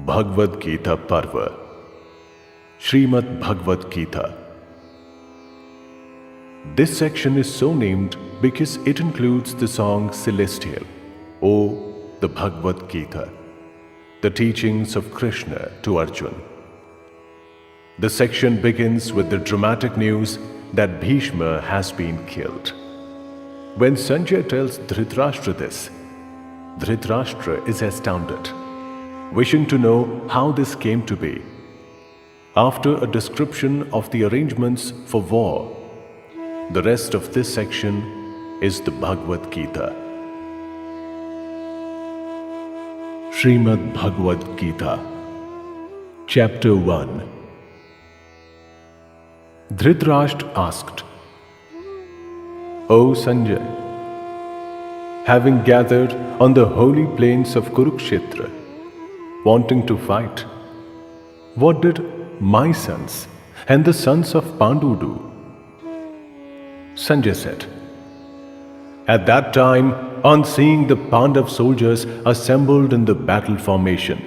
Bhagavad Gita Parva, Srimad Bhagavad Gita. This section is so named because it includes the song Celestial, or the Bhagavad Gita, the teachings of Krishna to Arjun. The section begins with the dramatic news that Bhishma has been killed. When Sanjay tells Dhritarashtra this, Dhritarashtra is astounded, wishing to know how this came to be. After a description of the arrangements for war, the rest of this section is the Bhagavad Gita. Srimad Bhagavad Gita, Chapter 1. Dhritarashtra asked, O Sanjay, having gathered on the holy plains of Kurukshetra, wanting to fight, what did my sons and the sons of Pandu do? Sanjay said, at that time, on seeing the Pandav soldiers assembled in the battle formation,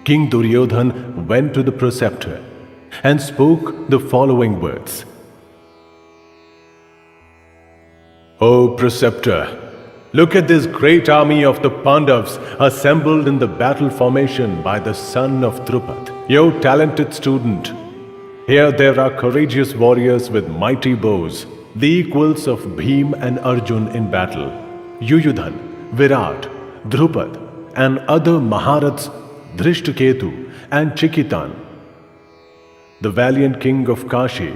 King Duryodhan went to the preceptor and spoke the following words. O preceptor, look at this great army of the Pandavas assembled in the battle formation by the son of Drupad, your talented student. Here there are courageous warriors with mighty bows, the equals of Bhim and Arjun in battle, Yuyudhan, Virat, Drupad, and other Maharaths, Dhrishtaketu and Chikitan. The valiant king of Kashi,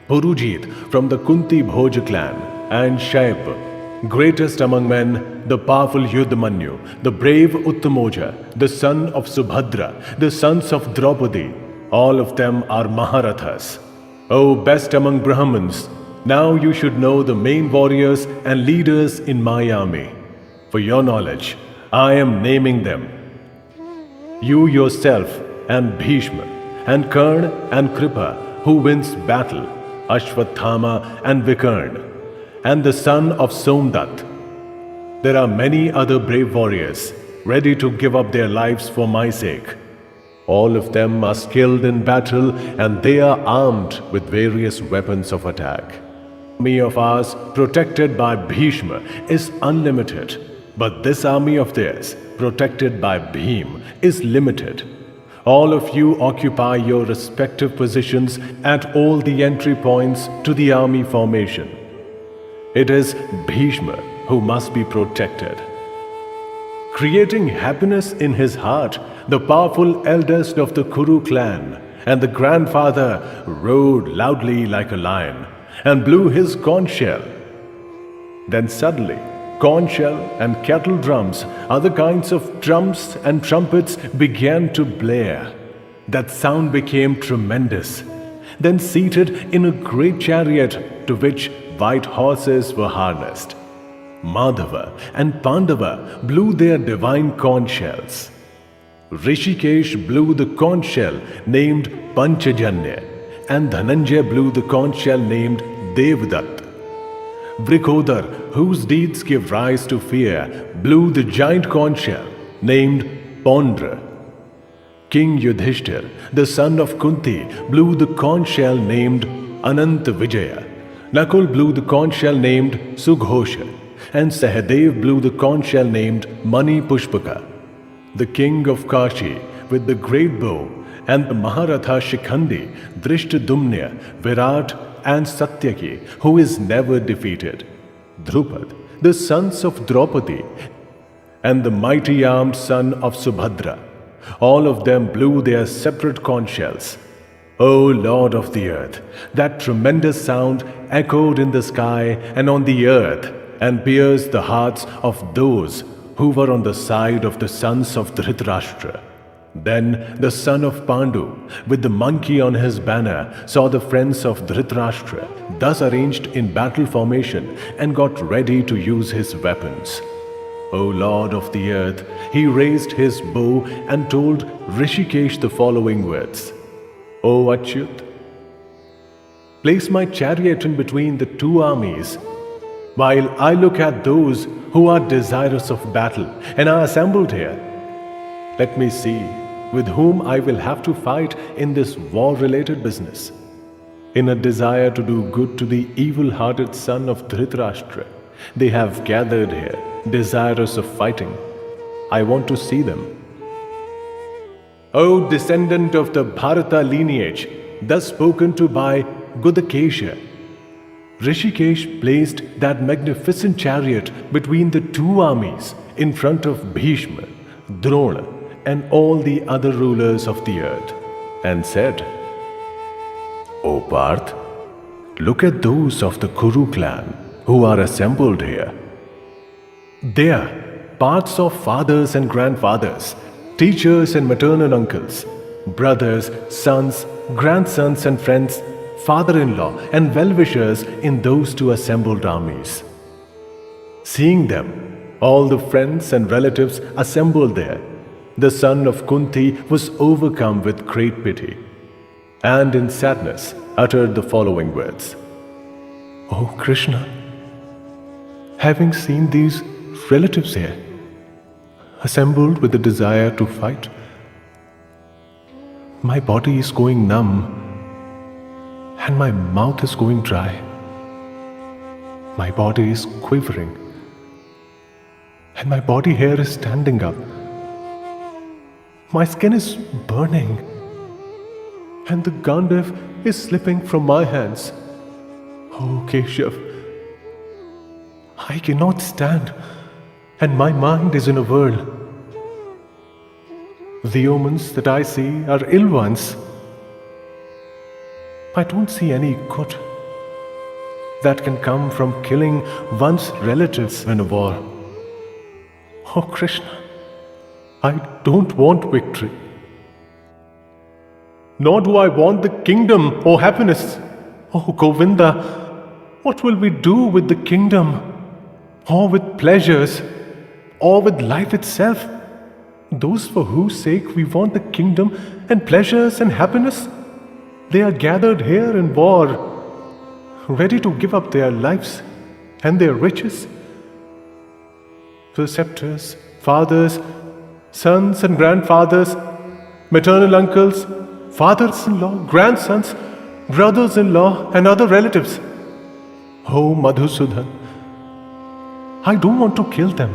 Purujit from the Kunti Bhoj clan, and Shaib, greatest among men, the powerful Yudhamanyu, the brave Uttamoja, the son of Subhadra, the sons of Draupadi, all of them are Maharathas. O best among Brahmins, now you should know the main warriors and leaders in my army. For your knowledge, I am naming them. You yourself and Bhishma and Karna and Kripa, who wins battle, Ashwathama and Vikarna, and the son of Somdat. There are many other brave warriors ready to give up their lives for my sake. All of them are skilled in battle and they are armed with various weapons of attack. The army of ours, protected by Bhishma, is unlimited, but this army of theirs, protected by Bhim, is limited. All of you occupy your respective positions at all the entry points to the army formation. It is Bhishma who must be protected. Creating happiness in his heart, the powerful eldest of the Kuru clan and the grandfather roared loudly like a lion and blew his conch shell. Then suddenly, conch shell and kettle drums, other kinds of drums and trumpets began to blare. That sound became tremendous. Then seated in a great chariot to which white horses were harnessed, Madhava and Pandava blew their divine conch shells. Rishikesh blew the conch shell named Panchajanya, and Dhananjay blew the conch shell named Devdatt. Vrikhodar, whose deeds give rise to fear, blew the giant conch shell named Pondra. King Yudhishthir, the son of Kunti, blew the conch shell named Ananta Vijaya. Nakul blew the conch shell named Sughosha, and Sahadev blew the conch shell named Mani Pushpaka. The king of Kashi with the great bow, and the Maharatha Shikhandi, Drishtadumna, Virat and Satyaki, who is never defeated, Drupad, the sons of Draupadi, and the mighty armed son of Subhadra. All of them blew their separate conch shells. O Lord of the earth, that tremendous sound echoed in the sky and on the earth and pierced the hearts of those who were on the side of the sons of Dhritarashtra. Then the son of Pandu, with the monkey on his banner, saw the friends of Dhritarashtra thus arranged in battle formation and got ready to use his weapons. O Lord of the earth, he raised his bow and told Rishikesh the following words. O Achyut, place my chariot in between the two armies, while I look at those who are desirous of battle and are assembled here. Let me see with whom I will have to fight in this war-related business. In a desire to do good to the evil-hearted son of Dhritarashtra, they have gathered here, desirous of fighting. I want to see them. O descendant of the Bharata lineage, thus spoken to by Gudakesha, Rishikesh placed that magnificent chariot between the two armies in front of Bhishma, Drona, and all the other rulers of the earth, and said, O Parth, look at those of the Kuru clan who are assembled here. They are parts of fathers and grandfathers, teachers and maternal uncles, brothers, sons, grandsons and friends, father-in-law and well-wishers in those two assembled armies. Seeing them, all the friends and relatives assembled there, the son of Kunti was overcome with great pity, and in sadness uttered the following words. O Krishna, having seen these relatives here, assembled with the desire to fight, my body is going numb and my mouth is going dry. My body is quivering and my body hair is standing up. My skin is burning and the Gandav is slipping from my hands. Oh Keshav, I cannot stand and my mind is in a whirl. The omens that I see are ill ones. I don't see any good that can come from killing one's relatives in a war. Oh Krishna, I don't want victory. Nor do I want the kingdom or happiness. Oh Govinda, what will we do with the kingdom, or with pleasures, or with life itself? Those for whose sake we want the kingdom and pleasures and happiness, they are gathered here in war, ready to give up their lives and their riches. Preceptors, fathers, sons and grandfathers, maternal uncles, fathers-in-law, grandsons, brothers-in-law and other relatives. Oh Madhusudan, I don't want to kill them,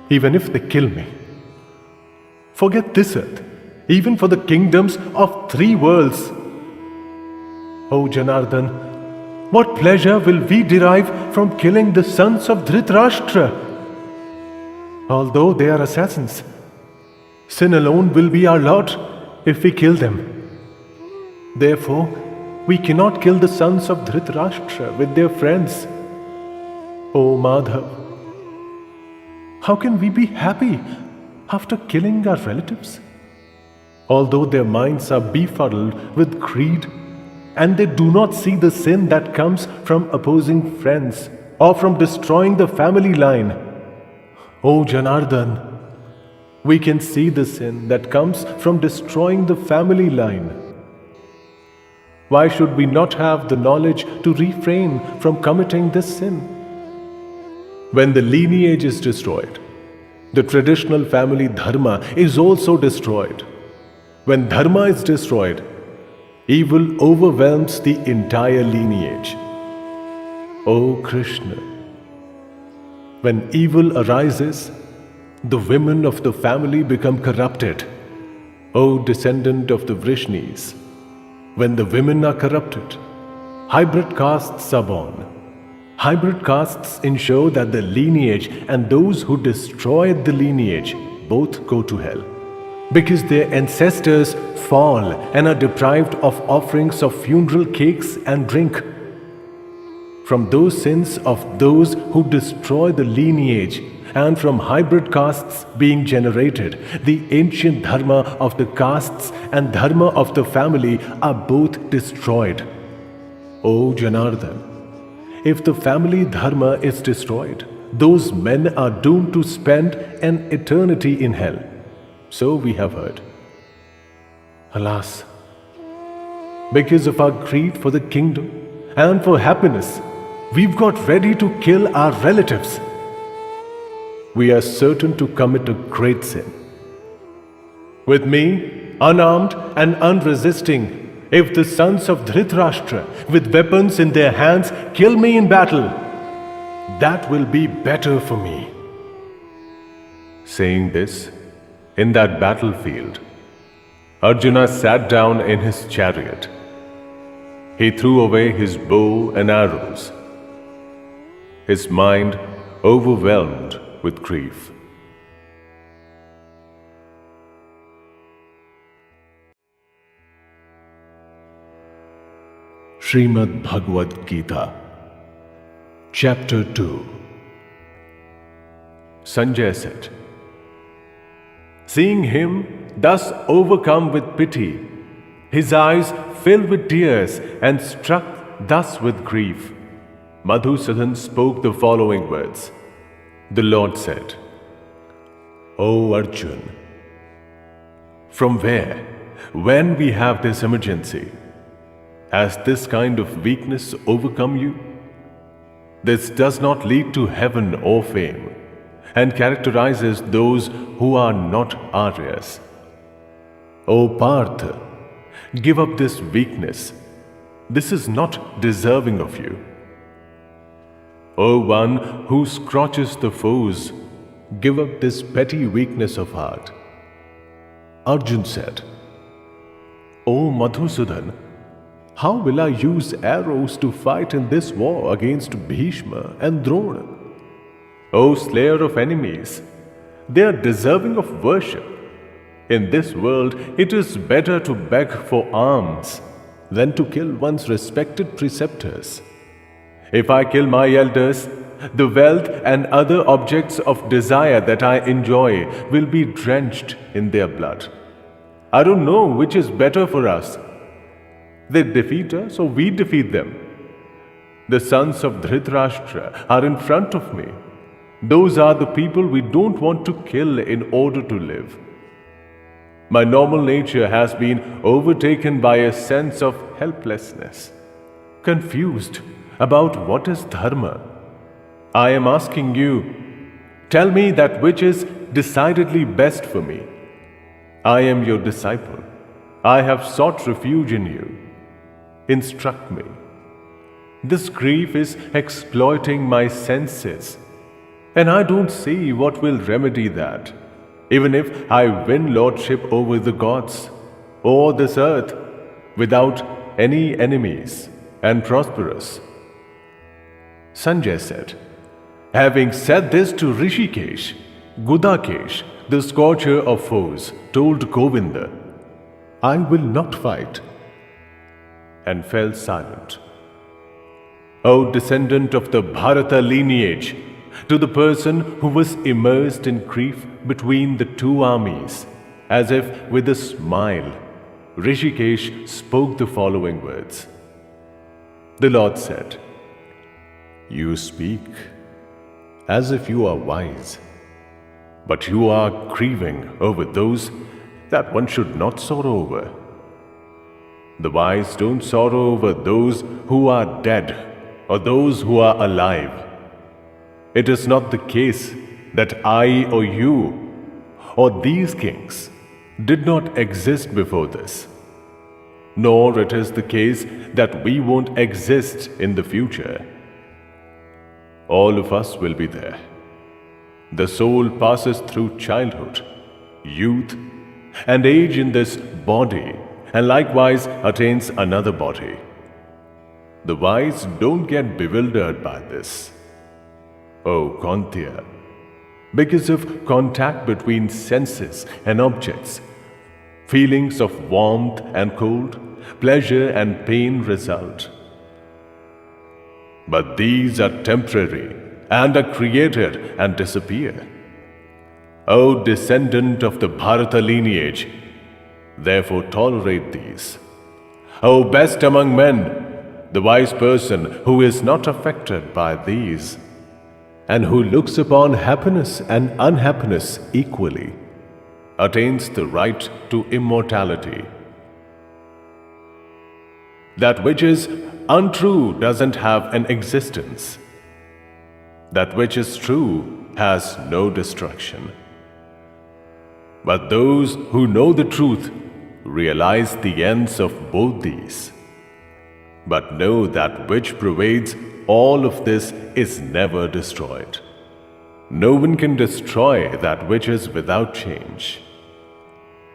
even if they kill me. Forget this earth, even for the kingdoms of 3 worlds. O Janardhan, what pleasure will we derive from killing the sons of Dhritarashtra? Although they are assassins, sin alone will be our lot if we kill them. Therefore, we cannot kill the sons of Dhritarashtra with their friends. O Madhav, how can we be happy after killing our relatives? Although their minds are befuddled with greed and they do not see the sin that comes from opposing friends or from destroying the family line. O Janardhan, we can see the sin that comes from destroying the family line. Why should we not have the knowledge to refrain from committing this sin? When the lineage is destroyed, the traditional family dharma is also destroyed. When dharma is destroyed, evil overwhelms the entire lineage. O Krishna, when evil arises, the women of the family become corrupted. O descendant of the Vrishnis, when the women are corrupted, hybrid castes are born. Hybrid castes ensure that the lineage and those who destroyed the lineage both go to hell, because their ancestors fall and are deprived of offerings of funeral cakes and drink. From those sins of those who destroy the lineage and from hybrid castes being generated, the ancient dharma of the castes and dharma of the family are both destroyed. O Janardhan, if the family dharma is destroyed, those men are doomed to spend an eternity in hell. So we have heard. Alas, because of our greed for the kingdom and for happiness, we've got ready to kill our relatives. We are certain to commit a great sin. With me, unarmed and unresisting, if the sons of Dhritarashtra, with weapons in their hands, kill me in battle, that will be better for me. Saying this, in that battlefield, Arjuna sat down in his chariot. He threw away his bow and arrows, his mind overwhelmed with grief. Srimad Bhagavad Gita, Chapter 2. Sanjay said, seeing him thus overcome with pity, his eyes filled with tears and struck thus with grief, Madhusudan spoke the following words. The Lord said, O Arjun, from where, when we have this emergency, has this kind of weakness overcome you? This does not lead to heaven or fame, and characterizes those who are not Aryas. O Partha, give up this weakness. This is not deserving of you. O one who scorches the foes, give up this petty weakness of heart. Arjun said, O Madhusudan, how will I use arrows to fight in this war against Bhishma and Drona? O slayer of enemies, they are deserving of worship. In this world, it is better to beg for alms than to kill one's respected preceptors. If I kill my elders, the wealth and other objects of desire that I enjoy will be drenched in their blood. I don't know which is better for us. They defeat us or we defeat them. The sons of Dhritarashtra are in front of me. Those are the people we don't want to kill in order to live. My normal nature has been overtaken by a sense of helplessness, confused about what is dharma. I am asking you, tell me that which is decidedly best for me. I am your disciple. I have sought refuge in you. Instruct me. This grief is exploiting my senses, and I don't see what will remedy that, even if I win lordship over the gods or this earth without any enemies and prosperous. Sanjay said, having said this to Rishikesh, Gudakesh, the scorcher of foes, told Govinda, I will not fight, and fell silent. O descendant of the Bharata lineage, to the person who was immersed in grief between the two armies, as if with a smile, Rishikesh spoke the following words. The Lord said, you speak as if you are wise, but you are grieving over those that one should not sorrow over. The wise don't sorrow over those who are dead or those who are alive. It is not the case that I or you or these kings did not exist before this, nor it is the case that we won't exist in the future. All of us will be there. The soul passes through childhood, youth, and age in this body, and likewise attains another body. The wise don't get bewildered by this. O Kantya, because of contact between senses and objects, feelings of warmth and cold, pleasure and pain result. But these are temporary and are created and disappear. O descendant of the Bharata lineage, therefore tolerate these. O best among men, the wise person who is not affected by these, and who looks upon happiness and unhappiness equally, attains the right to immortality. That which is untrue doesn't have an existence. That which is true has no destruction. But those who know the truth realize the ends of both these. But know that which pervades all of this is never destroyed. No one can destroy that which is without change.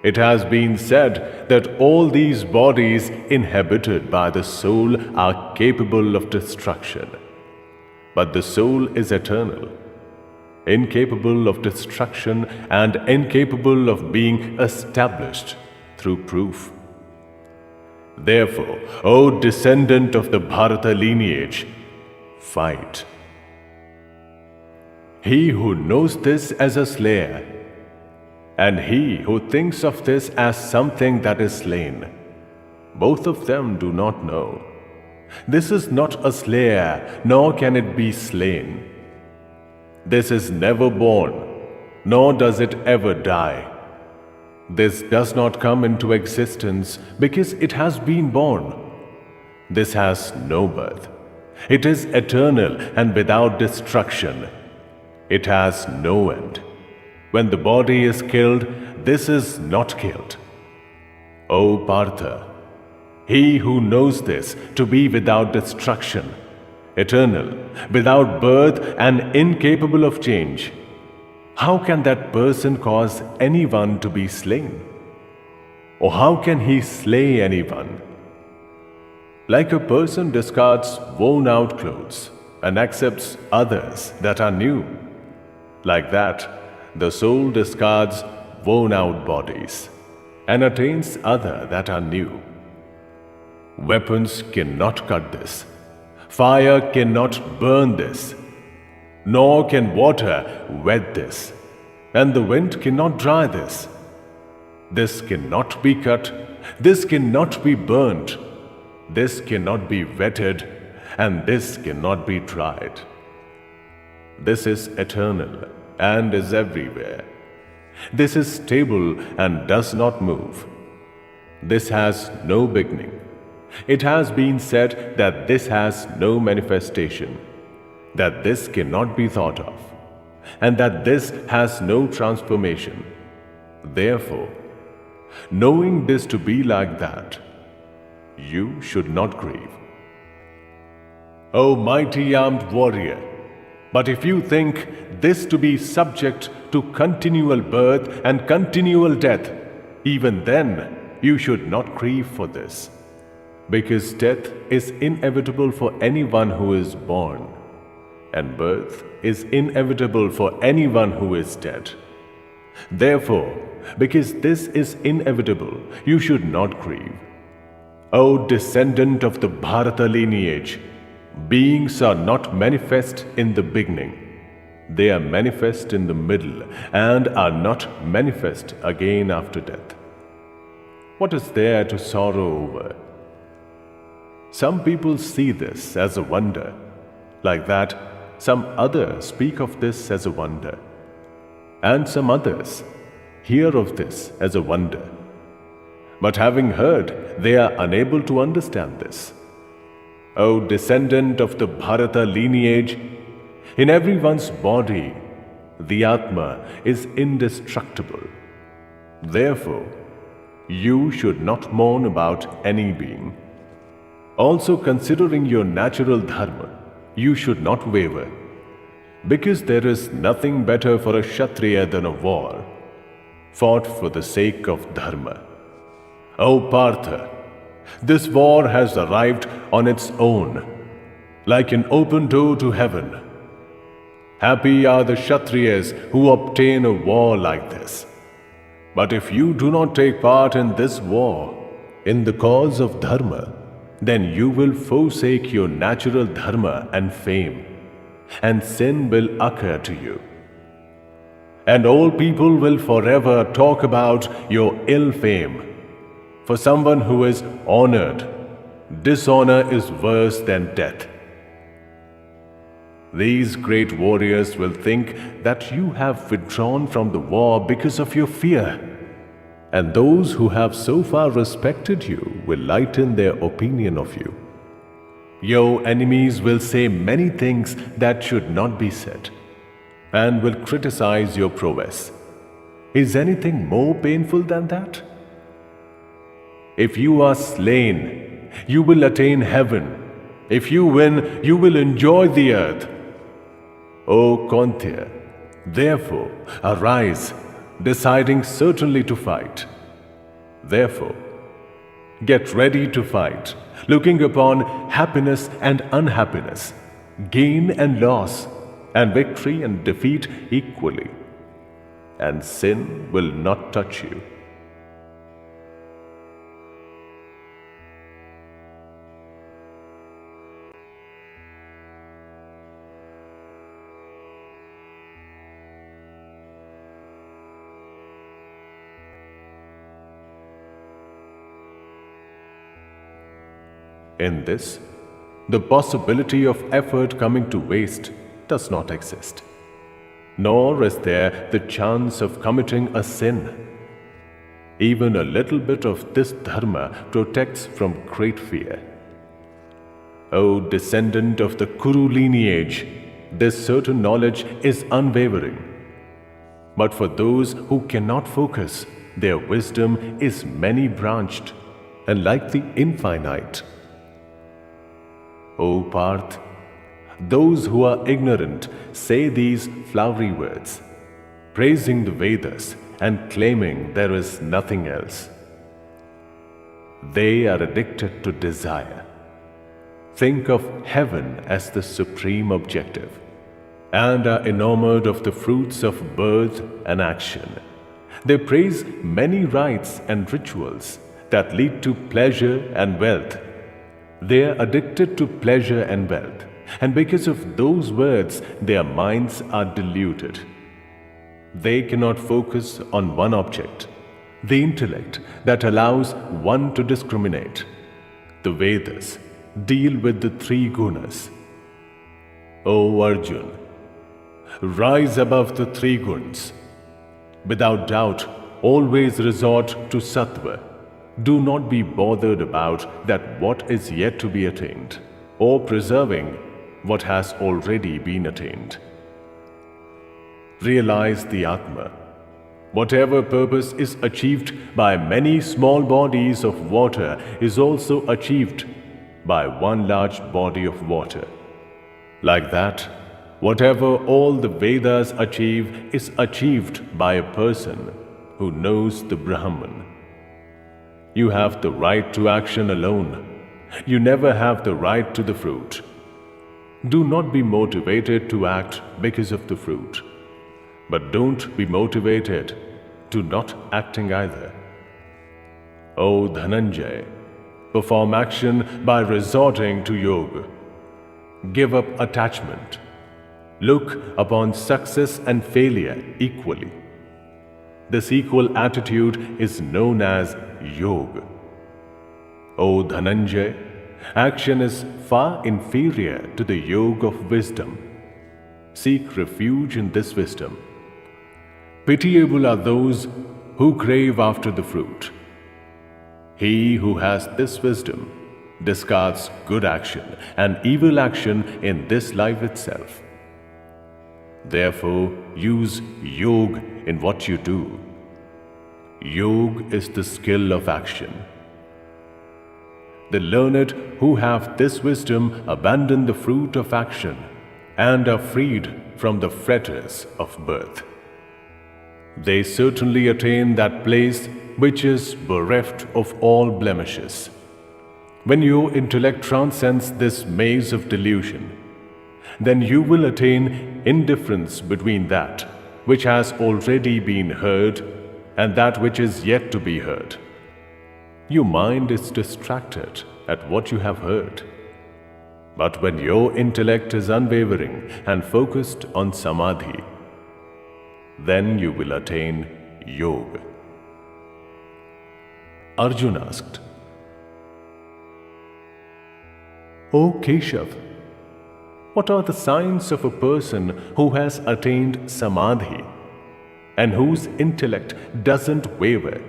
It has been said that all these bodies inhabited by the soul are capable of destruction. But the soul is eternal, incapable of destruction and incapable of being established through proof. Therefore, O descendant of the Bharata lineage, fight. He who knows this as a slayer, and he who thinks of this as something that is slain, both of them do not know. This is not a slayer, nor can it be slain. This is never born, nor does it ever die. This does not come into existence because it has been born. This has no birth. It is eternal and without destruction. It has no end. When the body is killed, this is not killed. O Partha, he who knows this to be without destruction, eternal, without birth and incapable of change, how can that person cause anyone to be slain? Or how can he slay anyone? Like a person discards worn-out clothes and accepts others that are new, like that, the soul discards worn-out bodies and attains other that are new. Weapons cannot cut this. Fire cannot burn this. Nor can water wet this. And the wind cannot dry this. This cannot be cut. This cannot be burnt. This cannot be wetted. And this cannot be dried. This is eternal and is everywhere. This is stable and does not move. This has no beginning. It has been said that this has no manifestation, that this cannot be thought of, and that this has no transformation. Therefore, knowing this to be like that, you should not grieve. O mighty armed warrior, but if you think this to be subject to continual birth and continual death, even then you should not grieve for this, because death is inevitable for anyone who is born, and birth is inevitable for anyone who is dead. Therefore, because this is inevitable, you should not grieve. O descendant of the Bharata lineage, beings are not manifest in the beginning. They are manifest in the middle and are not manifest again after death. What is there to sorrow over? Some people see this as a wonder. Like that, some others speak of this as a wonder. And some others hear of this as a wonder. But having heard, they are unable to understand this. O descendant of the Bharata lineage, in everyone's body, the Atma is indestructible. Therefore, you should not mourn about any being. Also, considering your natural dharma, you should not waver, because there is nothing better for a Kshatriya than a war, fought for the sake of dharma. O Partha, this war has arrived on its own, like an open door to heaven. Happy are the Kshatriyas who obtain a war like this. But if you do not take part in this war, in the cause of dharma, then you will forsake your natural dharma and fame, and sin will occur to you. And all people will forever talk about your ill fame. For someone who is honored, dishonor is worse than death. These great warriors will think that you have withdrawn from the war because of your fear. And those who have so far respected you will lighten their opinion of you. Your enemies will say many things that should not be said, and will criticize your prowess. Is anything more painful than that? If you are slain, you will attain heaven. If you win, you will enjoy the earth. O Kontia, therefore arise, deciding certainly to fight. Therefore, get ready to fight, looking upon happiness and unhappiness, gain and loss, and victory and defeat equally. And sin will not touch you. In this, the possibility of effort coming to waste does not exist, nor is there the chance of committing a sin. Even a little bit of this dharma protects from great fear. O descendant of the Kuru lineage, this certain knowledge is unwavering. But for those who cannot focus, their wisdom is many-branched and like the infinite. O Parth, those who are ignorant say these flowery words, praising the Vedas and claiming there is nothing else. They are addicted to desire. Think of heaven as the supreme objective and are enamored of the fruits of birth and action. They praise many rites and rituals that lead to pleasure and wealth. They are addicted to pleasure and wealth, and because of those words, their minds are deluded. They cannot focus on one object, the intellect that allows one to discriminate. The Vedas deal with the three gunas. O Arjun, rise above the three guns. Without doubt, always resort to sattva. Do not be bothered about that what is yet to be attained, or preserving what has already been attained. Realize the Atma. Whatever purpose is achieved by many small bodies of water is also achieved by one large body of water. Like that, whatever all the Vedas achieve is achieved by a person who knows the Brahman. You have the right to action alone. You never have the right to the fruit. Do not be motivated to act because of the fruit. But don't be motivated to not acting either. O Dhananjay, perform action by resorting to yoga. Give up attachment. Look upon success and failure equally. This equal attitude is known as yoga. O Dhananjay, action is far inferior to the yoga of wisdom. Seek refuge in this wisdom. Pitiable are those who crave after the fruit. He who has this wisdom discards good action and evil action in this life itself. Therefore, use yoga in what you do. Yoga is the skill of action. The learned who have this wisdom abandon the fruit of action and are freed from the fetters of birth. They certainly attain that place which is bereft of all blemishes. When your intellect transcends this maze of delusion, then you will attain indifference between that which has already been heard and that which is yet to be heard. Your mind is distracted at what you have heard. But when your intellect is unwavering and focused on samadhi, then you will attain yoga. Arjun asked, O Keshav, what are the signs of a person who has attained samadhi and whose intellect doesn't waver?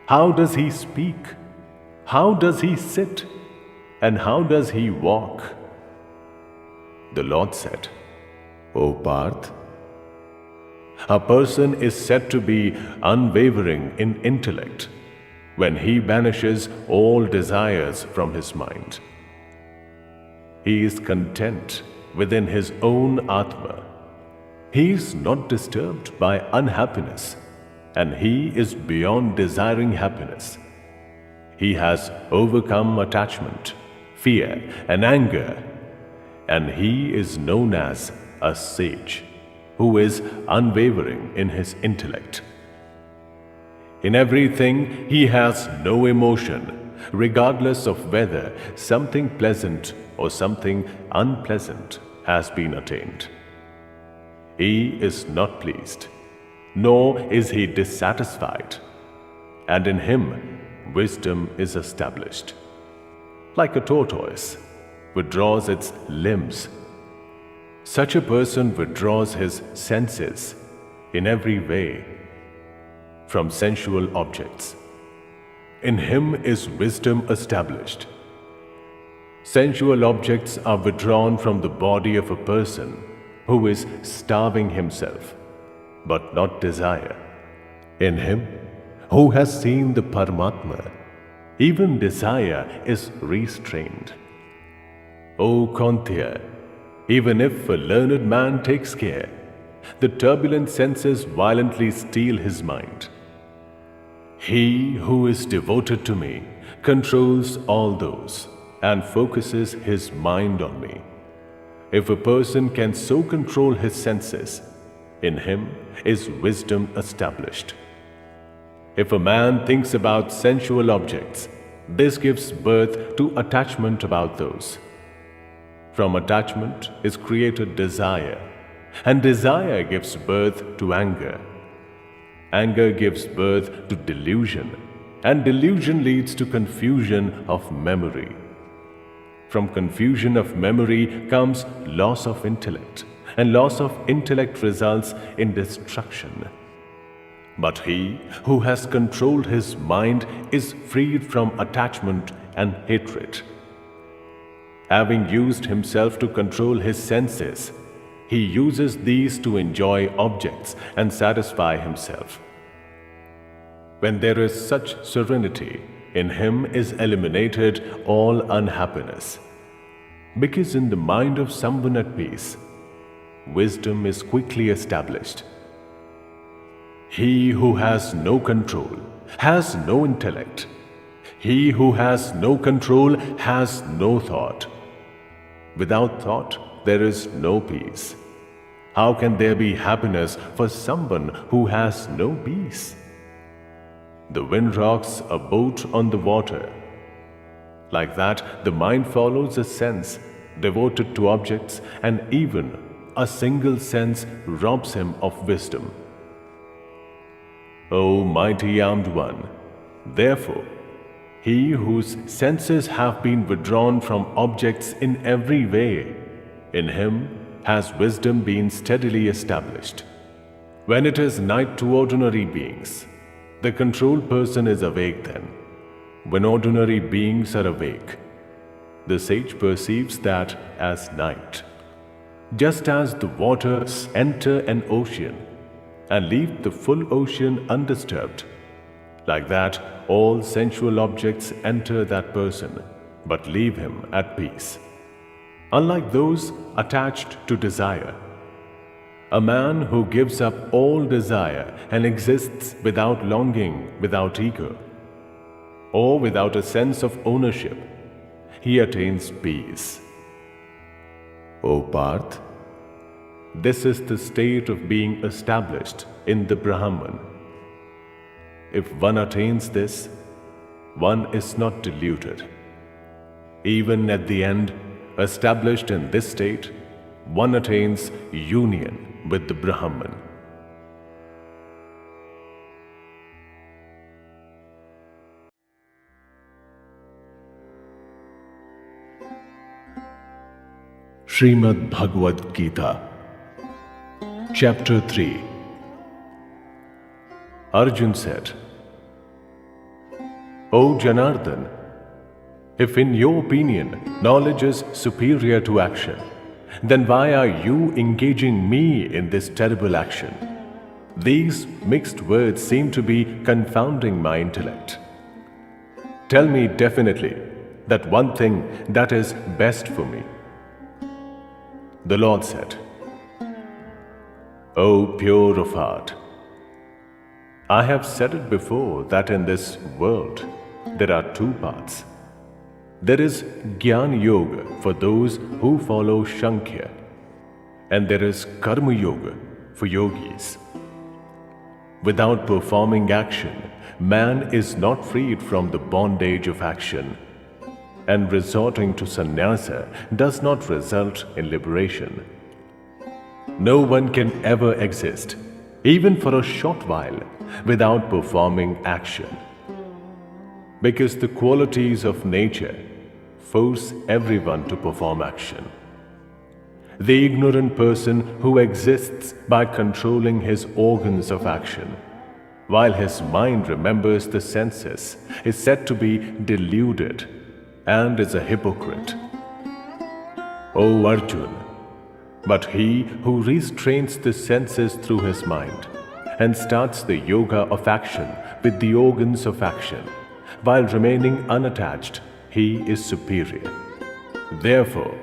How does he speak? How does he sit? And how does he walk? The Lord said, O Parth, A person is said to be unwavering in intellect when he banishes all desires from his mind. He is content within his own Atma. He is not disturbed by unhappiness, and he is beyond desiring happiness. He has overcome attachment, fear, and anger, and he is known as a sage who is unwavering in his intellect. In everything, he has no emotion, regardless of whether something pleasant or something unpleasant has been attained. He is not pleased, nor is he dissatisfied, and in him wisdom is established. Like a tortoise withdraws its limbs, such a person withdraws his senses in every way from sensual objects. In him is wisdom established. Sensual objects are withdrawn from the body of a person who is starving himself, but not desire. In him, who has seen the Paramatma, even desire is restrained. O Kantya, even if a learned man takes care, the turbulent senses violently steal his mind. He who is devoted to me controls all those and focuses his mind on me. If a person can so control his senses, in him is wisdom established. If a man thinks about sensual objects, this gives birth to attachment about those. From attachment is created desire, and desire gives birth to anger. Anger gives birth to delusion, and delusion leads to confusion of memory. From confusion of memory comes loss of intellect, and loss of intellect results in destruction. But he who has controlled his mind is freed from attachment and hatred. Having used himself to control his senses, he uses these to enjoy objects and satisfy himself. When there is such serenity, in him is eliminated all unhappiness. Because in the mind of someone at peace, wisdom is quickly established. He who has no control has no intellect. He who has no control has no thought. Without thought, there is no peace. How can there be happiness for someone who has no peace? The wind rocks a boat on the water. Like that, the mind follows a sense devoted to objects, and even a single sense robs him of wisdom. O mighty armed one, therefore, he whose senses have been withdrawn from objects in every way, in him has wisdom been steadily established. When it is night to ordinary beings, the controlled person is awake then. When ordinary beings are awake, the sage perceives that as night. Just as the waters enter an ocean and leave the full ocean undisturbed, like that all sensual objects enter that person but leave him at peace. Unlike those attached to desire, a man who gives up all desire and exists without longing, without ego, or without a sense of ownership, he attains peace. O Parth, this is the state of being established in the Brahman. If one attains this, one is not deluded. Even at the end, established in this state, one attains union with the Brahman. Srimad Bhagavad Gita, Chapter 3. Arjun said, O Janardhan, if in your opinion knowledge is superior to action, then why are you engaging me in this terrible action? These mixed words seem to be confounding my intellect. Tell me definitely that one thing that is best for me. The Lord said, O pure of heart, I have said it before that in this world there are two paths. There is Jnana Yoga for those who follow Sankhya, and there is Karma Yoga for yogis. Without performing action, man is not freed from the bondage of action, and resorting to sannyasa does not result in liberation. No one can ever exist, even for a short while, without performing action. Because the qualities of nature force everyone to perform action. The ignorant person who exists by controlling his organs of action, while his mind remembers the senses, is said to be deluded and is a hypocrite. O Arjun, but he who restrains the senses through his mind and starts the yoga of action with the organs of action, while remaining unattached, he is superior. Therefore,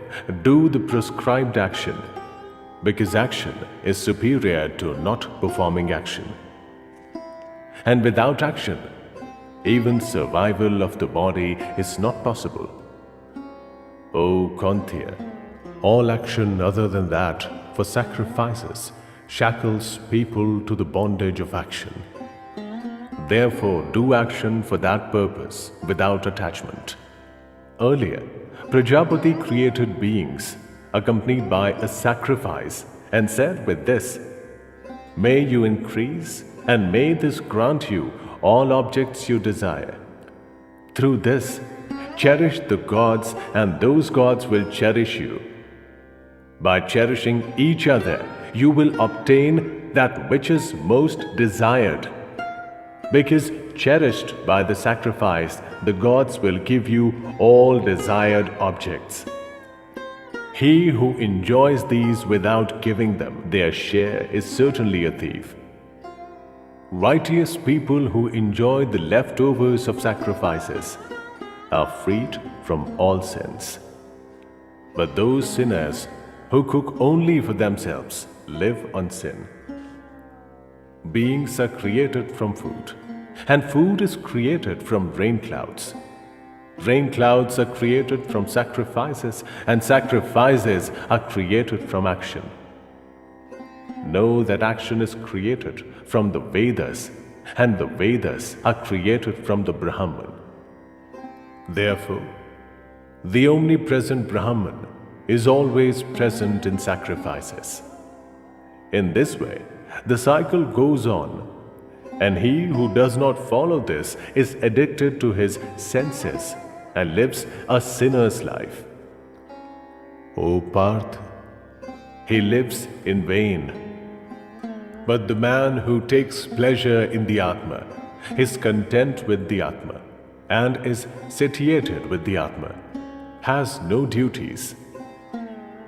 do the prescribed action, because action is superior to not performing action. And without action, even survival of the body is not possible. O Kantiya, all action other than that for sacrifices shackles people to the bondage of action. Therefore, do action for that purpose without attachment. Earlier, Prajapati created beings accompanied by a sacrifice and said with this, May you increase and may this grant you all objects you desire. Through this, cherish the gods and those gods will cherish you. By cherishing each other, you will obtain that which is most desired. Because cherished by the sacrifice, the gods will give you all desired objects. He who enjoys these without giving them their share is certainly a thief. Righteous people who enjoy the leftovers of sacrifices are freed from all sins. But those sinners who cook only for themselves live on sin. Beings are created from food, and food is created from rain clouds. Rain clouds are created from sacrifices, and sacrifices are created from action. Know that action is created from the Vedas, and the Vedas are created from the Brahman. Therefore, the omnipresent Brahman is always present in sacrifices. In this way, the cycle goes on, and he who does not follow this is addicted to his senses and lives a sinner's life. O Parth, he lives in vain. But the man who takes pleasure in the Atma is content with the Atma and is satiated with the Atma, has no duties.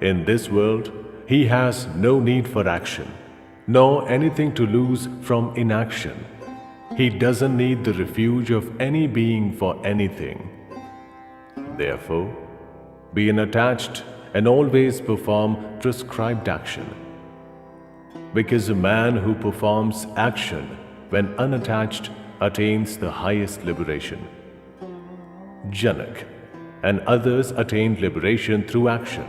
In this world, he has no need for action, nor anything to lose from inaction. He doesn't need the refuge of any being for anything. Therefore, be unattached and always perform prescribed action. Because a man who performs action when unattached attains the highest liberation. Janak and others attained liberation through action.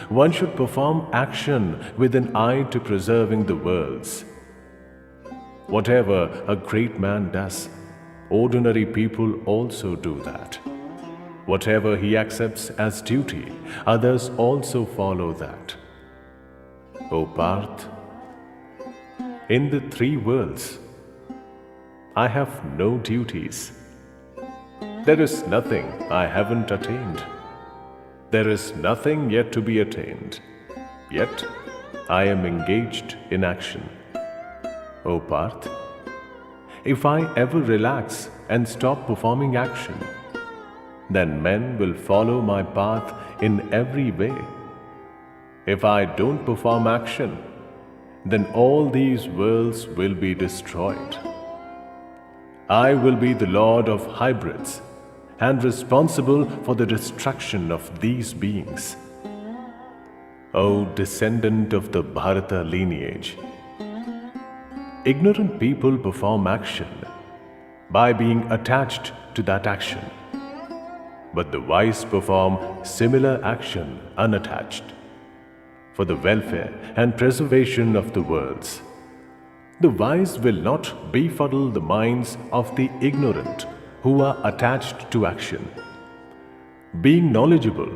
One should perform action with an eye to preserving the worlds. Whatever a great man does, ordinary people also do that. Whatever he accepts as duty, others also follow that. O Parth, in the three worlds, I have no duties. There is nothing I haven't attained. There is nothing yet to be attained. Yet I am engaged in action. O Parth, if I ever relax and stop performing action, then men will follow my path in every way. If I don't perform action, then all these worlds will be destroyed. I will be the Lord of hybrids and responsible for the destruction of these beings. O descendant of the Bharata lineage, ignorant people perform action by being attached to that action, but the wise perform similar action unattached for the welfare and preservation of the worlds. The wise will not befuddle the minds of the ignorant who are attached to action. Being knowledgeable,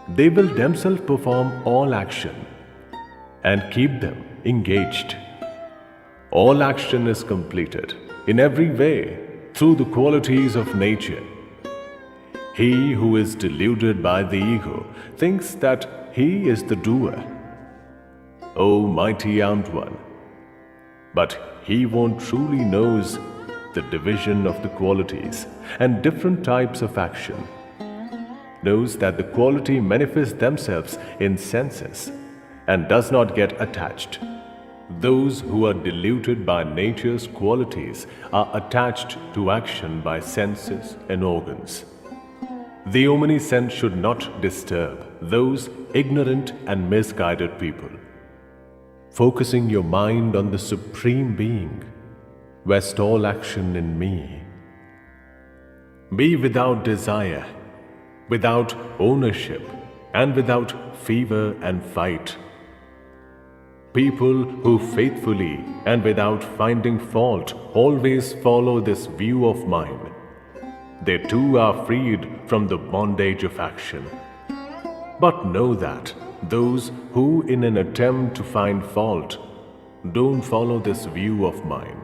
they will themselves perform all action and keep them engaged. All action is completed in every way through the qualities of nature. He who is deluded by the ego thinks that he is the doer. O mighty armed one, but he won't truly knows the division of the qualities and different types of action, knows that the quality manifests themselves in senses and does not get attached. Those who are deluded by nature's qualities are attached to action by senses and organs. The omniscient should not disturb those ignorant and misguided people. Focusing your mind on the Supreme Being, vest all action in me. Be without desire, without ownership, and without fever and fight. People who faithfully and without finding fault always follow this view of mine, they too are freed from the bondage of action. But know that those who in an attempt to find fault don't follow this view of mine,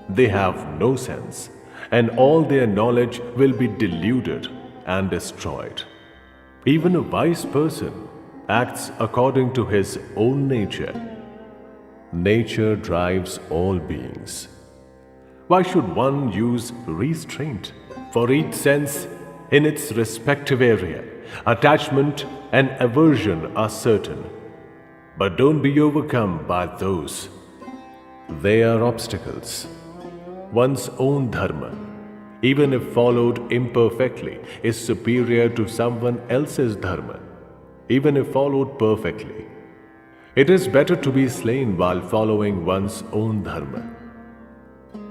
they have no sense, and all their knowledge will be diluted and destroyed. Even a wise person acts according to his own nature. Nature drives all beings. Why should one use restraint? For each sense in its respective area, attachment and aversion are certain. But don't be overcome by those. They are obstacles. One's own dharma, even if followed imperfectly, is superior to someone else's dharma, even if followed perfectly. It is better to be slain while following one's own dharma.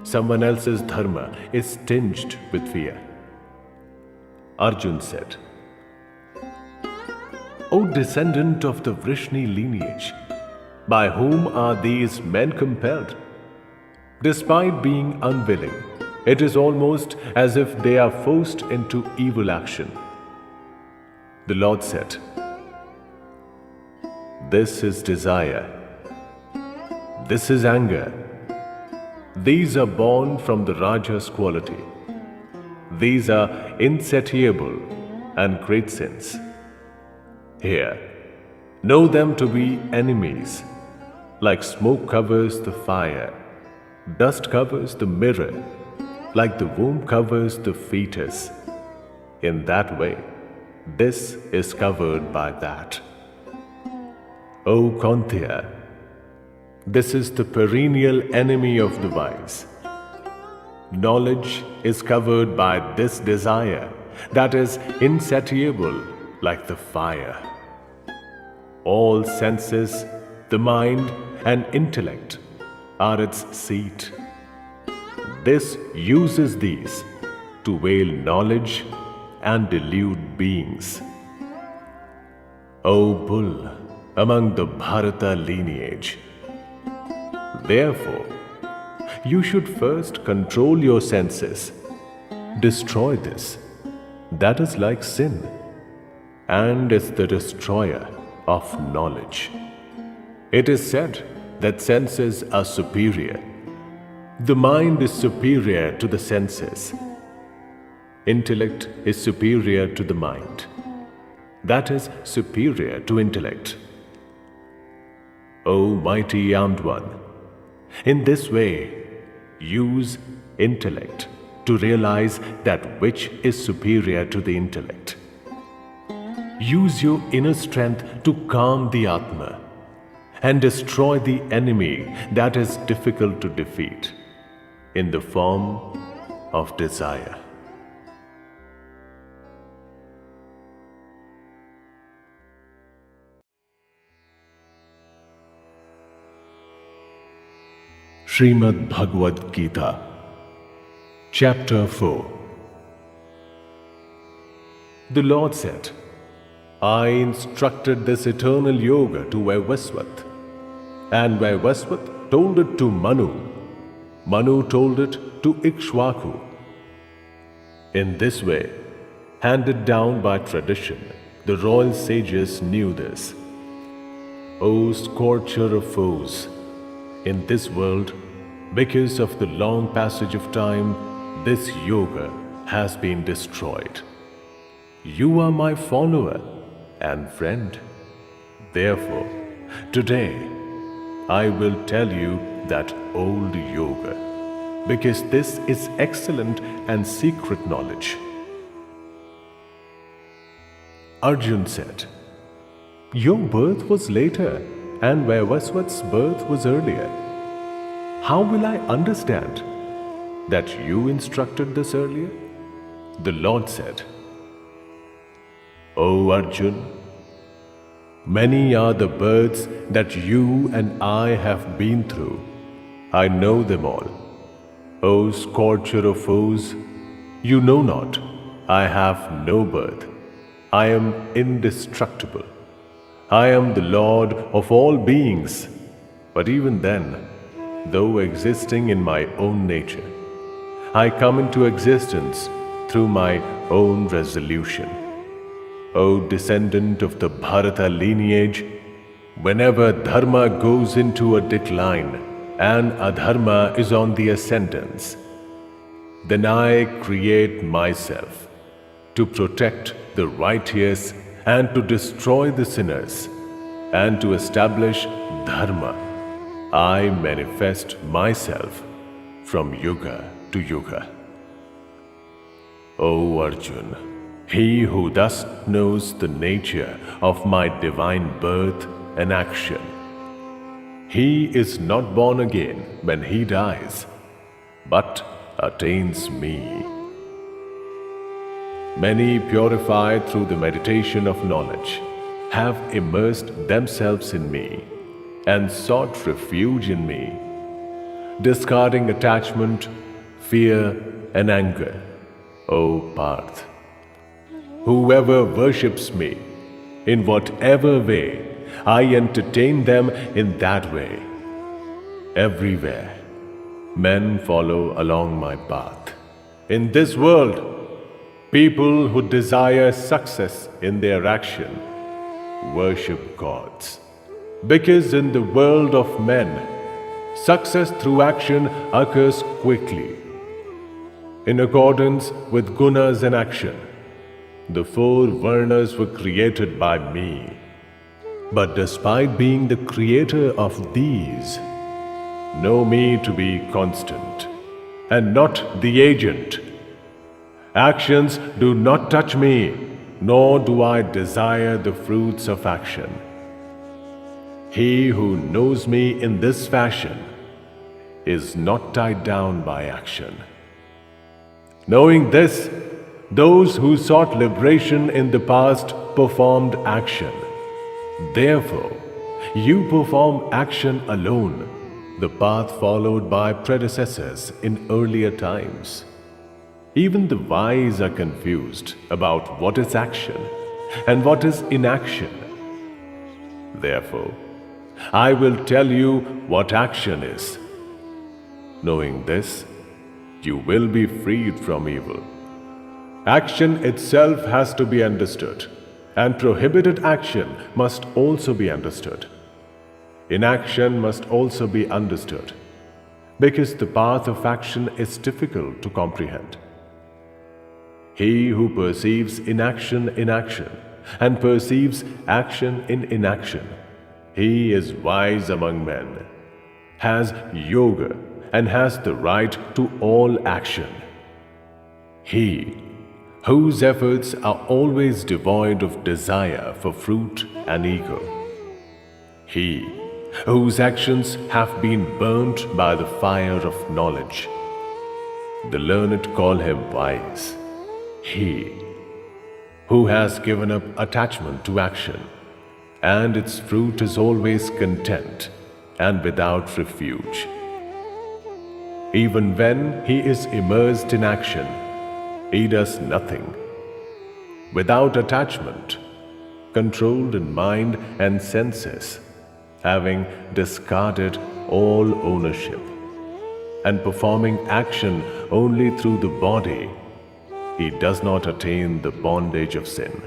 Someone else's dharma is tinged with fear. Arjun said, O descendant of the Vrishni lineage, by whom are these men compelled? Despite being unwilling, it is almost as if they are forced into evil action. The Lord said, This is desire. This is anger. These are born from the Raja's quality. These are insatiable and great sins. Here, know them to be enemies. Like smoke covers the fire, dust covers the mirror, like the womb covers the fetus. In that way, this is covered by that. O Kantya, this is the perennial enemy of the wise. Knowledge is covered by this desire that is insatiable like the fire. All senses, the mind and intellect are its seat. This uses these to veil knowledge and delude beings. O bull among the Bharata lineage, therefore, you should first control your senses. Destroy this. That is like sin, and is the destroyer of knowledge. It is said that senses are superior. The mind is superior to the senses. Intellect is superior to the mind. That is superior to intellect. O mighty armed one, in this way, use intellect to realize that which is superior to the intellect. Use your inner strength to calm the Atma and destroy the enemy that is difficult to defeat in the form of desire. Srimad Bhagavad Gita, Chapter 4. The Lord said, I instructed this eternal yoga to Vaivasvat, and Vaivasvat told it to Manu. Manu told it to Ikshvaku. In this way, handed down by tradition, the royal sages knew this. O scorcher of foes, in this world, because of the long passage of time, this yoga has been destroyed. You are my follower and friend. Therefore, today, I will tell you that old yoga, because this is excellent and secret knowledge. Arjun said, Your birth was later and Vaivasvat's birth was earlier. How will I understand that you instructed this earlier? The Lord said, O Arjun, many are the births that you and I have been through. I know them all. O scorcher of foes, you know not, I have no birth. I am indestructible. I am the Lord of all beings. But even then, though existing in my own nature, I come into existence through my own resolution. O descendant of the Bharata lineage, whenever dharma goes into a decline and adharma is on the ascendance, then I create myself to protect the righteous and to destroy the sinners and to establish dharma. I manifest myself from yuga to yuga. O Arjun, he who thus knows the nature of my divine birth and action, he is not born again when he dies, but attains me. Many purified through the meditation of knowledge have immersed themselves in me and sought refuge in me, discarding attachment, fear, and anger. O Parth, whoever worships me, in whatever way, I entertain them in that way. Everywhere, men follow along my path. In this world, people who desire success in their action worship gods. Because in the world of men, success through action occurs quickly. In accordance with gunas and action, the four varnas were created by me. But despite being the creator of these, know me to be constant and not the agent. Actions do not touch me, nor do I desire the fruits of action. He who knows me in this fashion is not tied down by action. Knowing this, those who sought liberation in the past performed action. Therefore, you perform action alone, the path followed by predecessors in earlier times. Even the wise are confused about what is action and what is inaction. Therefore, I will tell you what action is. Knowing this, you will be freed from evil. Action itself has to be understood, and prohibited action must also be understood. Inaction must also be understood, because the path of action is difficult to comprehend. He who perceives inaction in action and perceives action in inaction, he is wise among men, has yoga and has the right to all action. He whose efforts are always devoid of desire for fruit and ego. He whose actions have been burnt by the fire of knowledge. The learned call him wise. He who has given up attachment to action, and its fruit is always content and without refuge. Even when he is immersed in action, he does nothing. Without attachment, controlled in mind and senses, having discarded all ownership, and performing action only through the body, he does not attain the bondage of sin.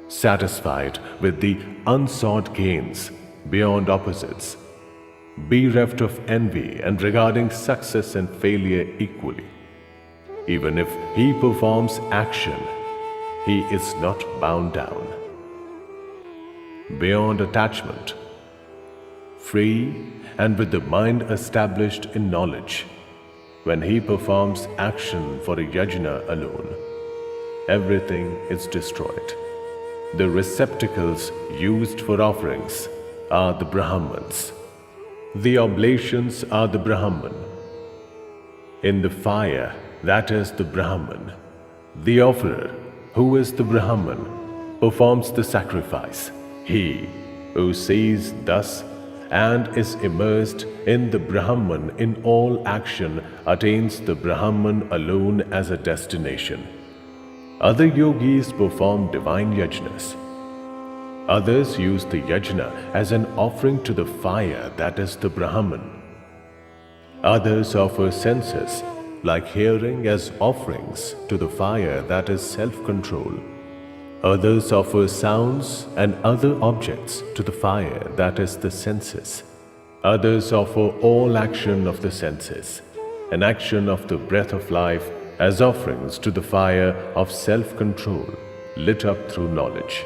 Satisfied with the unsought gains beyond opposites, bereft of envy and regarding success and failure equally, even if he performs action, he is not bound down. Beyond attachment, free and with the mind established in knowledge, when he performs action for a yajna alone, everything is destroyed. The receptacles used for offerings are the Brahmans. The oblations are the Brahman. In the fire, that is the Brahman. The offerer, who is the Brahman, performs the sacrifice. He who sees thus and is immersed in the Brahman in all action attains the Brahman alone as a destination. Other yogis perform divine yajnas. Others use the yajna as an offering to the fire, that is the Brahman. Others offer senses, like hearing, as offerings to the fire, that is self-control. Others offer sounds and other objects to the fire, that is the senses. Others offer all action of the senses, an action of the breath of life, as offerings to the fire of self-control, lit up through knowledge.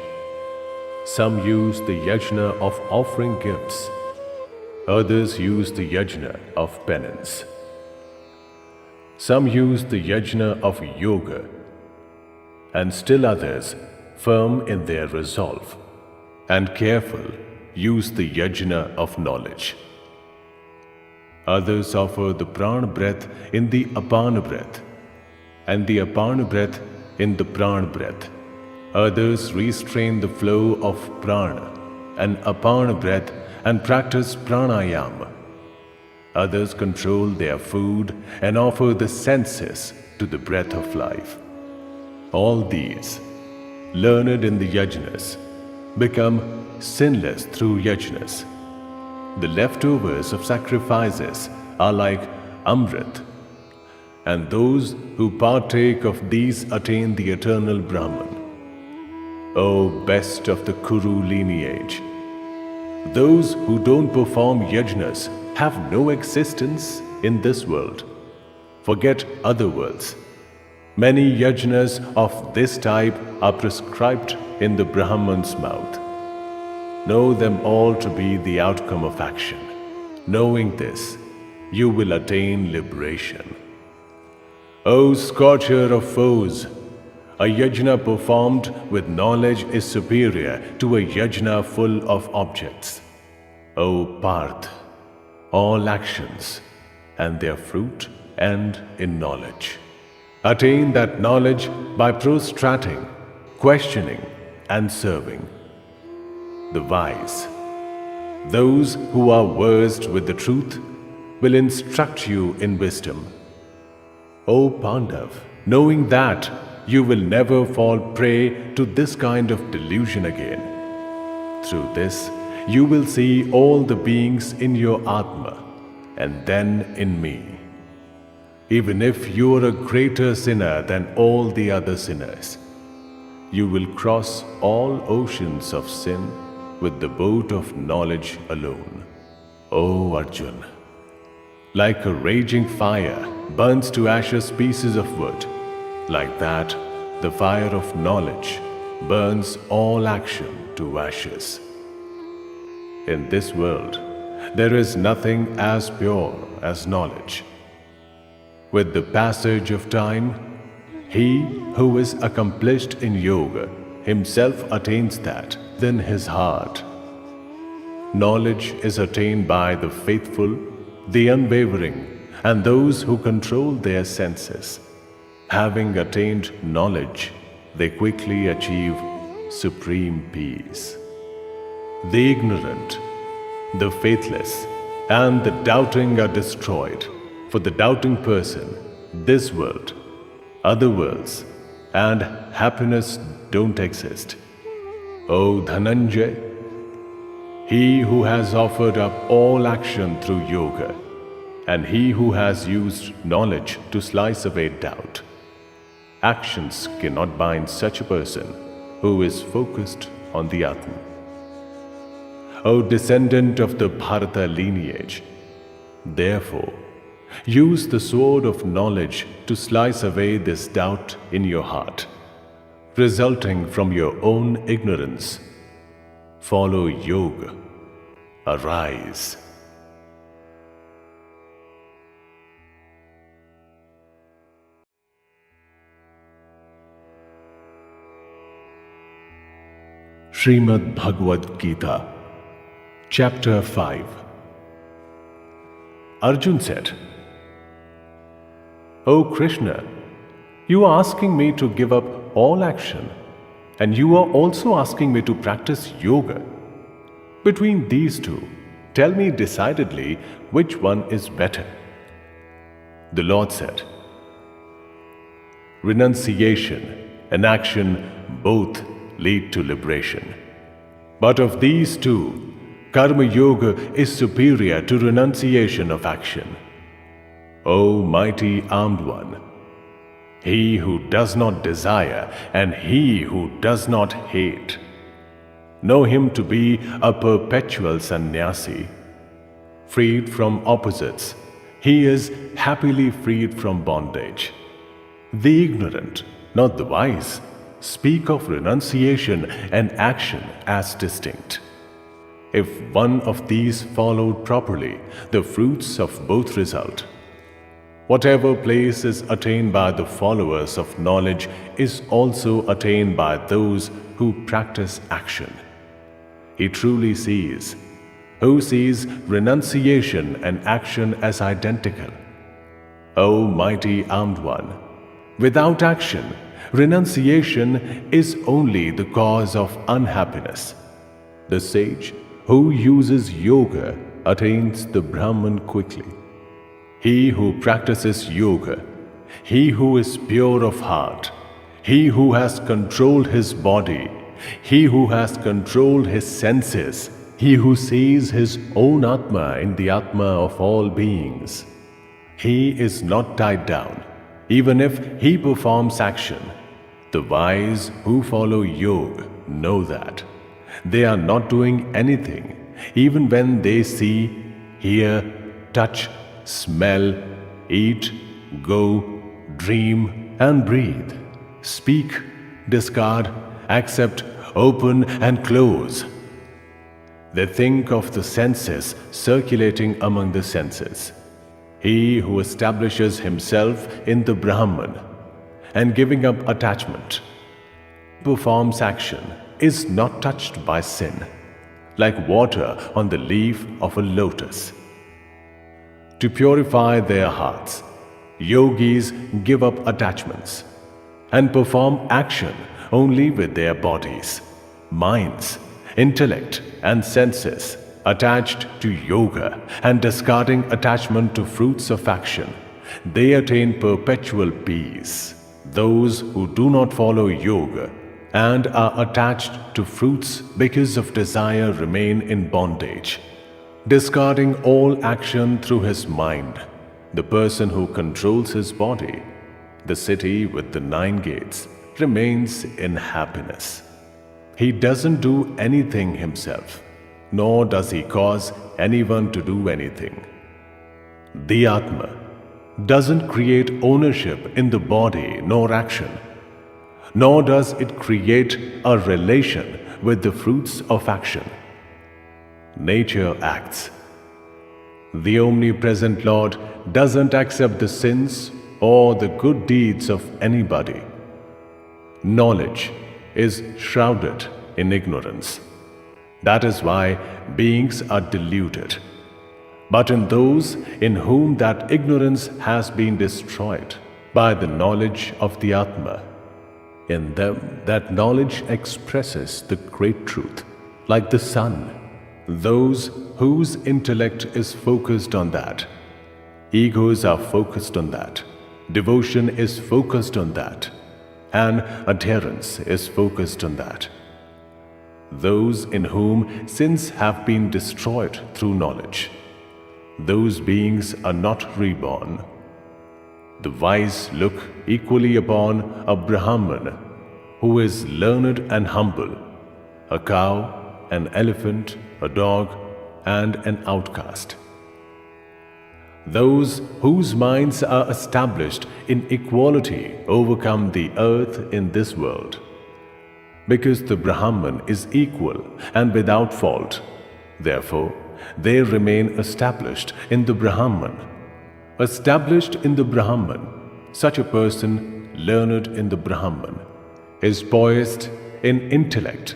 Some use the yajna of offering gifts. Others use the yajna of penance. Some use the yajna of yoga, and still others, firm in their resolve and careful, use the yajna of knowledge. Others offer the prana breath in the apana breath, and the apana breath in the prana breath. Others restrain the flow of prana and apana breath and practice pranayama. Others control their food and offer the senses to the breath of life. All these, learned in the yajnas, become sinless through yajnas. The leftovers of sacrifices are like amrit, and those who partake of these attain the eternal Brahman. O best of the Kuru lineage, those who don't perform yajnas have no existence in this world. Forget other worlds. Many yajnas of this type are prescribed in the Brahman's mouth. Know them all to be the outcome of action. Knowing this, you will attain liberation. O scorcher of foes, a yajna performed with knowledge is superior to a yajna full of objects. O Parth, all actions and their fruit end in knowledge. Attain that knowledge by prostrating, questioning, and serving. The wise, those who are versed with the truth, will instruct you in wisdom. O Pandav, knowing that, you will never fall prey to this kind of delusion again. Through this, you will see all the beings in your Atma, and then in me. Even if you are a greater sinner than all the other sinners, you will cross all oceans of sin with the boat of knowledge alone. O Arjun, like a raging fire burns to ashes pieces of wood, like that the fire of knowledge burns all action to ashes. In this world, there is nothing as pure as knowledge. With the passage of time, he who is accomplished in yoga himself attains that within his heart. Knowledge is attained by the faithful, the unwavering, and those who control their senses. Having attained knowledge, they quickly achieve supreme peace. The ignorant, the faithless, and the doubting are destroyed. For the doubting person, this world, other worlds, and happiness don't exist. O Dhananjay, he who has offered up all action through yoga, and he who has used knowledge to slice away doubt, actions cannot bind such a person who is focused on the Atma. O descendant of the Bharata lineage, therefore, use the sword of knowledge to slice away this doubt in your heart, resulting from your own ignorance. Follow yoga. Arise. Srimad Bhagavad Gita, Chapter 5. Arjun said, O Krishna, you are asking me to give up all action, and you are also asking me to practice yoga. Between these two, tell me decidedly which one is better. The Lord said, Renunciation and action both lead to liberation. But of these two, Karma Yoga is superior to renunciation of action. O mighty armed one, he who does not desire and he who does not hate, know him to be a perpetual sannyasi. Freed from opposites, he is happily freed from bondage. The ignorant, not the wise, speak of renunciation and action as distinct. If one of these followed properly, the fruits of both result. Whatever place is attained by the followers of knowledge is also attained by those who practice action. He truly sees, who sees renunciation and action as identical. O mighty armed one, without action, renunciation is only the cause of unhappiness. The sage who uses yoga attains the Brahman quickly. He who practices yoga, he who is pure of heart, he who has controlled his body, he who has controlled his senses, he who sees his own Atma in the Atma of all beings, he is not tied down, even if he performs action. The wise who follow yoga know that they are not doing anything, even when they see, hear, touch, smell, eat, go, dream and breathe, speak, discard, accept, open and close. They think of the senses circulating among the senses. He who establishes himself in the Brahman and giving up attachment, performs action, is not touched by sin, like water on the leaf of a lotus. To purify their hearts, yogis give up attachments and perform action only with their bodies, minds, intellect and senses attached to yoga and discarding attachment to fruits of action. They attain perpetual peace. Those who do not follow yoga and are attached to fruits because of desire remain in bondage. Discarding all action through his mind, the person who controls his body, the city with the 9 gates, remains in happiness. He doesn't do anything himself, nor does he cause anyone to do anything. The Atma doesn't create ownership in the body nor action, nor does it create a relation with the fruits of action. Nature acts. The omnipresent Lord doesn't accept the sins or the good deeds of anybody. Knowledge is shrouded in ignorance. That is why beings are deluded. But in those in whom that ignorance has been destroyed by the knowledge of the Atma, in them that knowledge expresses the great truth, like the sun. Those whose intellect is focused on that, egos are focused on that, devotion is focused on that, and adherence is focused on that. Those in whom sins have been destroyed through knowledge, those beings are not reborn. The wise look equally upon a Brahman who is learned and humble, a cow, an elephant, a dog, and an outcast. Those whose minds are established in equality overcome the earth in this world. Because the Brahman is equal and without fault, therefore they remain established in the Brahman. Established in the Brahman, such a person, learned in the Brahman, is poised in intellect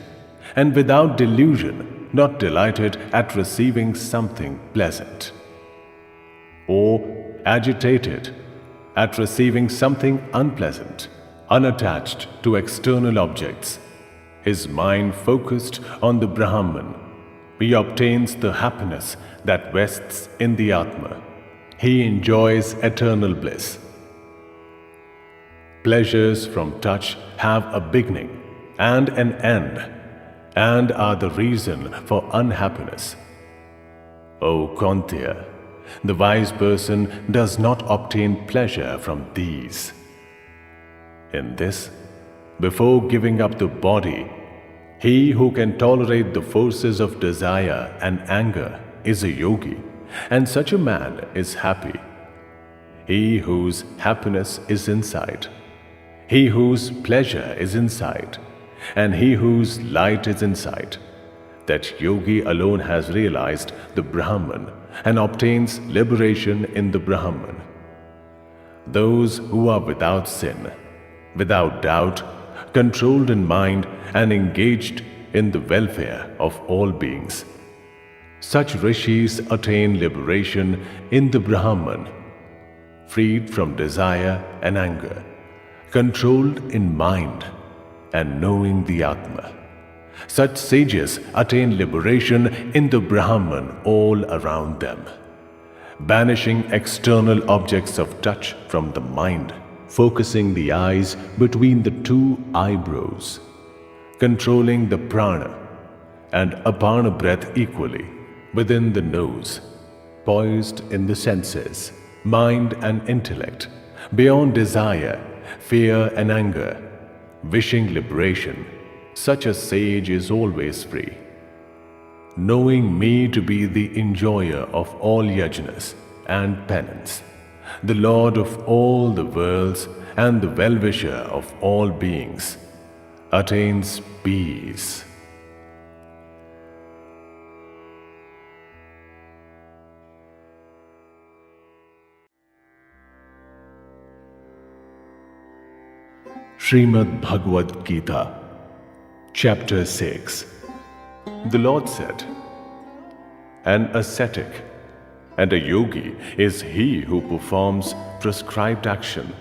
and without delusion, not delighted at receiving something pleasant, or agitated at receiving something unpleasant, unattached to external objects. His mind focused on the Brahman, he obtains the happiness that rests in the Atma. He enjoys eternal bliss. Pleasures from touch have a beginning and an end, and are the reason for unhappiness. O Kantya, the wise person does not obtain pleasure from these. In this, before giving up the body, he who can tolerate the forces of desire and anger is a yogi, and such a man is happy. He whose happiness is inside, he whose pleasure is inside, and he whose light is inside, that yogi alone has realized the Brahman and obtains liberation in the Brahman. Those who are without sin, without doubt, controlled in mind and engaged in the welfare of all beings, such rishis attain liberation in the Brahman, freed from desire and anger, controlled in mind and knowing the Atma. Such sages attain liberation in the Brahman all around them, banishing external objects of touch from the mind, focusing the eyes between the two eyebrows, controlling the prana and apana breath equally within the nose, poised in the senses, mind and intellect, beyond desire, fear and anger, wishing liberation. Such a sage is always free. Knowing me to be the enjoyer of all yajnas and penance, the Lord of all the worlds and the well-wisher of all beings, attains peace. Srimad Bhagavad Gita, Chapter 6. The Lord said, "An ascetic and a yogi is he who performs prescribed action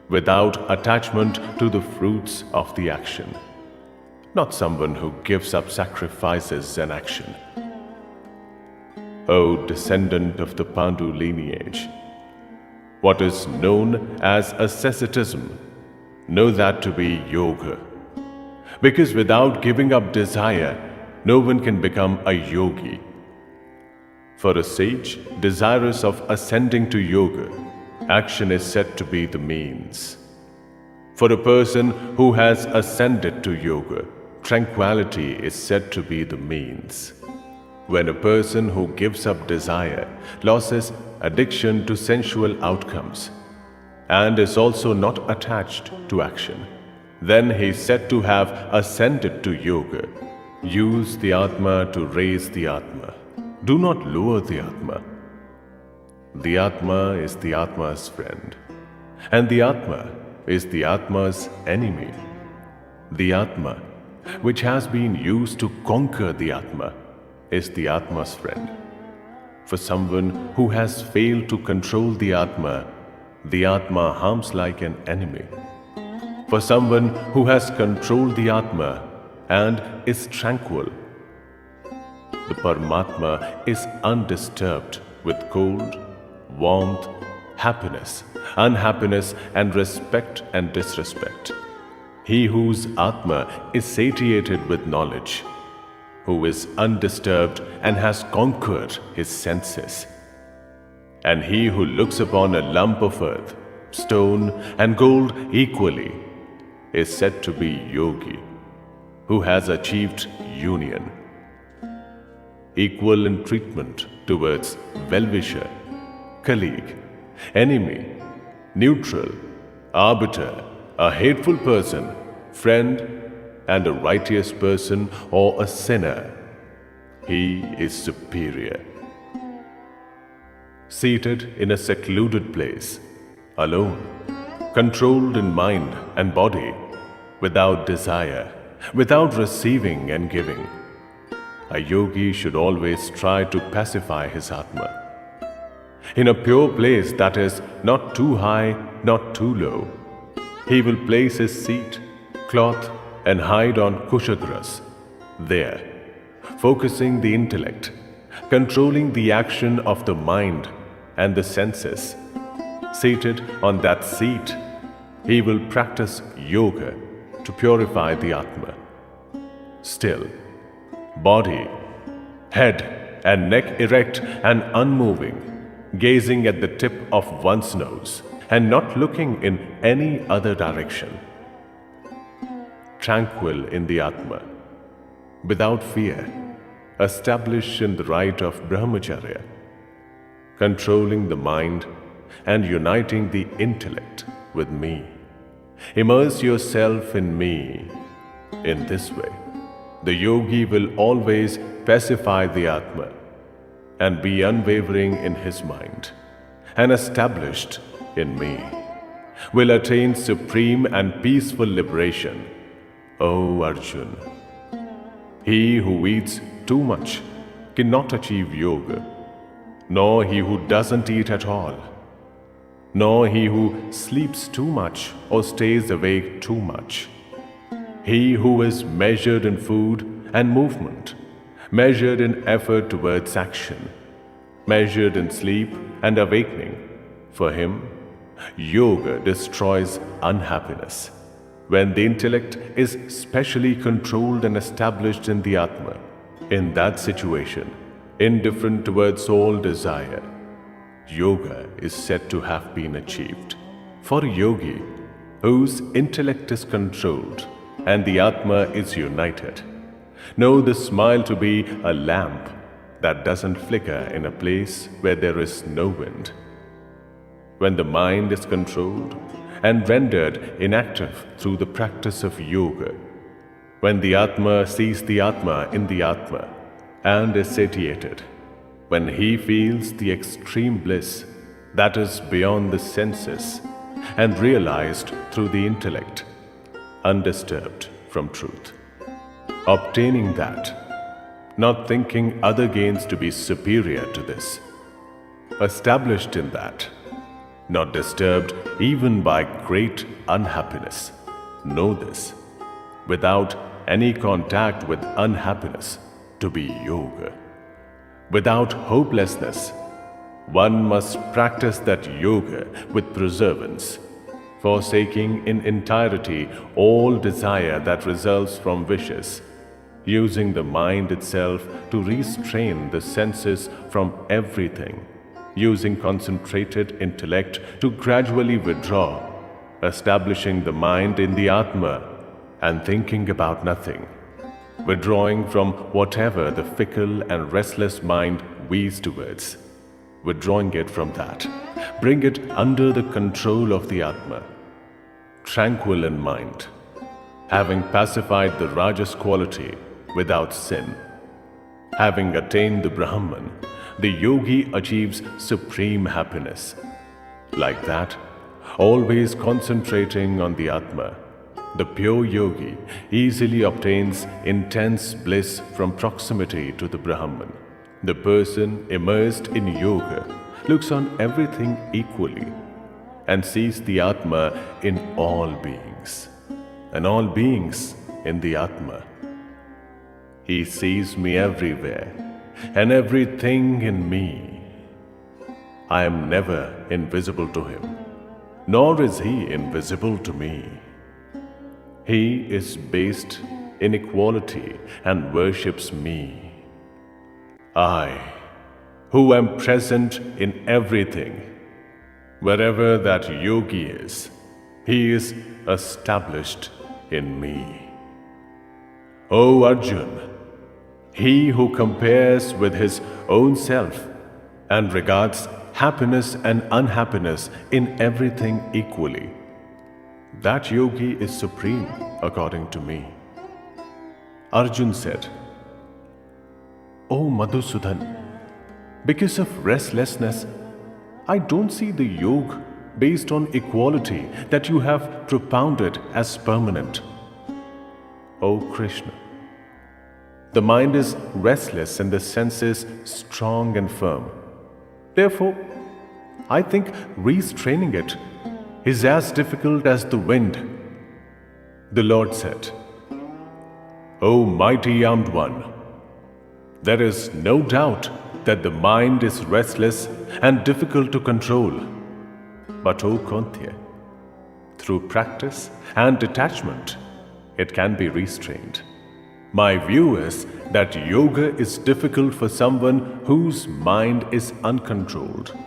without attachment to the fruits of the action, not someone who gives up sacrifices and action. O descendant of the Pandu lineage, what is known as asceticism, know that to be yoga. Because without giving up desire, no one can become a yogi. For a sage desirous of ascending to yoga, action is said to be the means. For a person who has ascended to yoga, tranquility is said to be the means. When a person who gives up desire loses addiction to sensual outcomes and is also not attached to action, then he is said to have ascended to yoga. Use the Atma to raise the Atma. Do not lower the Atma. The Atma is the Atma's friend, and the Atma is the Atma's enemy. The Atma which has been used to conquer the Atma, is the Atma's friend. For someone who has failed to control the Atma harms like an enemy. For someone who has controlled the Atma and is tranquil, the Paramatma is undisturbed with cold, warmth, happiness, unhappiness, and respect and disrespect. He whose Atma is satiated with knowledge, who is undisturbed and has conquered his senses. And he who looks upon a lump of earth, stone, and gold equally is said to be yogi, who has achieved union. Equal in treatment towards well-wisher, colleague, enemy, neutral, arbiter, a hateful person, friend, and a righteous person or a sinner, he is superior. Seated in a secluded place, alone, controlled in mind and body, without desire, without receiving and giving, a yogi should always try to pacify his Atma. In a pure place that is not too high, not too low, he will place his seat, cloth, and hide on kushagras, there, focusing the intellect, controlling the action of the mind and the senses. Seated on that seat, he will practice yoga to purify the Atma. Still, body, head, and neck erect and unmoving, gazing at the tip of one's nose and not looking in any other direction. Tranquil in the Atma, without fear, established in the right of brahmacharya, controlling the mind and uniting the intellect with me. Immerse yourself in me. In this way, the yogi will always pacify the Atma and be unwavering in his mind, and established in me, will attain supreme and peaceful liberation. O Arjun, he who eats too much cannot achieve yoga, nor he who doesn't eat at all, nor he who sleeps too much or stays awake too much. He who is measured in food and movement, measured in effort towards action, measured in sleep and awakening, for him, yoga destroys unhappiness. When the intellect is specially controlled and established in the Atma, in that situation, indifferent towards all desire, yoga is said to have been achieved. For a yogi whose intellect is controlled and the Atma is united, know the smile to be a lamp that doesn't flicker in a place where there is no wind. When the mind is controlled and rendered inactive through the practice of yoga, when the Atma sees the Atma in the Atma and is satiated, when he feels the extreme bliss that is beyond the senses and realized through the intellect, undisturbed from truth, obtaining that, not thinking other gains to be superior to this, established in that, not disturbed even by great unhappiness. Know this, without any contact with unhappiness, to be yoga. Without hopelessness, one must practice that yoga with perseverance, forsaking in entirety all desire that results from wishes, using the mind itself to restrain the senses from everything, using concentrated intellect to gradually withdraw, establishing the mind in the Atma and thinking about nothing, withdrawing from whatever the fickle and restless mind weaves towards, withdrawing it from that, bring it under the control of the Atma, tranquil in mind, having pacified the Rajas quality without sin, having attained the Brahman, the yogi achieves supreme happiness. Like that, always concentrating on the Atma, The pure yogi easily obtains intense bliss from proximity to the Brahman. The person immersed in yoga looks on everything equally and sees the Atma in all beings, and all beings in the Atma. He sees me everywhere and everything in me. I am never invisible to him, nor is he invisible to me. He is based in equality and worships me. I, who am present in everything, wherever that yogi is, he is established in me. O Arjun, he who compares with his own self and regards happiness and unhappiness in everything equally, that yogi is supreme according to me. Arjun said, O Madhusudan, because of restlessness, I don't see the yoga based on equality that you have propounded as permanent. O Krishna, the mind is restless and the senses strong and firm. Therefore, I think restraining it is as difficult as the wind. The Lord said, O mighty armed one, there is no doubt that the mind is restless and difficult to control. But O Kantya, through practice and detachment, it can be restrained. My view is that yoga is difficult for someone whose mind is uncontrolled.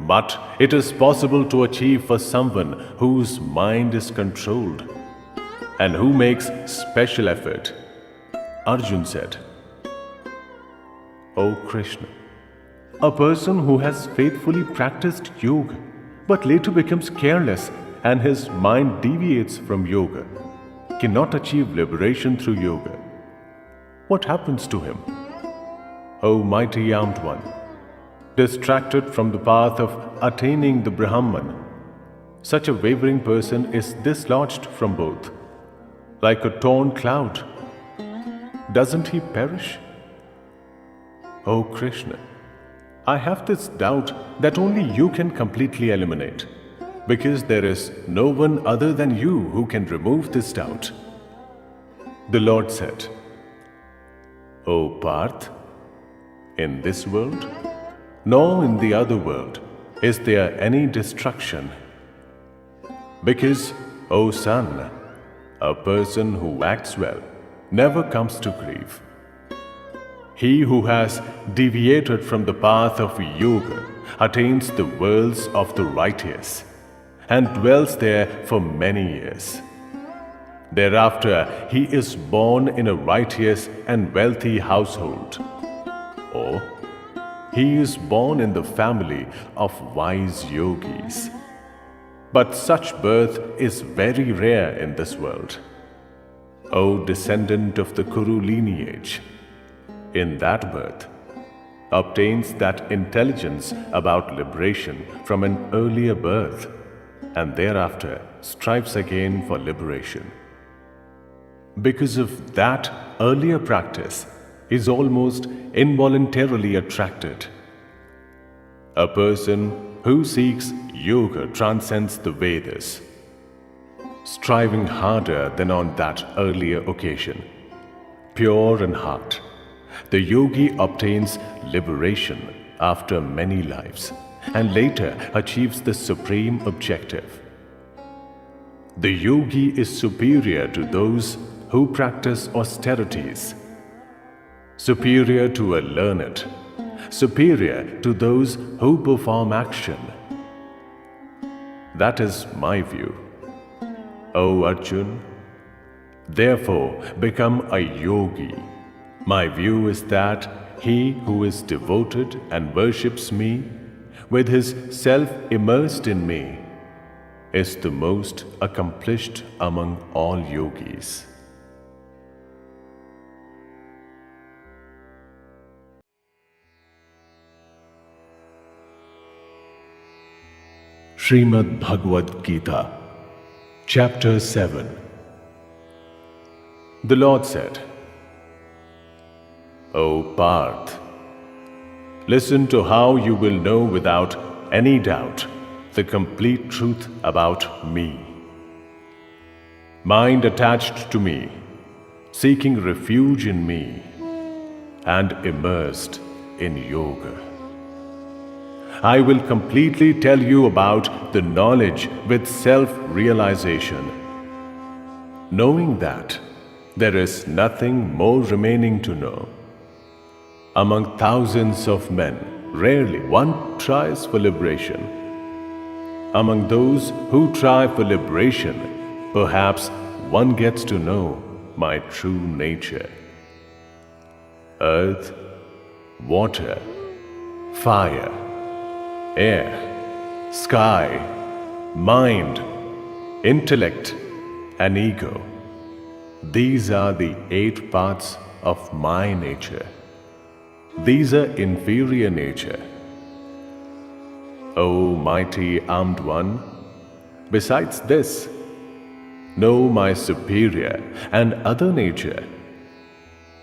But it is possible to achieve for someone whose mind is controlled and who makes special effort. Arjun said, O Krishna, a person who has faithfully practiced yoga but later becomes careless and his mind deviates from yoga cannot achieve liberation through yoga. What happens to him? O mighty armed one, distracted from the path of attaining the Brahman, such a wavering person is dislodged from both. Like a torn cloud, doesn't he perish? O Krishna, I have this doubt that only you can completely eliminate, because there is no one other than you who can remove this doubt. The Lord said, O Parth, in this world, nor in the other world, is there any destruction. Because, O son, a person who acts well never comes to grief. He who has deviated from the path of yoga attains the worlds of the righteous and dwells there for many years. Thereafter, he is born in a righteous and wealthy household, or he is born in the family of wise yogis. But such birth is very rare in this world. O descendant of the Kuru lineage, in that birth obtains that intelligence about liberation from an earlier birth, and thereafter strives again for liberation. Because of that earlier practice, is almost involuntarily attracted. A person who seeks yoga transcends the Vedas, striving harder than on that earlier occasion. Pure in heart, the yogi obtains liberation after many lives and later achieves the supreme objective. The yogi is superior to those who practice austerities, superior to a learned, superior to those who perform action. That is my view. O Arjun, therefore become a yogi. My view is that he who is devoted and worships me, with his self immersed in me, is the most accomplished among all yogis. Srimad Bhagavad Gita, Chapter 7. The Lord said, O Parth, listen to how you will know without any doubt the complete truth about me. Mind attached to me, seeking refuge in me, and immersed in yoga. I will completely tell you about the knowledge with self-realization, knowing that there is nothing more remaining to know. Among thousands of men, rarely one tries for liberation. Among those who try for liberation, perhaps one gets to know my true nature. Earth, water, fire, air, sky, mind, intellect, and ego. These are the 8 parts of my nature. These are inferior nature. O mighty armed one, besides this, know my superior and other nature,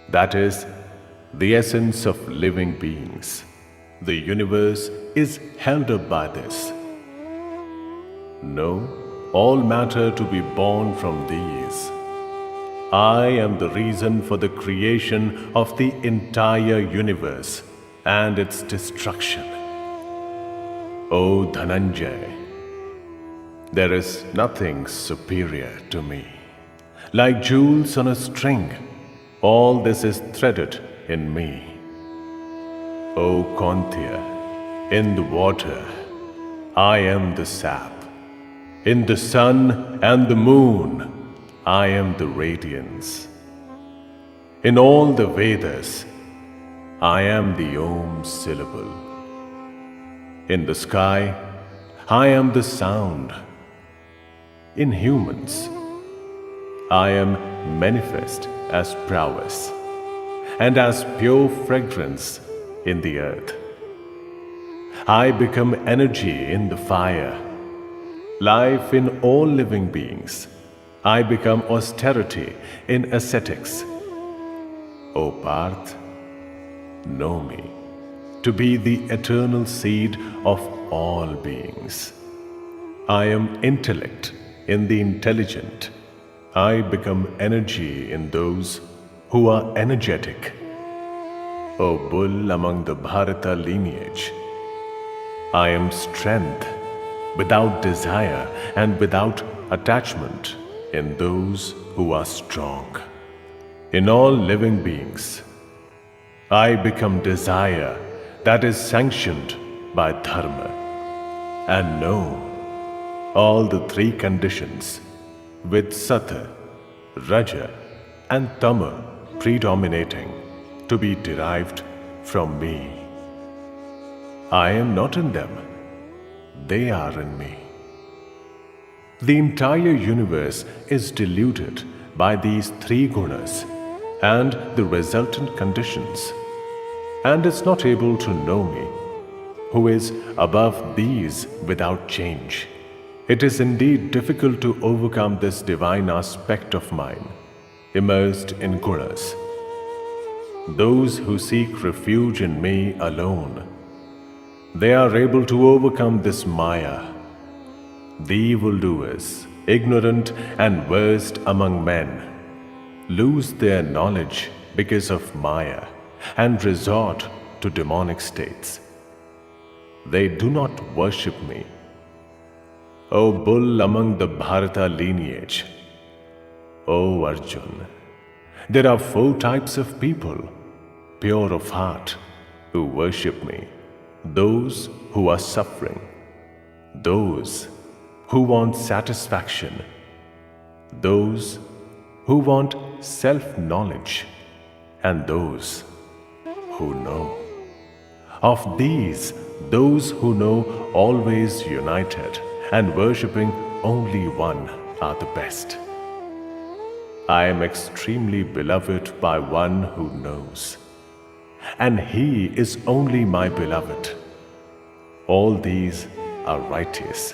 that is, the essence of living beings. The universe is held up by this. Know all matter to be born from these. I am the reason for the creation of the entire universe and its destruction. O Dhananjay, there is nothing superior to me. Like jewels on a string, all this is threaded in me. O Kantya, in the water, I am the sap. In the sun and the moon, I am the radiance. In all the Vedas, I am the Om syllable. In the sky, I am the sound. In humans, I am manifest as prowess and as pure fragrance in the earth. I become energy in the fire, life in all living beings. I become austerity in ascetics. O Parth, know me to be the eternal seed of all beings. I am intellect in the intelligent. I become energy in those who are energetic. O bull among the Bharata lineage, I am strength without desire and without attachment in those who are strong. In all living beings, I become desire that is sanctioned by dharma, and know all the 3 conditions with Sattva, Raja, and Tama predominating to be derived from me. I am not in them, they are in me. The entire universe is diluted by these 3 gunas and the resultant conditions, and is not able to know me, who is above these without change. It is indeed difficult to overcome this divine aspect of mine, immersed in gunas. Those who seek refuge in me alone, they are able to overcome this Maya. The evildoers, ignorant and worst among men, lose their knowledge because of Maya and resort to demonic states. They do not worship me. O bull among the Bharata lineage, O Arjun, there are 4 types of people, pure of heart, who worship me. Those who are suffering, those who want satisfaction, those who want self-knowledge, and those who know. Of these, those who know always united and worshipping only one are the best. I am extremely beloved by one who knows, and he is only my beloved. All these are righteous.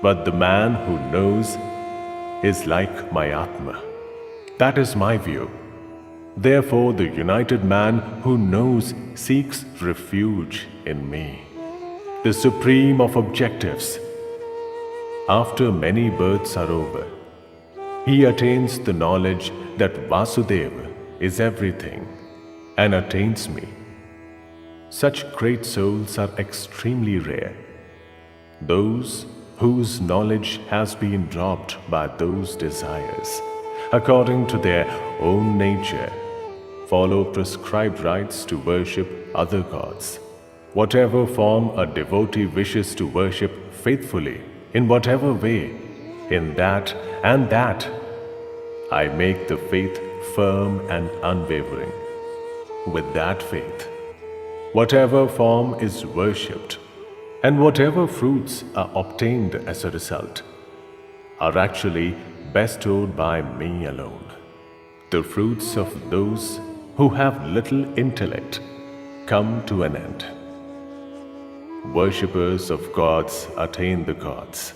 but the man who knows is like my Atma. That is my view. Therefore, the united man who knows seeks refuge in me, the supreme of objectives. After many births are over, he attains the knowledge that Vasudeva is everything and attains me. Such great souls are extremely rare. Those whose knowledge has been dropped by those desires, according to their own nature, follow prescribed rites to worship other gods. Whatever form a devotee wishes to worship faithfully, in whatever way, in that and that, I make the faith firm and unwavering. With that faith, whatever form is worshipped and whatever fruits are obtained as a result are actually bestowed by me alone. The fruits of those who have little intellect come to an end. Worshippers of gods attain the gods.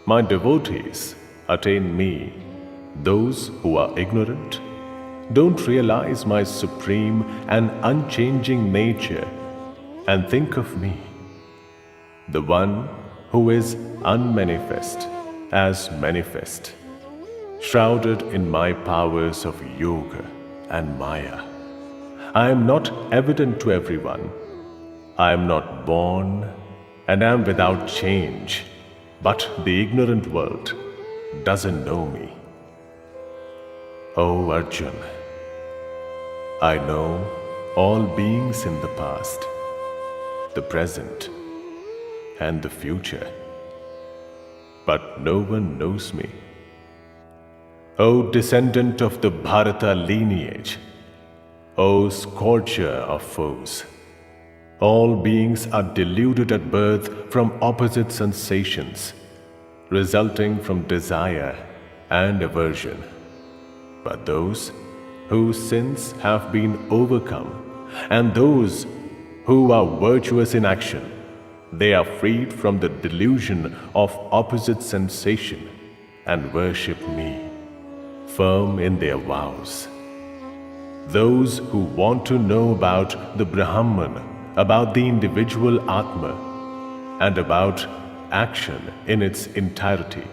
My devotees attain me. Those who are ignorant don't realize my supreme and unchanging nature and think of me, the one who is unmanifest, as manifest, shrouded in my powers of yoga and maya. I am not evident to everyone. I am not born and am without change, but the ignorant world doesn't know me. O Arjun, I know all beings in the past, the present, and the future, but no one knows me. O descendant of the Bharata lineage, O scorcher of foes, all beings are deluded at birth from opposite sensations, resulting from desire and aversion. But those whose sins have been overcome, and those who are virtuous in action, they are freed from the delusion of opposite sensation and worship me, firm in their vows. Those who want to know about the Brahman, about the individual Atma, and about action in its entirety.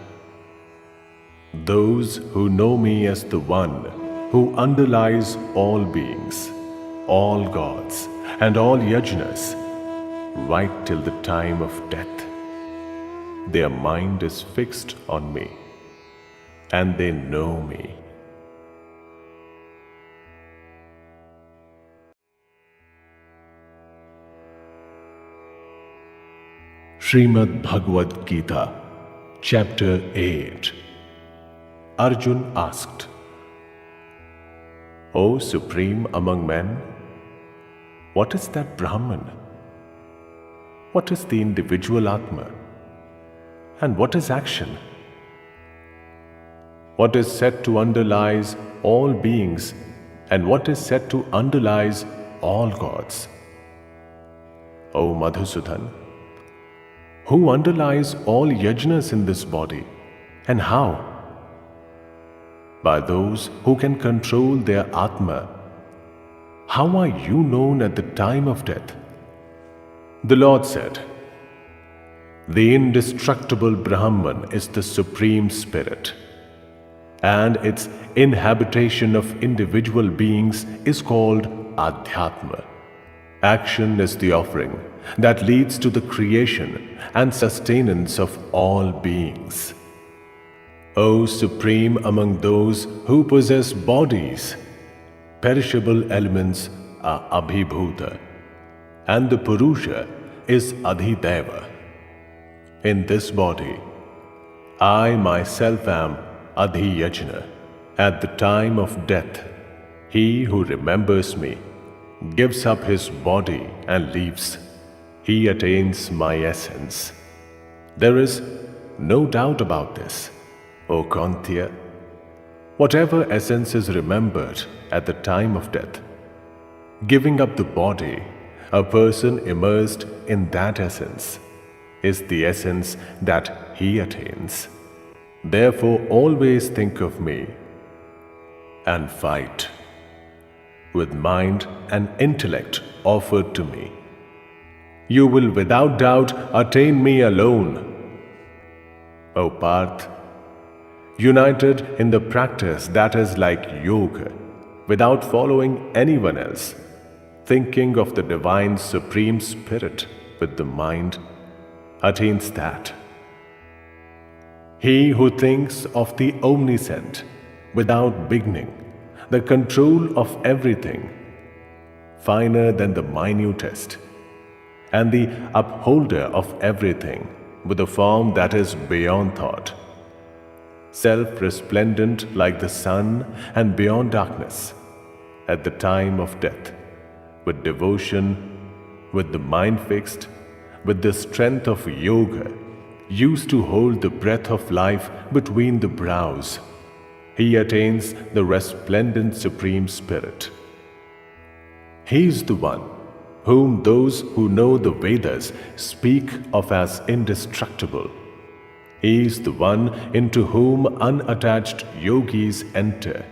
Those who know me as the one who underlies all beings, all gods, and all yajnas, right till the time of death. Their mind is fixed on me, and they know me. Srimad Bhagavad Gita, Chapter 8. Arjun asked, O Supreme among men, what is that Brahman? What is the individual Atma? And what is action? What is said to underlies all beings, and what is said to underlies all gods? O Madhusudan, who underlies all yajnas in this body, and how? By those who can control their Atma. How are you known at the time of death? The Lord said, the indestructible Brahman is the Supreme Spirit, and its inhabitation of individual beings is called Adhyatma. Action is the offering that leads to the creation and sustenance of all beings. O Supreme among those who possess bodies, perishable elements are Abhibhuta, and the Purusha is Adhideva. In this body, I myself am Adhiyajna. At the time of death, he who remembers me gives up his body and leaves. He attains my essence. There is no doubt about this, O Kantya. Whatever essence is remembered at the time of death, giving up the body, a person immersed in that essence is the essence that he attains. Therefore, always think of me and fight with mind and intellect offered to me. You will without doubt attain me alone. O Parth, united in the practice that is like yoga, without following anyone else, thinking of the divine supreme spirit with the mind, attains that. He who thinks of the omniscient without beginning, the control of everything, finer than the minutest, and the upholder of everything with a form that is beyond thought, self-resplendent like the sun and beyond darkness, at the time of death, with devotion, with the mind fixed, with the strength of yoga, used to hold the breath of life between the brows, he attains the resplendent Supreme Spirit. He is the one whom those who know the Vedas speak of as indestructible. He is the one into whom unattached yogis enter.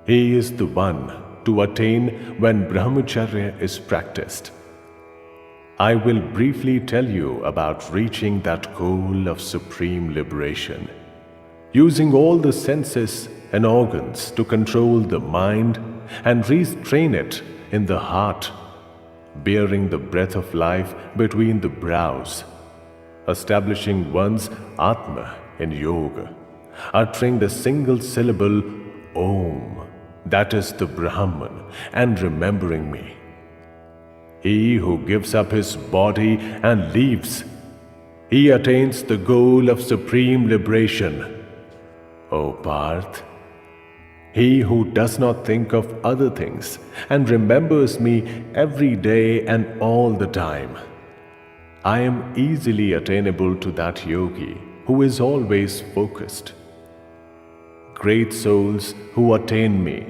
He is the one to attain when brahmacharya is practiced. I will briefly tell you about reaching that goal of supreme liberation, using all the senses and organs to control the mind and restrain it in the heart, bearing the breath of life between the brows, establishing one's Atma in yoga, uttering the single syllable Om, that is the Brahman, and remembering me. He who gives up his body and leaves, he attains the goal of supreme liberation. O Parth, he who does not think of other things and remembers me every day and all the time, I am easily attainable to that yogi who is always focused. Great souls who attain me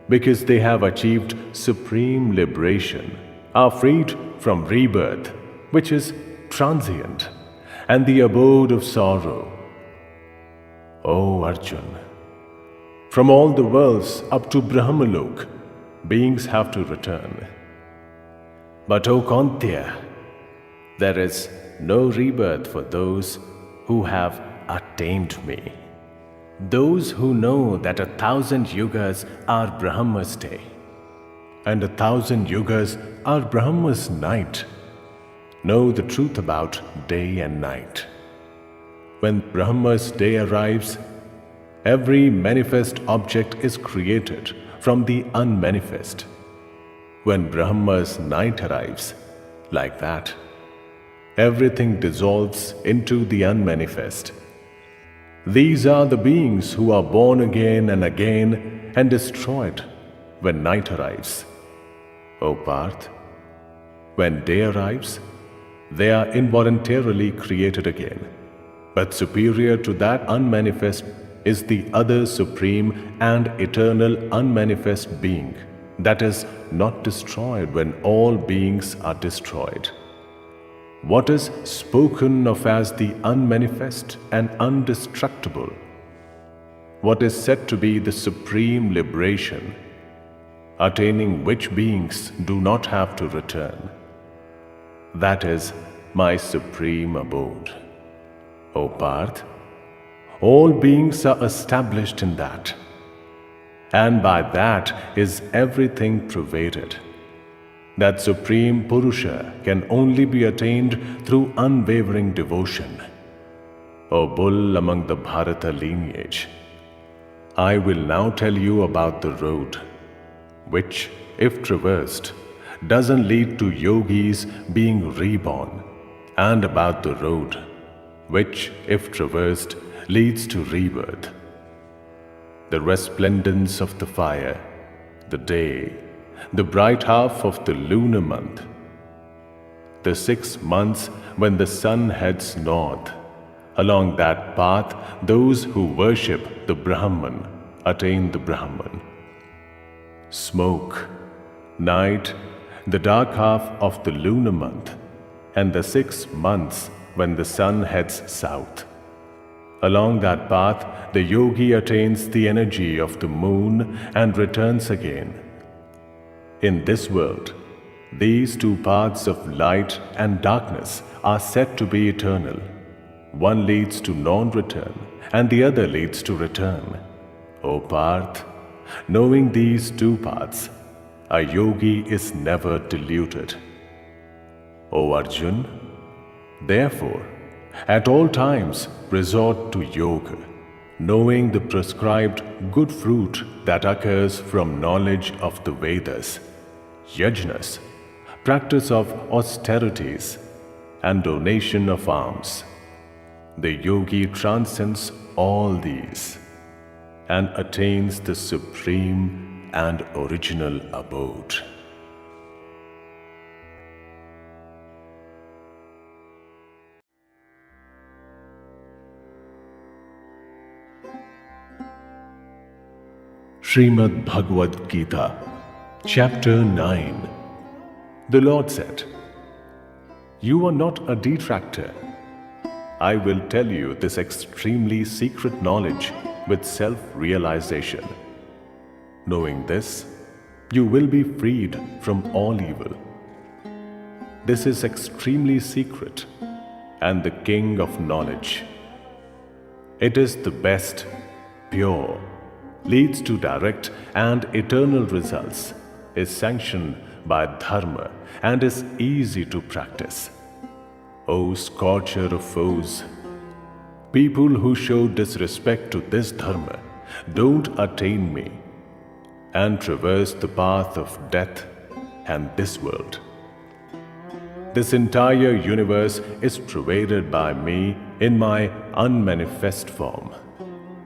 because they have achieved supreme liberation are freed from rebirth, which is transient, and the abode of sorrow. O Arjun, from all the worlds up to Brahmalok, beings have to return. But O Kantya, there is no rebirth for those who have attained me. Those who know that 1,000 yugas are Brahma's day, and 1,000 yugas are Brahma's night, know the truth about day and night. When Brahma's day arrives, every manifest object is created from the unmanifest. When Brahma's night arrives, like that, everything dissolves into the unmanifest. These are the beings who are born again and destroyed when night arrives. O Parth, when day arrives, they are involuntarily created again. But superior to that unmanifest is the other supreme and eternal unmanifest being that is not destroyed when all beings are destroyed. What is spoken of as the unmanifest and undestructible? What is said to be the supreme liberation, attaining which beings do not have to return? That is my supreme abode. O Parth, all beings are established in that, and by that is everything pervaded. That supreme Purusha can only be attained through unwavering devotion. O bull among the Bharata lineage, I will now tell you about the road, which, if traversed, doesn't lead to yogis being reborn, and about the road, which, if traversed, leads to rebirth. The resplendence of the fire, the day, the bright half of the lunar month, the 6 months when the sun heads north. Along that path, those who worship the Brahman attain the Brahman. Smoke, night, the dark half of the lunar month, and the 6 months when the sun heads south. Along that path, the yogi attains the energy of the moon and returns again. In this world, these two paths of light and darkness are said to be eternal. One leads to non-return and the other leads to return. O Parth, knowing these two paths, a yogi is never deluded. O Arjun, therefore, at all times resort to yoga, knowing the prescribed good fruit that occurs from knowledge of the Vedas, yajnas, practice of austerities, and donation of alms. The yogi transcends all these and attains the supreme and original abode. Srimad Bhagavad Gita, Chapter 9. The Lord said, "You are not a detractor. I will tell you this extremely secret knowledge with self-realization. Knowing this, you will be freed from all evil. This is extremely secret and the king of knowledge. It is the best, pure, leads to direct and eternal results, is sanctioned by dharma and is easy to practice. O scorcher of foes, people who show disrespect to this dharma don't attain me and traverse the path of death and this world. This entire universe is pervaded by me in my unmanifest form.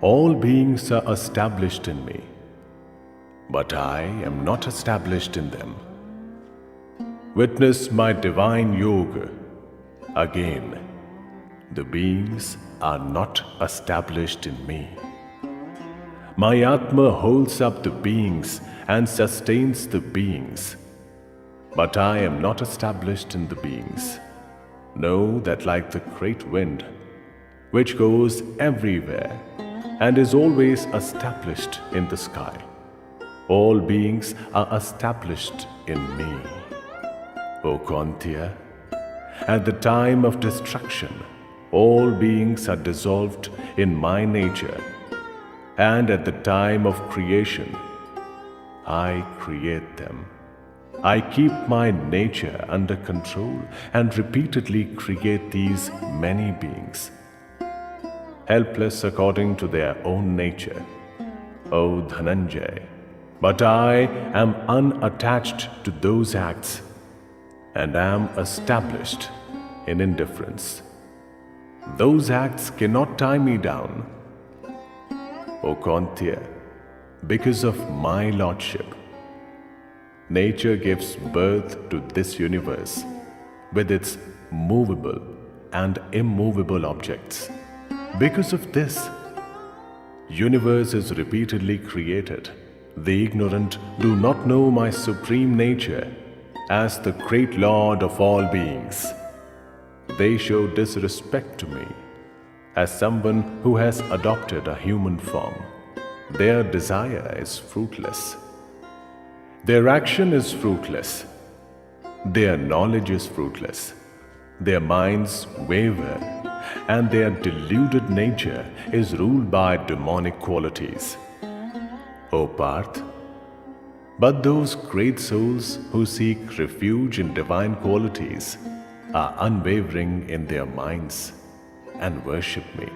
All beings are established in me, but I am not established in them. Witness my divine yoga. Again, the beings are not established in me. My Atma holds up the beings and sustains the beings, but I am not established in the beings. Know that like the great wind, which goes everywhere and is always established in the sky, all beings are established in me. O Kantya, at the time of destruction, all beings are dissolved in my nature, and at the time of creation, I create them. I keep my nature under control and repeatedly create these many beings, helpless according to their own nature. O Dhananjay, but I am unattached to those acts and am established in indifference. Those acts cannot tie me down. O Kantya, because of my lordship, nature gives birth to this universe with its movable and immovable objects. Because of this, universe is repeatedly created. The ignorant do not know my supreme nature as the great Lord of all beings. They show disrespect to me as someone who has adopted a human form. Their desire is fruitless. Their action is fruitless. Their knowledge is fruitless. Their minds waver, and their deluded nature is ruled by demonic qualities. O Parth, but those great souls who seek refuge in divine qualities are unwavering in their minds and worship me,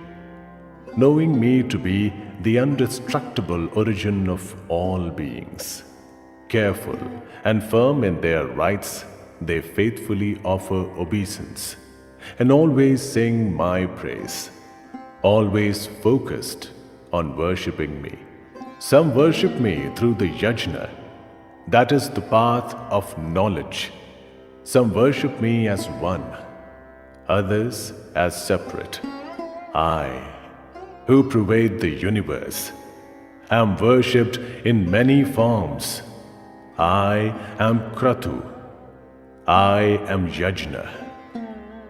knowing me to be the indestructible origin of all beings. Careful and firm in their rites, they faithfully offer obeisance and always sing my praise, always focused on worshipping me. Some worship me through the yajna, that is the path of knowledge. Some worship me as one, others as separate. I, who pervade the universe, am worshipped in many forms. I am Kratu. I am Yajna.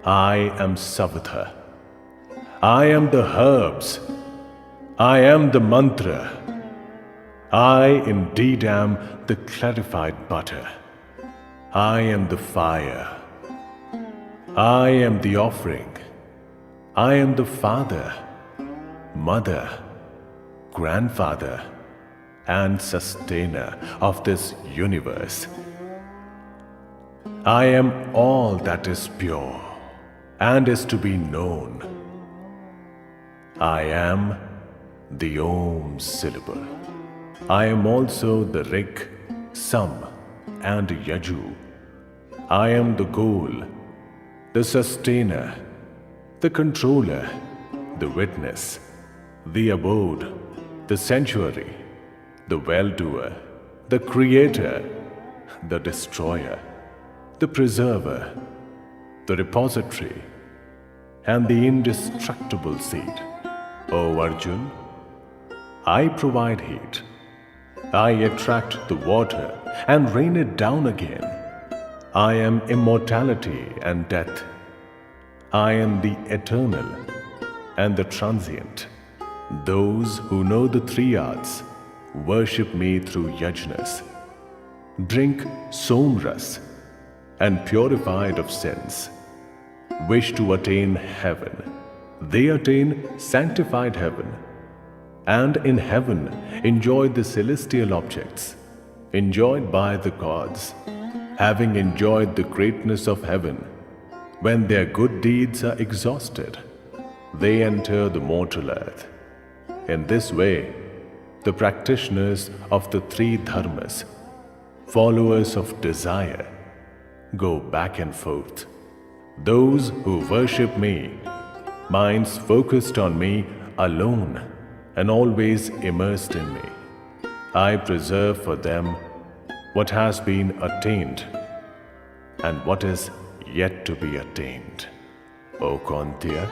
I am Savatha. I am the herbs. I am the mantra. I indeed am the clarified butter. I am the fire. I am the offering. I am the father, mother, grandfather, and sustainer of this universe. I am all that is pure and is to be known. I am the Om syllable. I am also the Rik, Sam, and Yaju. I am the goal, the sustainer, the controller, the witness, the abode, the sanctuary, the well-doer, the creator, the destroyer, the preserver, the repository, and the indestructible seed. O Arjun, I provide heat. I attract the water and rain it down again. I am immortality and death. I am the eternal and the transient. Those who know the three arts worship me through yajnas, drink somras, and purified of sins, wish to attain heaven. They attain sanctified heaven, and in heaven enjoy the celestial objects, enjoyed by the gods. Having enjoyed the greatness of heaven, when their good deeds are exhausted, they enter the mortal earth. In this way, the practitioners of the three dharmas, followers of desire, go back and forth. Those who worship me, minds focused on me alone and always immersed in me, I preserve for them what has been attained and what is yet to be attained. O Kantya,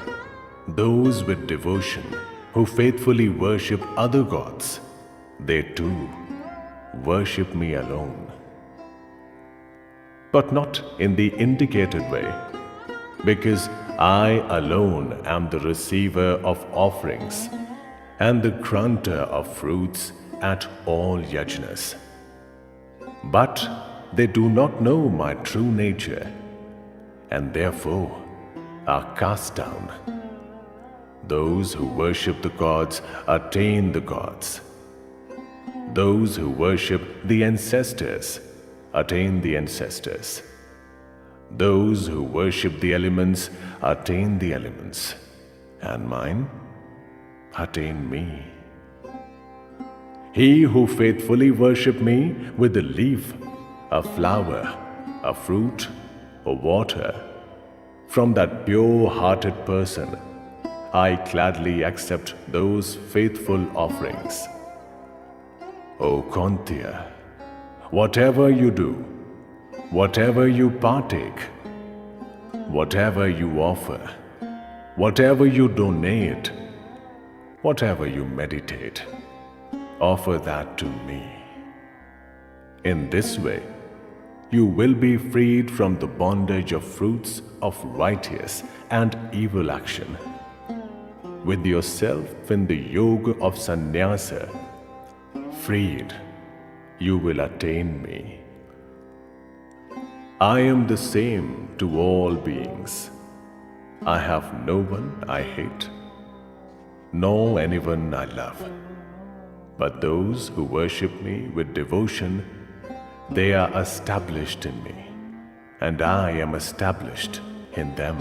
those with devotion who faithfully worship other gods, they too worship me alone. But not in the indicated way, because I alone am the receiver of offerings and the granter of fruits at all yajnas. But they do not know my true nature, and therefore are cast down. Those who worship the gods attain the gods. Those who worship the ancestors attain the ancestors. Those who worship the elements attain the elements, and mine attain me. He who faithfully worship me with a leaf, a flower, a fruit, or water, from that pure-hearted person, I gladly accept those faithful offerings. O Kantya, whatever you do, whatever you partake, whatever you offer, whatever you donate, whatever you meditate, offer that to me. In this way, you will be freed from the bondage of fruits of righteous and evil action. With yourself in the yoga of sannyasa, freed, you will attain me. I am the same to all beings. I have no one I hate, nor anyone I love. But those who worship me with devotion, they are established in me, and I am established in them.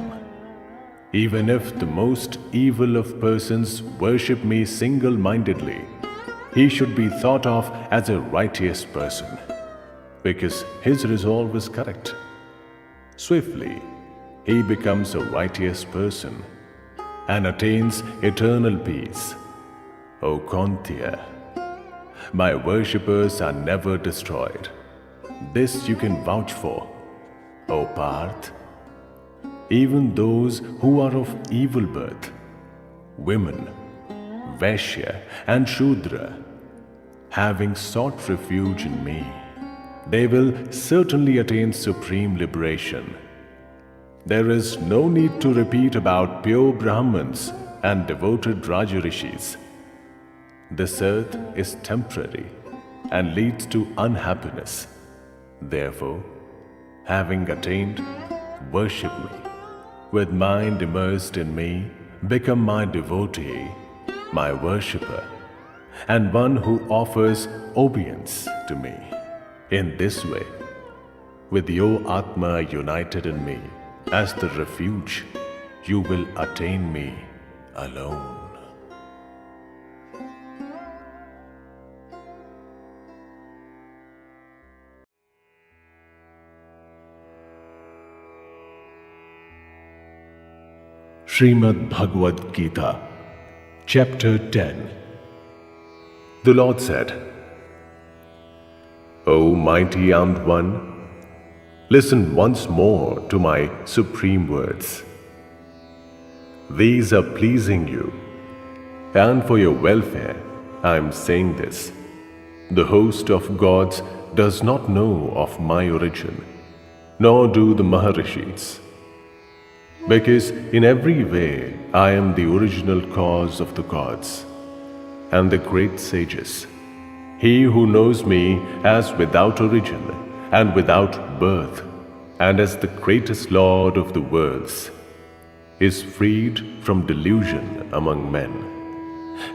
Even if the most evil of persons worship me single-mindedly, he should be thought of as a righteous person, because his resolve is correct. Swiftly, he becomes a righteous person and attains eternal peace. O Kantya, my worshippers are never destroyed. This you can vouch for, O Parth. Even those who are of evil birth, women, Vaishya and Shudra, having sought refuge in me, they will certainly attain supreme liberation. There is no need to repeat about pure Brahmins and devoted Rajarishis. This earth is temporary and leads to unhappiness. Therefore, having attained, worship me. With mind immersed in me, become my devotee, my worshipper, and one who offers obedience to me. In this way, with your Atma united in me as the refuge, you will attain me alone. Srimad Bhagavad Gita, Chapter 10. The Lord said, O mighty armed one, listen once more to my supreme words. These are pleasing you, and for your welfare I am saying this. The host of gods does not know of my origin, nor do the Maharishis, because in every way I am the original cause of the gods and the great sages. He who knows me as without origin and without birth, and as the greatest Lord of the worlds, is freed from delusion among men,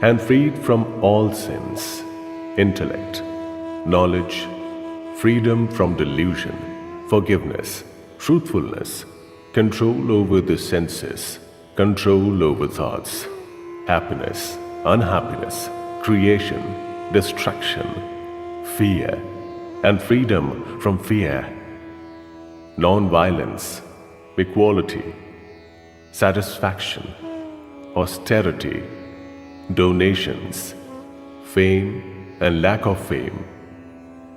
and freed from all sins, intellect, knowledge, freedom from delusion, forgiveness, truthfulness, control over the senses, control over thoughts, happiness, unhappiness, creation, destruction, fear, and freedom from fear, non-violence, equality, satisfaction, austerity, donations, fame and lack of fame.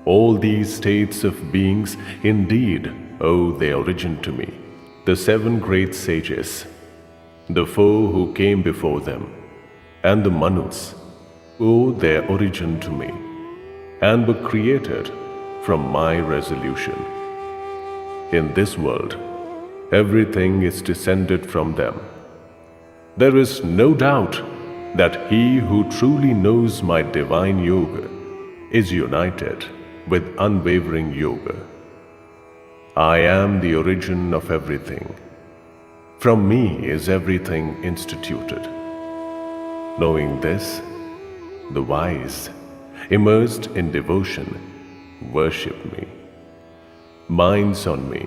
All these states of beings indeed owe their origin to me. The seven great sages, the four who came before them, and the Manus owe their origin to me, and were created from my resolution. In this world, everything is descended from them. There is no doubt that he who truly knows my divine yoga is united with unwavering yoga. I am the origin of everything. From me is everything instituted. Knowing this, the wise, immersed in devotion, worship me, minds on me,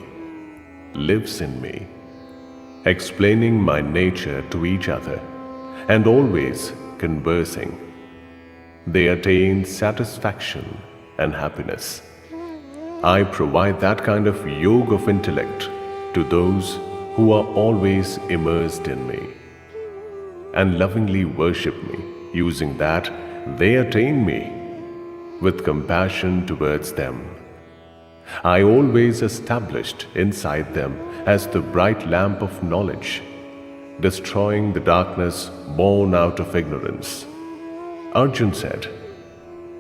lives in me, explaining my nature to each other and always conversing. They attain satisfaction and happiness. I provide that kind of yoga of intellect to those who are always immersed in me and lovingly worship me. Using that, they attain me with compassion towards them. I always established inside them as the bright lamp of knowledge, destroying the darkness born out of ignorance. Arjun said,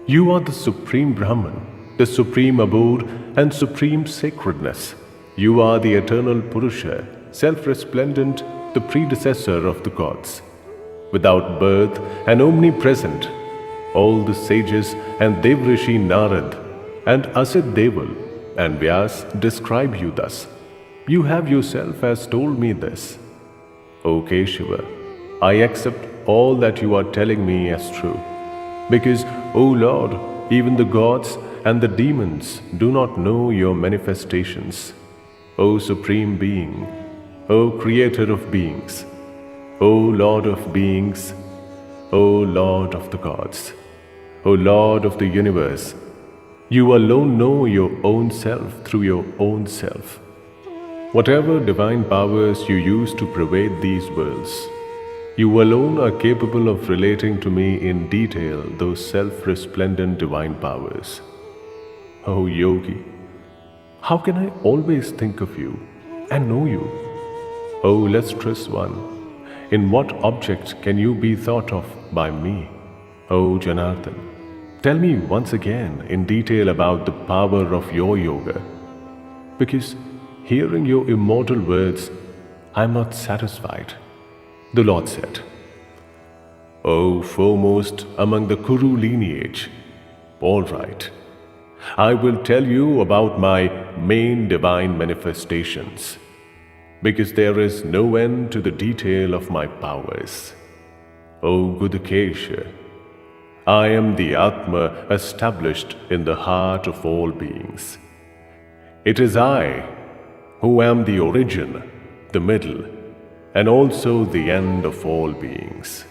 You are the supreme Brahman, the supreme abode and supreme sacredness. You are the eternal Purusha, self-resplendent, the predecessor of the gods. Without birth and omnipresent, all the sages and Devrishi Narad and Asit Deval and Vyas describe you thus. You have yourself has told me this. O Keshava, I accept all that you are telling me as true, because, O Lord, even the gods and the demons do not know your manifestations. O Supreme Being, O Creator of beings, O Lord of beings, O Lord of the gods, O Lord of the universe, you alone know your own self through your own self. Whatever divine powers you use to pervade these worlds, you alone are capable of relating to me in detail those self-resplendent divine powers. O Yogi, how can I always think of you and know you? O illustrious one, in what object can you be thought of by me? O Janardhan, tell me once again in detail about the power of your yoga, because Hearing your immortal words, I am not satisfied. The Lord said, O foremost among the Kuru lineage, all right, I will tell you about my main divine manifestations, because there is no end to the detail of my powers. O Gudakesha, I am the Atma established in the heart of all beings. It is I who am the origin, the middle, and also the end of all beings.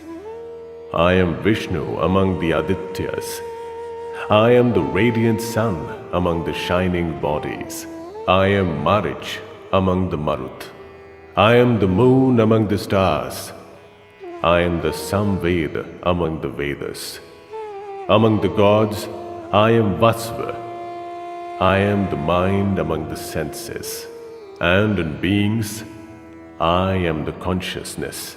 I am Vishnu among the Adityas. I am the radiant sun among the shining bodies. I am Marich among the Marut. I am the moon among the stars. I am the Samveda among the Vedas. Among the gods, I am Vasva. I am the mind among the senses. And in beings, I am the consciousness.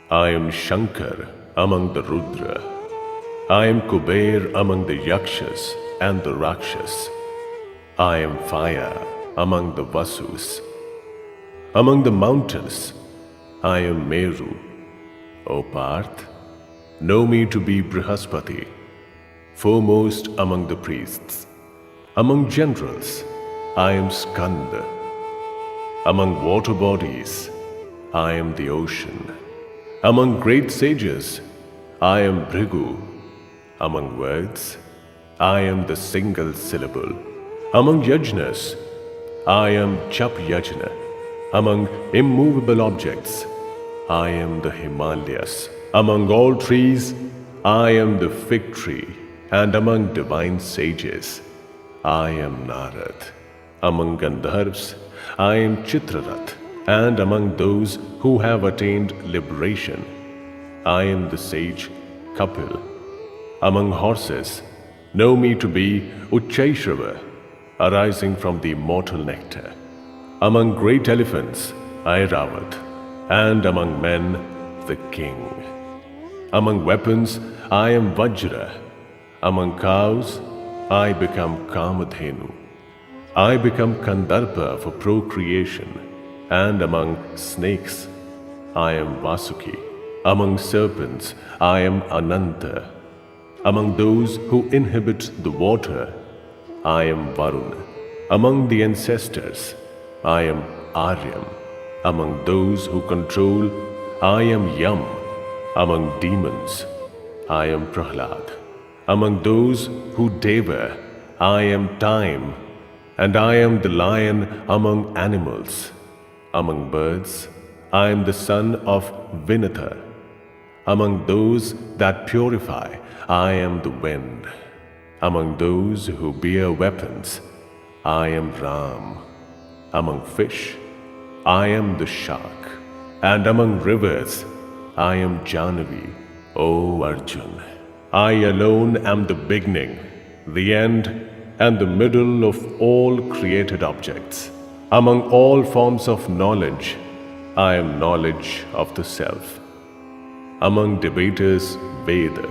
I am Shankar among the Rudra. I am Kuber among the Yakshas and the Rakshas. I am fire among the Vasus. Among the mountains, I am Meru. O Parth, know me to be Brihaspati, foremost among the priests. Among generals, I am Skanda. Among water bodies, I am the ocean. Among great sages, I am Bhrigu. Among words, I am the single syllable. Among yajnas, I am Chap Yajna. Among immovable objects, I am the Himalayas. Among all trees, I am the fig tree. And among divine sages, I am Narad. Among Gandharvas, I am Chitrarath. And among those who have attained liberation, I am the sage Kapil. Among horses, know me to be Uchchaishrava, arising from the immortal nectar. Among great elephants, Airavat, and among men, the king. Among weapons, I am Vajra. Among cows, I become Kamadhenu. I become Kandarpa for procreation. And among snakes, I am Vasuki. Among serpents, I am Ananta. Among those who inhabit the water, I am Varuna. Among the ancestors, I am Aryam. Among those who control, I am Yam. Among demons, I am Prahlad. Among those who devour, I am Time. And I am the lion among animals. Among birds, I am the son of Vinatha. Among those that purify, I am the wind. Among those who bear weapons, I am Ram. Among fish, I am the shark. And among rivers, I am Jahnavi. O Arjun, I alone am the beginning, the end, and the middle of all created objects. Among all forms of knowledge, I am knowledge of the self. Among debaters, Veda.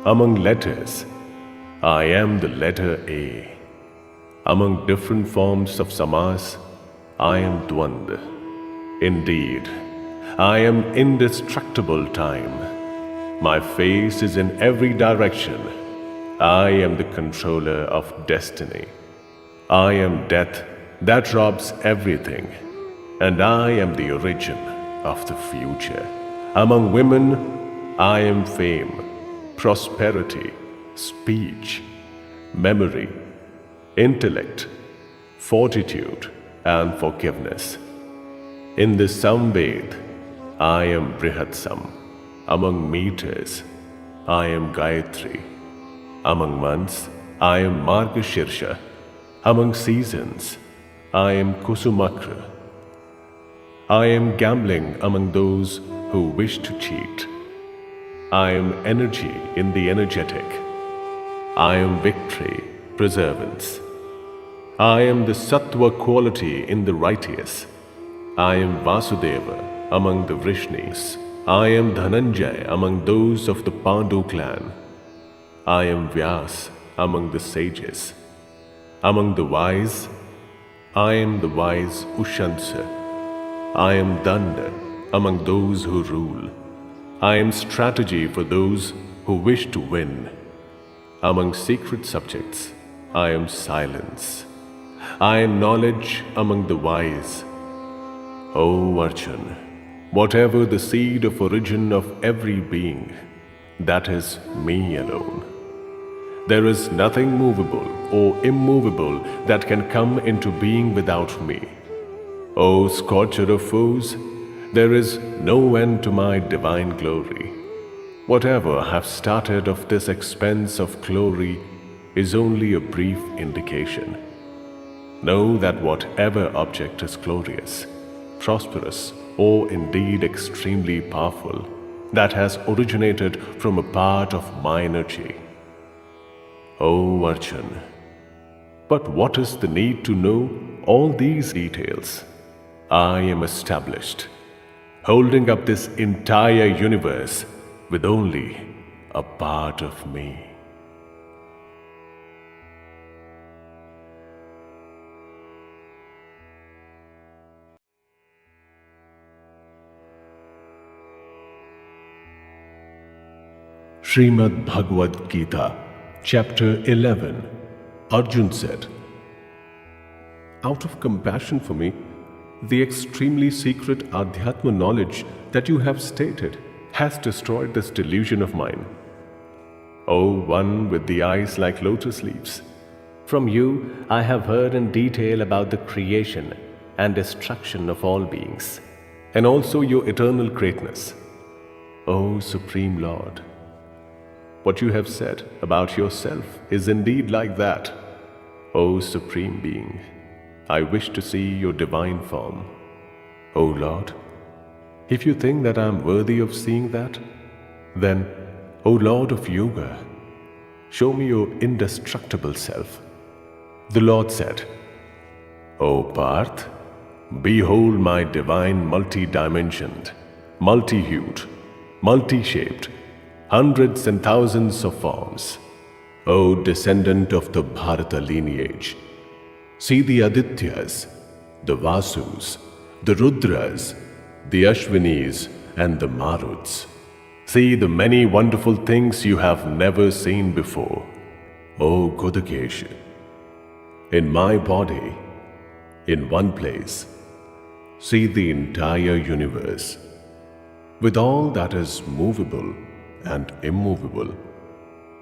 Among letters, I am the letter A. Among different forms of samas, I am Dvanda. Indeed, I am indestructible time. My face is in every direction. I am the controller of destiny. I am death that robs everything, and I am the origin of the future. Among women, I am fame, prosperity, speech, memory, intellect, fortitude, and forgiveness. In the Samved, I am Brihatsam. Among meters, I am Gayatri. Among months, I am Margashirsha. Among seasons, I am Kusumakra. I am gambling among those who wish to cheat. I am energy in the energetic. I am victory, preservance. I am the sattva quality in the righteous. I am Vasudeva among the Vrishnis. I am Dhananjay among those of the Pandu clan. I am Vyas among the sages. Among the wise, I am the wise Ushansa. I am Danda among those who rule. I am strategy for those who wish to win. Among secret subjects, I am silence. I am knowledge among the wise. O Arjun, whatever the seed of origin of every being, that is me alone. There is nothing movable or immovable that can come into being without me. O scorcher of foes, there is no end to my divine glory. Whatever I have started of this expanse of glory is only a brief indication. Know that whatever object is glorious, prosperous, or indeed extremely powerful, that has originated from a part of my energy. O Arjun, but what is the need to know all these details? I am established, holding up this entire universe with only a part of me. Srimad Bhagavad Gita, Chapter 11. Arjun said, "Out of compassion for me, the extremely secret Adhyatma knowledge that you have stated has destroyed this delusion of mine. O one with the eyes like lotus leaves, from you I have heard in detail about the creation and destruction of all beings, and also your eternal greatness. O Supreme Lord, what you have said about yourself is indeed like that. O Supreme Being, I wish to see your divine form. O Lord, if you think that I am worthy of seeing that, then, O Lord of Yoga, show me your indestructible self." The Lord said, "O Parth, behold my divine multi-dimensioned, multi-hued, multi-shaped, hundreds and thousands of forms. O descendant of the Bharata lineage, see the Adityas, the Vasus, the Rudras, the Ashwinis, and the Maruts. See the many wonderful things you have never seen before. O Godakesh, in my body, in one place, see the entire universe, with all that is movable and immovable.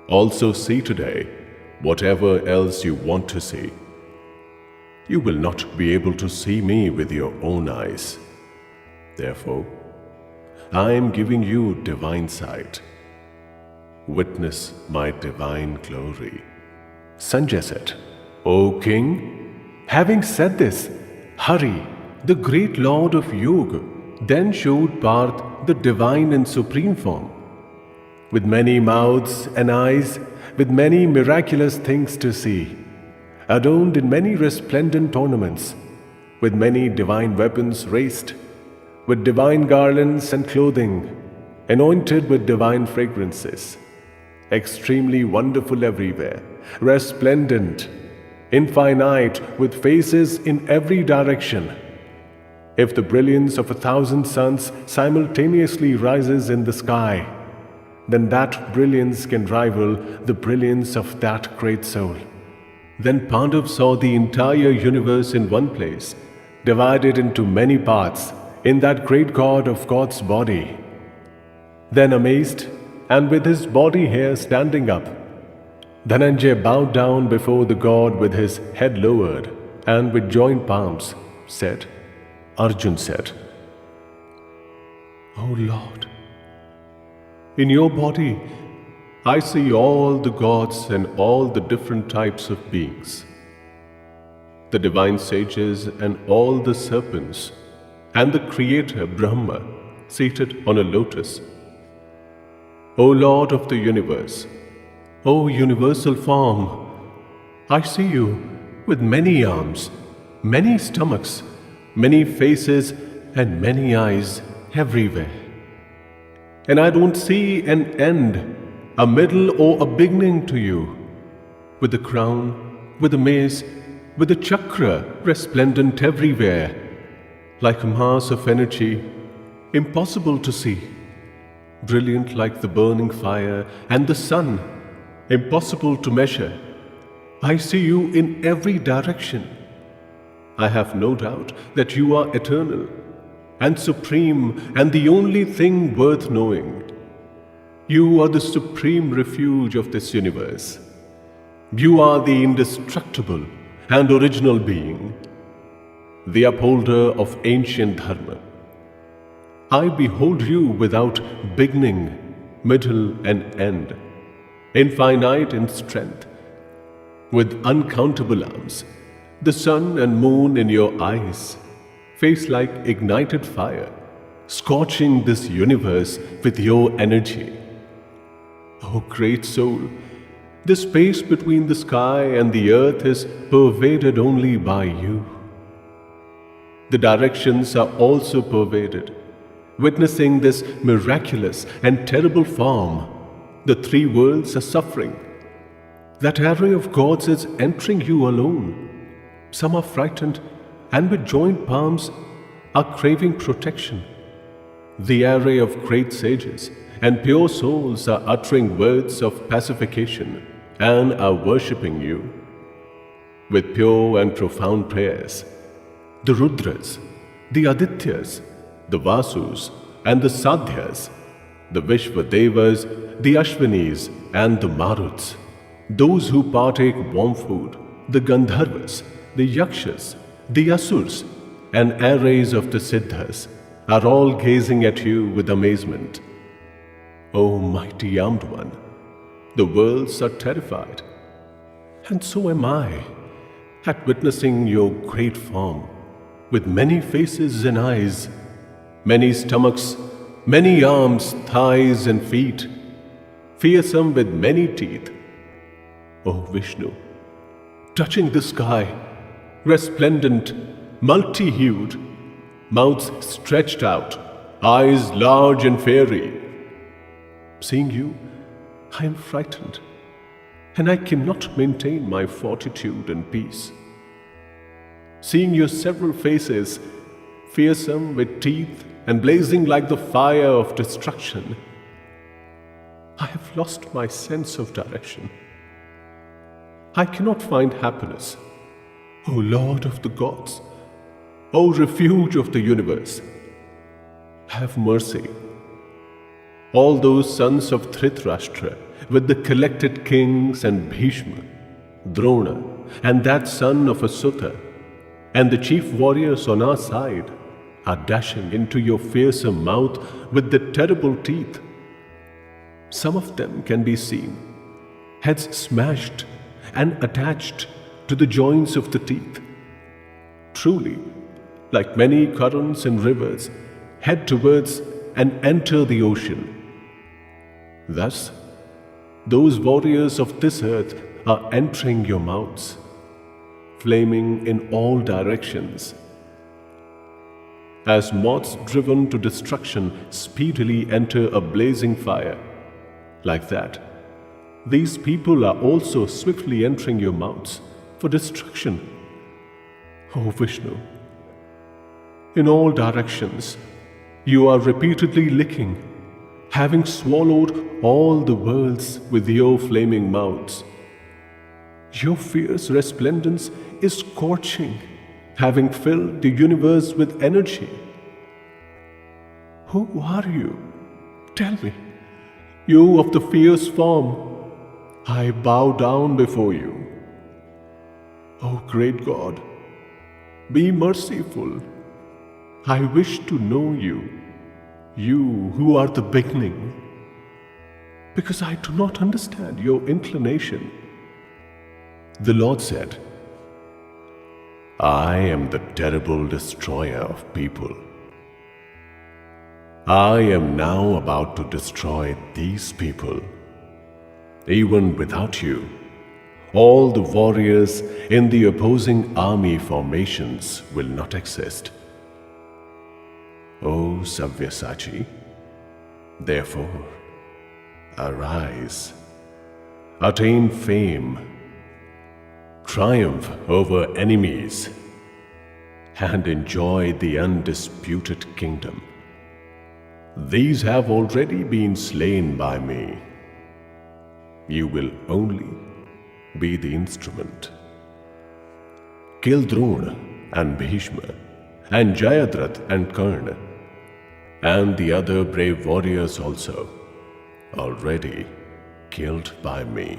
Also see today whatever else you want to see. You will not be able to see me with your own eyes. Therefore, I am giving you divine sight. Witness my divine glory." Sanjay said, "O king, having said this, Hari, the great lord of Yoga, then showed Parth the divine and supreme form, with many mouths and eyes, with many miraculous things to see, adorned in many resplendent ornaments, with many divine weapons raised, with divine garlands and clothing, anointed with divine fragrances, extremely wonderful everywhere, resplendent, infinite, with faces in every direction. If the brilliance of 1,000 suns simultaneously rises in the sky, then that brilliance can rival the brilliance of that great soul." Then Pandav saw the entire universe in one place, divided into many parts, in that great God of God's body. Then amazed, and with his body hair standing up, Dhananjay bowed down before the God with his head lowered, and with joined palms said, Arjun said, "O Lord, in your body I see all the gods and all the different types of beings, the divine sages and all the serpents, and the Creator Brahma seated on a lotus. O Lord of the universe, O universal form, I see you with many arms, many stomachs, many faces, and many eyes everywhere. And I don't see an end, a middle, or a beginning to you, with the crown, with the mace, with a chakra resplendent everywhere, like a mass of energy impossible to see, brilliant like the burning fire and the sun, impossible to measure. I see you in every direction. I have no doubt that you are eternal and supreme and the only thing worth knowing. You are the supreme refuge of this universe. You are the indestructible and original being, the upholder of ancient dharma. I behold you without beginning, middle, and end, infinite in strength, with uncountable arms, the sun and moon in your eyes, face like ignited fire, scorching this universe with your energy. O great soul, the space between the sky and the earth is pervaded only by you. The directions are also pervaded. Witnessing this miraculous and terrible form, the three worlds are suffering. That array of gods is entering you alone. Some are frightened and with joined palms are craving protection. The array of great sages and pure souls are uttering words of pacification and are worshipping you with pure and profound prayers. The Rudras, the Adityas, the Vasus and the Sadhyas, the Vishvadevas, the Ashvinis and the Maruts, those who partake warm food, the Gandharvas, the Yakshas, the Asurs, and arrays of the Siddhas are all gazing at you with amazement. O mighty armed one, the worlds are terrified, and so am I, at witnessing your great form, with many faces and eyes, many stomachs, many arms, thighs and feet, fearsome with many teeth. O Vishnu, touching the sky, resplendent, multi-hued, mouths stretched out, eyes large and fiery. Seeing you, I am frightened, and I cannot maintain my fortitude and peace. Seeing your several faces, fearsome with teeth and blazing like the fire of destruction, I have lost my sense of direction. I cannot find happiness. O Lord of the gods, O refuge of the universe, have mercy. All those sons of Dhritarashtra, with the collected kings and Bhishma, Drona, and that son of Asuta, and the chief warriors on our side, are dashing into your fearsome mouth with the terrible teeth. Some of them can be seen, heads smashed and attached to the joints of the teeth. Truly, like many currents and rivers, head towards and enter the ocean. Thus, those warriors of this earth are entering your mouths, flaming in all directions. As moths driven to destruction speedily enter a blazing fire, like that, these people are also swiftly entering your mouths for destruction. O Vishnu, in all directions, you are repeatedly licking, having swallowed all the worlds with your flaming mouths. Your fierce resplendence is scorching, having filled the universe with energy. Who are you? Tell me. You of the fierce form, I bow down before you. O great God, be merciful. I wish to know you, you who are the beginning, because I do not understand your inclination. The Lord said, I am the terrible destroyer of people. I am now about to destroy these people. Even without you, all the warriors in the opposing army formations will not exist. O Sabyasachi, therefore, arise, attain fame, triumph over enemies, and enjoy the undisputed kingdom. These have already been slain by me. You will only be the instrument. Kill Drona and Bhishma, and Jayadratha and Karna, and the other brave warriors also, already killed by me.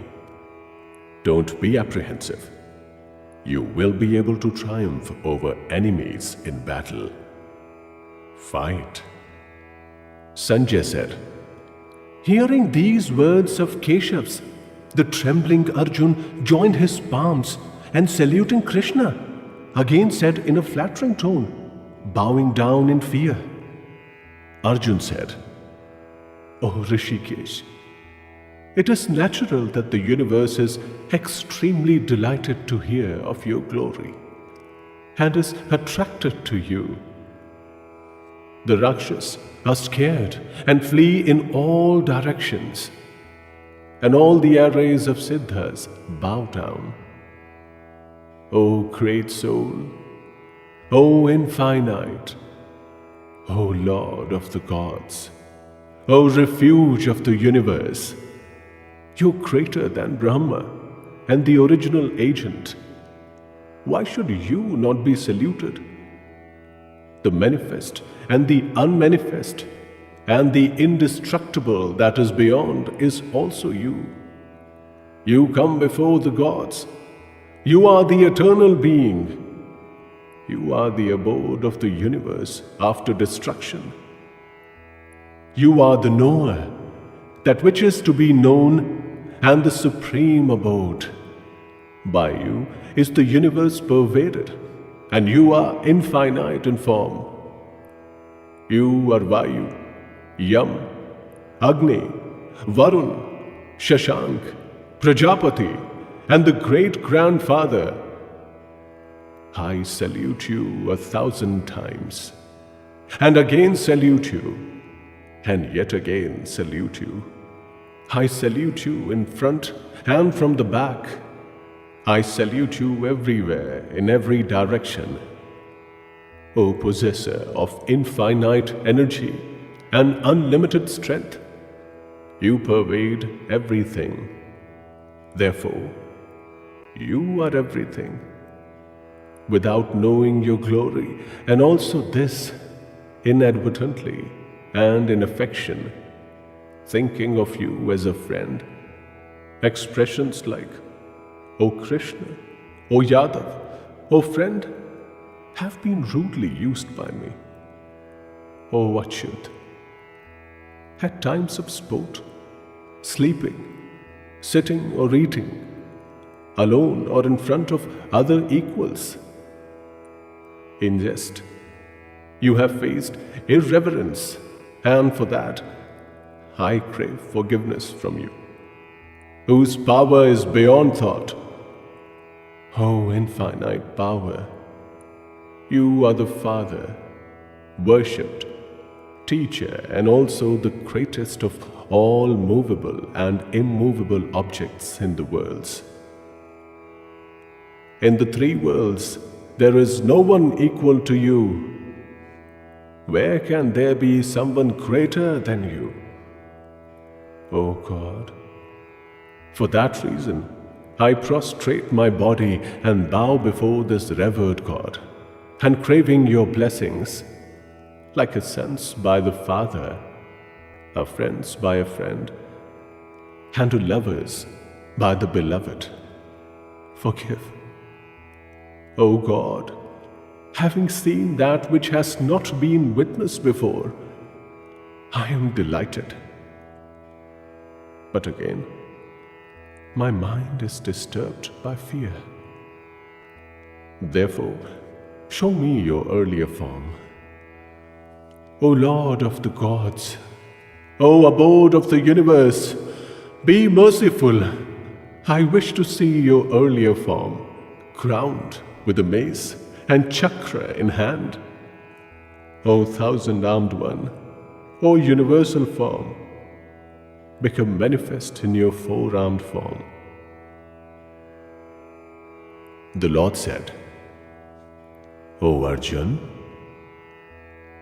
Don't be apprehensive. You will be able to triumph over enemies in battle. Fight. Sanjay said. Hearing these words of Keshav's, the trembling Arjun joined his palms and saluting Krishna, again said in a flattering tone, bowing down in fear. Arjun said, O Rishikesh, it is natural that the universe is extremely delighted to hear of your glory and is attracted to you. The Rakshas are scared and flee in all directions, and all the arrays of Siddhas bow down. O great soul, O infinite, O Lord of the gods, O refuge of the universe, you're greater than Brahma and the original agent. Why should you not be saluted? The manifest and the unmanifest and the indestructible that is beyond is also you. You come before the gods. You are the eternal being. You are the abode of the universe after destruction. You are the knower, that which is to be known, and the supreme abode. By you is the universe pervaded, and you are infinite in form. You are Vayu, Yam, Agni, Varun, Shashank, Prajapati, and the great-grandfather. I salute you 1,000 times, and again salute you, and yet again salute you. I salute you in front and from the back. I salute you everywhere, in every direction. O possessor of infinite energy and unlimited strength, you pervade everything. Therefore, you are everything. Without knowing your glory, and also this, inadvertently and in affection, thinking of you as a friend, expressions like, O Krishna, O Yadav, O friend, have been rudely used by me. O Achyut, at times of sport, sleeping, sitting or eating, alone or in front of other equals. In jest, you have faced irreverence, and for that, I crave forgiveness from you, whose power is beyond thought. O infinite power, you are the Father, worshipped, teacher, and also the greatest of all movable and immovable objects in the worlds. In the three worlds, there is no one equal to you. Where can there be someone greater than you? O God, for that reason, I prostrate my body and bow before this revered God, and craving your blessings, like a sons by the Father, a friends by a friend, and to lovers by the beloved. Forgive. O God, having seen that which has not been witnessed before, I am delighted. But again, my mind is disturbed by fear. Therefore, show me your earlier form. O Lord of the gods, O abode of the universe, be merciful. I wish to see your earlier form, crowned with a mace and chakra in hand. O thousand-armed one, O universal form, become manifest in your four-armed form. The Lord said, O Arjun,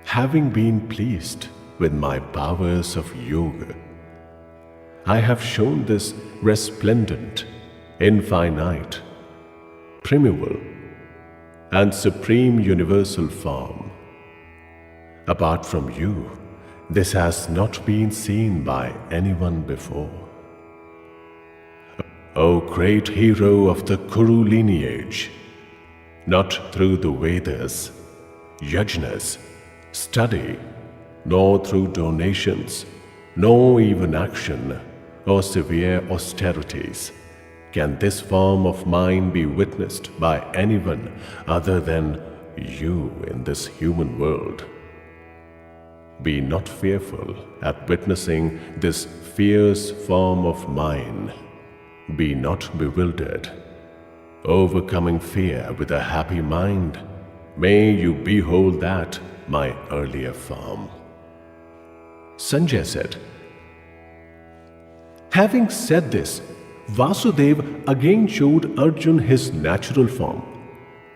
having been pleased with my powers of yoga, I have shown this resplendent, infinite, primeval, and supreme universal form. Apart from you, this has not been seen by anyone before. O great hero of the Kuru lineage, not through the Vedas, yajnas, study, nor through donations, nor even action or severe austerities, can this form of mine be witnessed by anyone other than you in this human world. Be not fearful at witnessing this fierce form of mine. Be not bewildered. Overcoming fear with a happy mind, may you behold that, my earlier form. Sanjay said, having said this, Vasudeva again showed Arjun his natural form.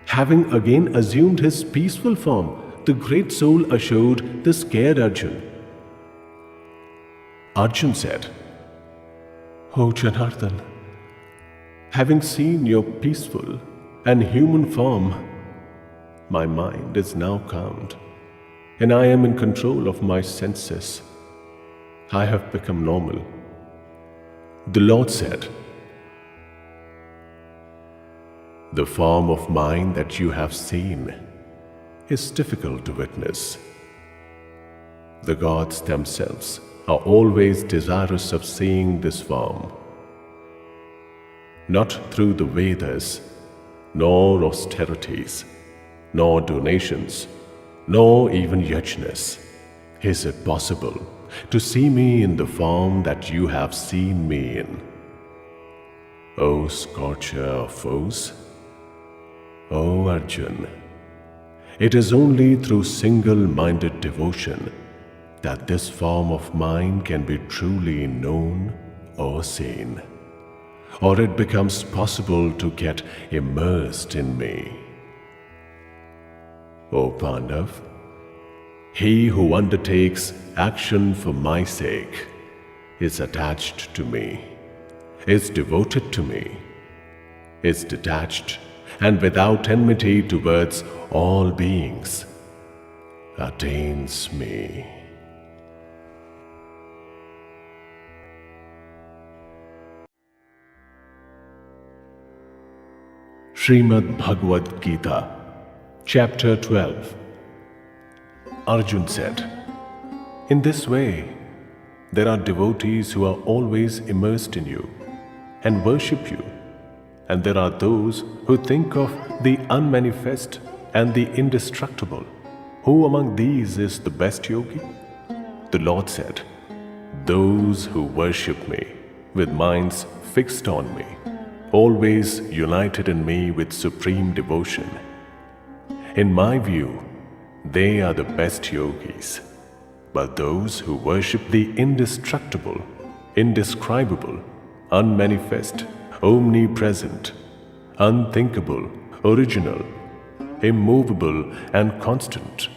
Having again assumed his peaceful form, the great soul assured the scared Arjun. Arjun said, O Janardhan, having seen your peaceful and human form, my mind is now calmed, and I am in control of my senses. I have become normal. The Lord said, the form of mine that you have seen is difficult to witness. The gods themselves are always desirous of seeing this form. Not through the Vedas, nor austerities, nor donations, nor even yajnas is it possible to see me in the form that you have seen me in. O scorcher of foes, O Arjun, it is only through single-minded devotion that this form of mine can be truly known or seen, or it becomes possible to get immersed in me. O Pandav, he who undertakes action for my sake is attached to me, is devoted to me, is detached and without enmity towards all beings, attains me. Srimad Bhagavad Gita, Chapter 12. Arjun said, in this way, there are devotees who are always immersed in you and worship you, and there are those who think of the unmanifest and the indestructible. Who among these is the best yogi? The Lord said, those who worship me with minds fixed on me, always united in me with supreme devotion. In my view, they are the best yogis. But those who worship the indestructible, indescribable, unmanifest, omnipresent, unthinkable, original, immovable and constant,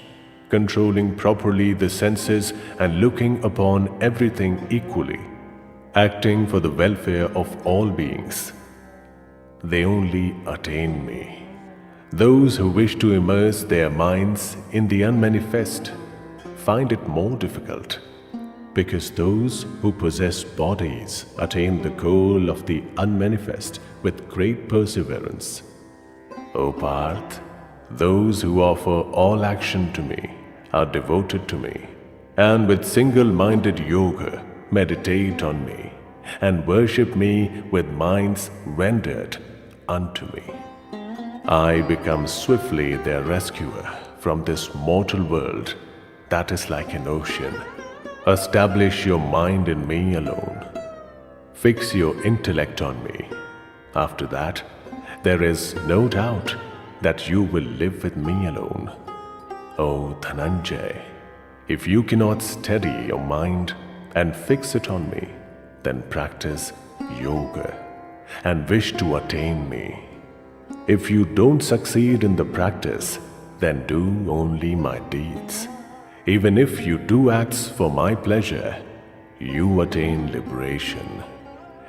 controlling properly the senses and looking upon everything equally, acting for the welfare of all beings, they only attain me. Those who wish to immerse their minds in the unmanifest find it more difficult, because those who possess bodies attain the goal of the unmanifest with great perseverance. O Parth, those who offer all action to me are devoted to me, and with single-minded yoga meditate on me and worship me with minds rendered unto me. I become swiftly their rescuer from this mortal world that is like an ocean. Establish your mind in me alone. Fix your intellect on me. After that, there is no doubt that you will live with me alone. O Dhananjay, if you cannot steady your mind and fix it on me, then practice yoga and wish to attain me. If you don't succeed in the practice, then do only my deeds. Even if you do acts for my pleasure, you attain liberation.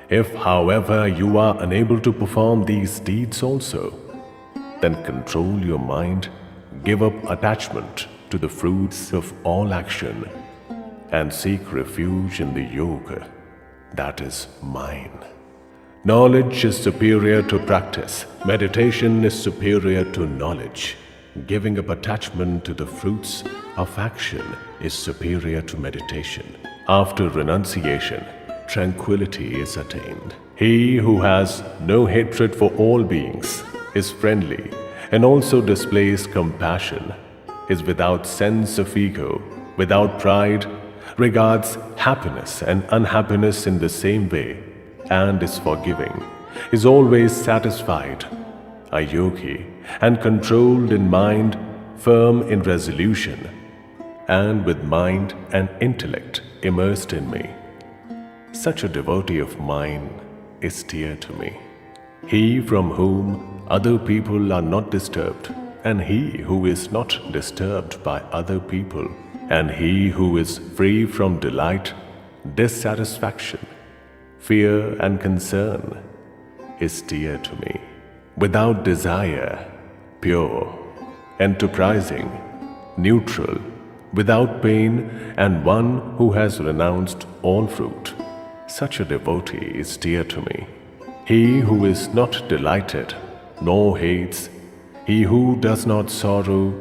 If, however, you are unable to perform these deeds also, then control your mind, give up attachment to the fruits of all action, and seek refuge in the yoga that is mine. Knowledge is superior to practice. Meditation is superior to knowledge. Giving up attachment to the fruits of action is superior to meditation. After renunciation, tranquility is attained. He who has no hatred for all beings, is friendly, and also displays compassion, is without sense of ego, without pride, regards happiness and unhappiness in the same way, and is forgiving, is always satisfied, a yogi, and controlled in mind, firm in resolution, and with mind and intellect immersed in me. Such a devotee of mine is dear to me. He from whom other people are not disturbed, and he who is not disturbed by other people, and he who is free from delight, dissatisfaction, fear and concern, is dear to me. Without desire, pure, enterprising, neutral, without pain, and one who has renounced all fruit, such a devotee is dear to me. He who is not delighted, nor hates, he who does not sorrow,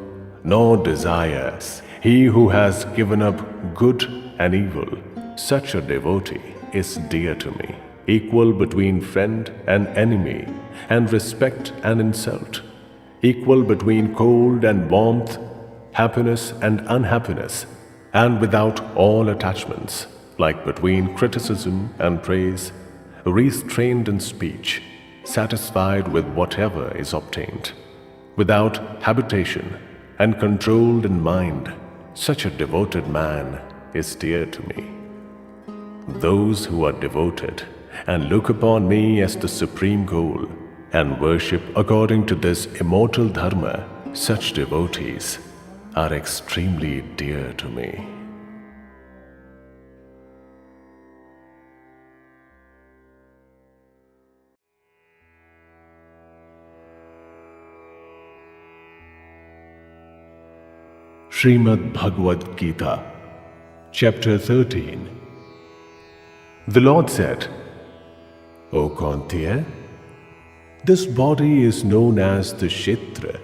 nor desires, he who has given up good and evil, such a devotee is dear to me. Equal between friend and enemy, and respect and insult. Equal between cold and warmth, happiness and unhappiness, and without all attachments, like between criticism and praise, restrained in speech, satisfied with whatever is obtained, without habitation and controlled in mind, such a devoted man is dear to me. Those who are devoted and look upon me as the supreme goal and worship according to this immortal dharma, such devotees are extremely dear to me. Srimad Bhagavad Gita, Chapter 13. The Lord said, O Kantiya, this body is known as the Kshetra.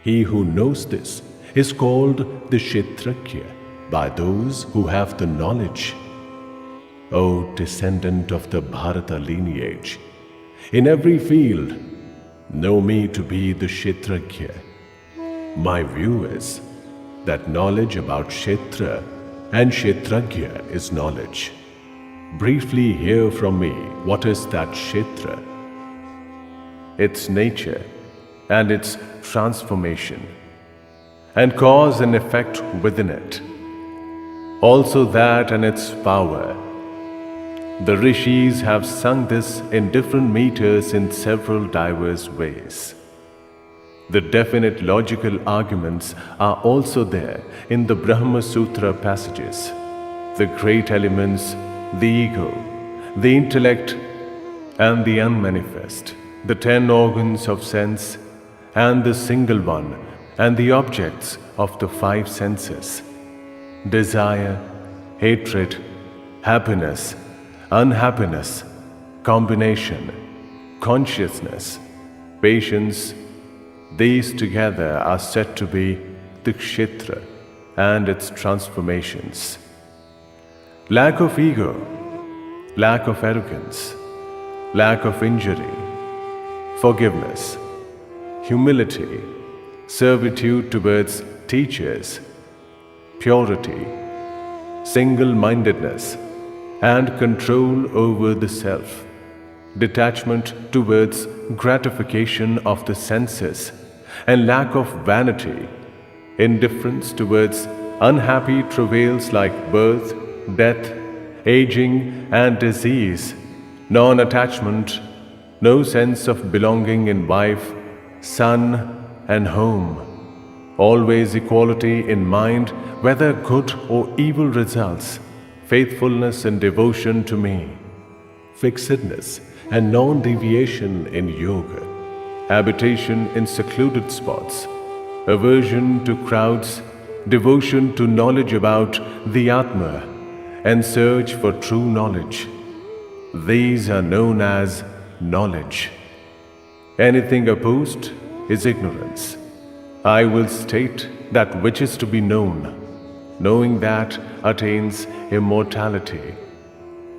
He who knows this is called the Kshetrajna by those who have the knowledge. O descendant of the Bharata lineage, in every field, know me to be the Kshetrajna. My view is that knowledge about Kshetra and Kshetrajna is knowledge. Briefly hear from me what is that Kshetra, its nature and its transformation, and cause and effect within it. Also that and its power. The rishis have sung this in different meters in several diverse ways. The definite logical arguments are also there in the Brahma Sutra passages. The great elements, the ego, the intellect, and the unmanifest, the 10 organs of sense, and the single one, and the objects of the 5 senses, desire, hatred, happiness, unhappiness, combination, consciousness, patience, these together are said to be the Kshetra and its transformations. Lack of ego, lack of arrogance, lack of injury, forgiveness, humility, servitude towards teachers, purity, single-mindedness, and control over the self, detachment towards gratification of the senses, and lack of vanity, indifference towards unhappy travails like birth, death, aging, and disease, non-attachment, no sense of belonging in wife, son, and home. Always equality in mind, whether good or evil results, faithfulness and devotion to me, fixedness and non-deviation in yoga, habitation in secluded spots, aversion to crowds, devotion to knowledge about the Atma, and search for true knowledge. These are known as knowledge. Anything opposed is ignorance. I will state that which is to be known. Knowing that attains immortality.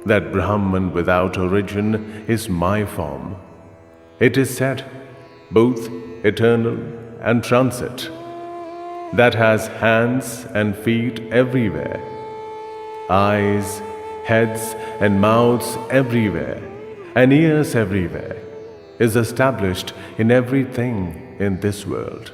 That Brahman without origin is my form. It is said, both eternal and transit, that has hands and feet everywhere, eyes, heads and mouths everywhere, and ears everywhere, is established in everything in this world,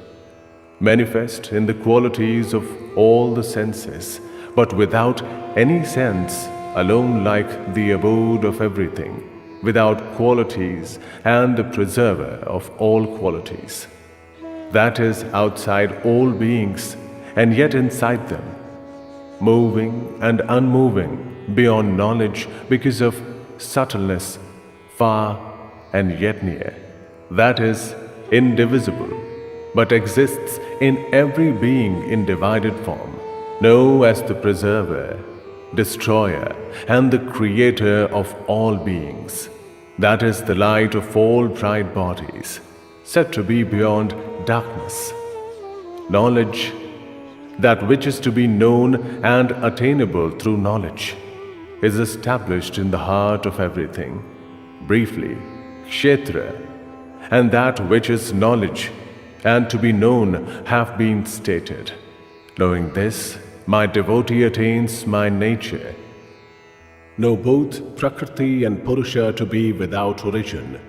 manifest in the qualities of all the senses, but without any sense, alone like the abode of everything, without qualities and the preserver of all qualities. That is outside all beings and yet inside them, moving and unmoving beyond knowledge because of subtleness, far and yet near. That is indivisible, but exists in every being in divided form. Know as the preserver, destroyer, and the creator of all beings. That is the light of all bright bodies, said to be beyond darkness. Knowledge, that which is to be known and attainable through knowledge, is established in the heart of everything. Briefly, kshetra, and that which is knowledge and to be known have been stated. Knowing this, my devotee attains my nature. Know both Prakriti and Purusha to be without origin,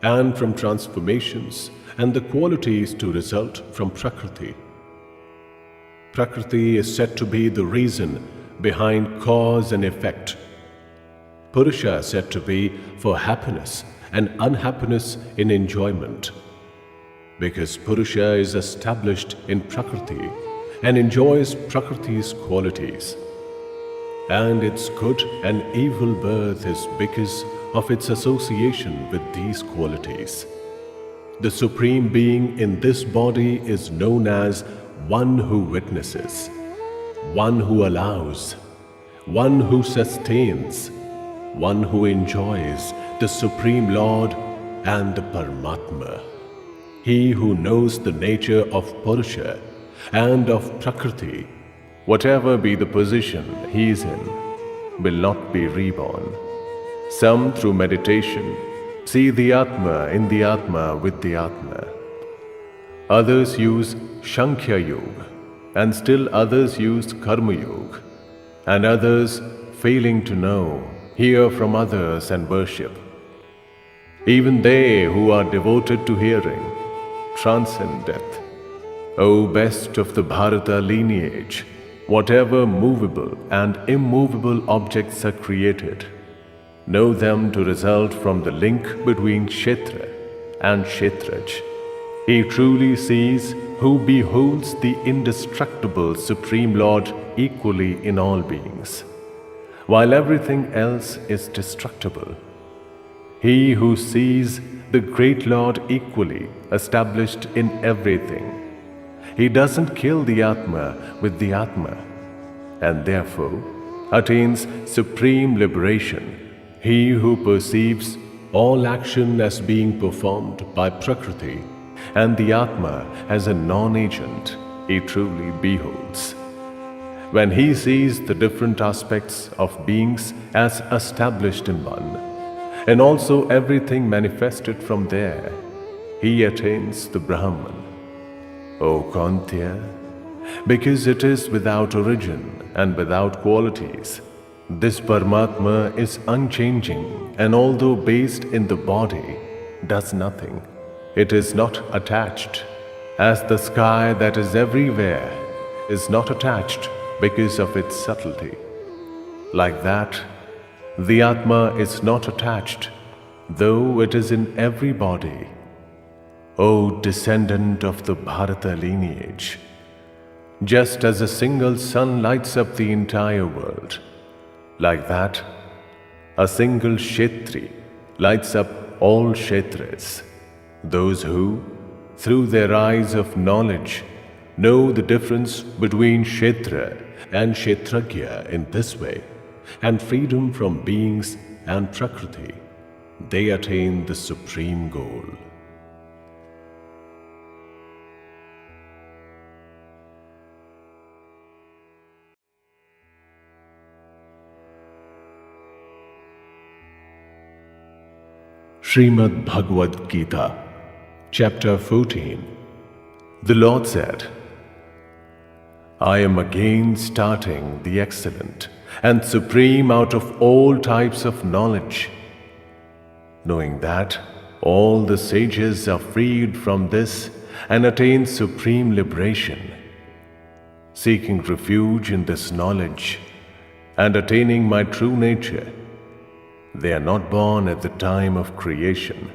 and from transformations and the qualities to result from Prakriti. Prakriti is said to be the reason behind cause and effect. Purusha is said to be for happiness and unhappiness in enjoyment, because Purusha is established in Prakriti and enjoys Prakriti's qualities, and its good and evil birth is because of its association with these qualities. The Supreme Being in this body is known as one who witnesses, one who allows, one who sustains, one who enjoys, the Supreme Lord and the Paramatma. He who knows the nature of Purusha and of Prakriti, whatever be the position he is in, will not be reborn. Some through meditation see the Atma in the Atma with the Atma. Others use Sankhya Yoga, and still others use Karma Yoga, and others, failing to know, hear from others and worship. Even they who are devoted to hearing transcend death. O best of the Bharata lineage, whatever movable and immovable objects are created, know them to result from the link between Kshetra and Kshetraj. He truly sees who beholds the indestructible Supreme Lord equally in all beings, while everything else is destructible. He who sees the great Lord equally established in everything, he doesn't kill the Atma with the Atma, and therefore attains supreme liberation. He who perceives all action as being performed by Prakriti and the Atma as a non-agent, he truly beholds. When he sees the different aspects of beings as established in one, and also everything manifested from there, he attains the Brahman. O Kantya, because it is without origin and without qualities, this Paramatma is unchanging, and although based in the body, does nothing. It is not attached, as the sky that is everywhere is not attached because of its subtlety. Like that, the Atma is not attached, though it is in every body. O descendant of the Bharata lineage, just as a single sun lights up the entire world, like that, a single Kshetri lights up all Kshetras, those who, through their eyes of knowledge, know the difference between Kshetra and Kshetragya in this way, and freedom from beings and Prakriti, they attain the supreme goal. Srimad Bhagavad Gita, Chapter 14. The Lord said, I am again starting the excellent and supreme out of all types of knowledge, knowing that all the sages are freed from this and attain supreme liberation, seeking refuge in this knowledge and attaining my true nature. They are not born at the time of creation,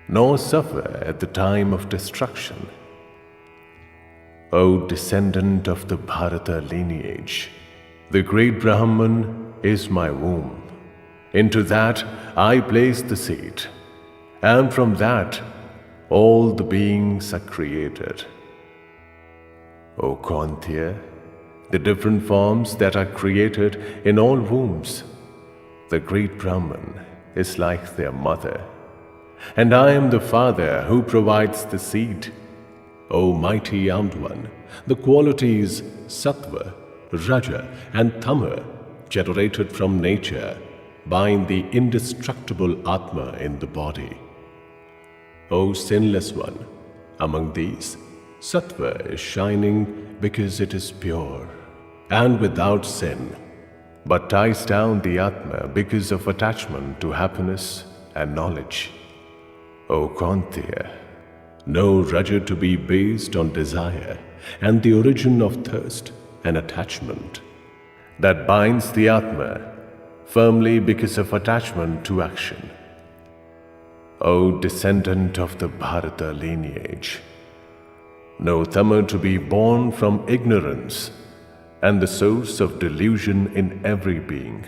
nor suffer at the time of destruction. O descendant of the Bharata lineage, the great Brahman is my womb. Into that I place the seed, and from that all the beings are created. O Kantya, the different forms that are created in all wombs, the great Brahman is like their mother, and I am the father who provides the seed. O mighty armed one, the qualities sattva, raja and tama generated from nature bind the indestructible Atma in the body. O sinless one, among these, sattva is shining because it is pure and without sin, but ties down the Atma because of attachment to happiness and knowledge. O Kantya, know Raja to be based on desire and the origin of thirst and attachment, that binds the Atma firmly because of attachment to action. O descendant of the Bharata lineage, know Tama to be born from ignorance and the source of delusion in every being,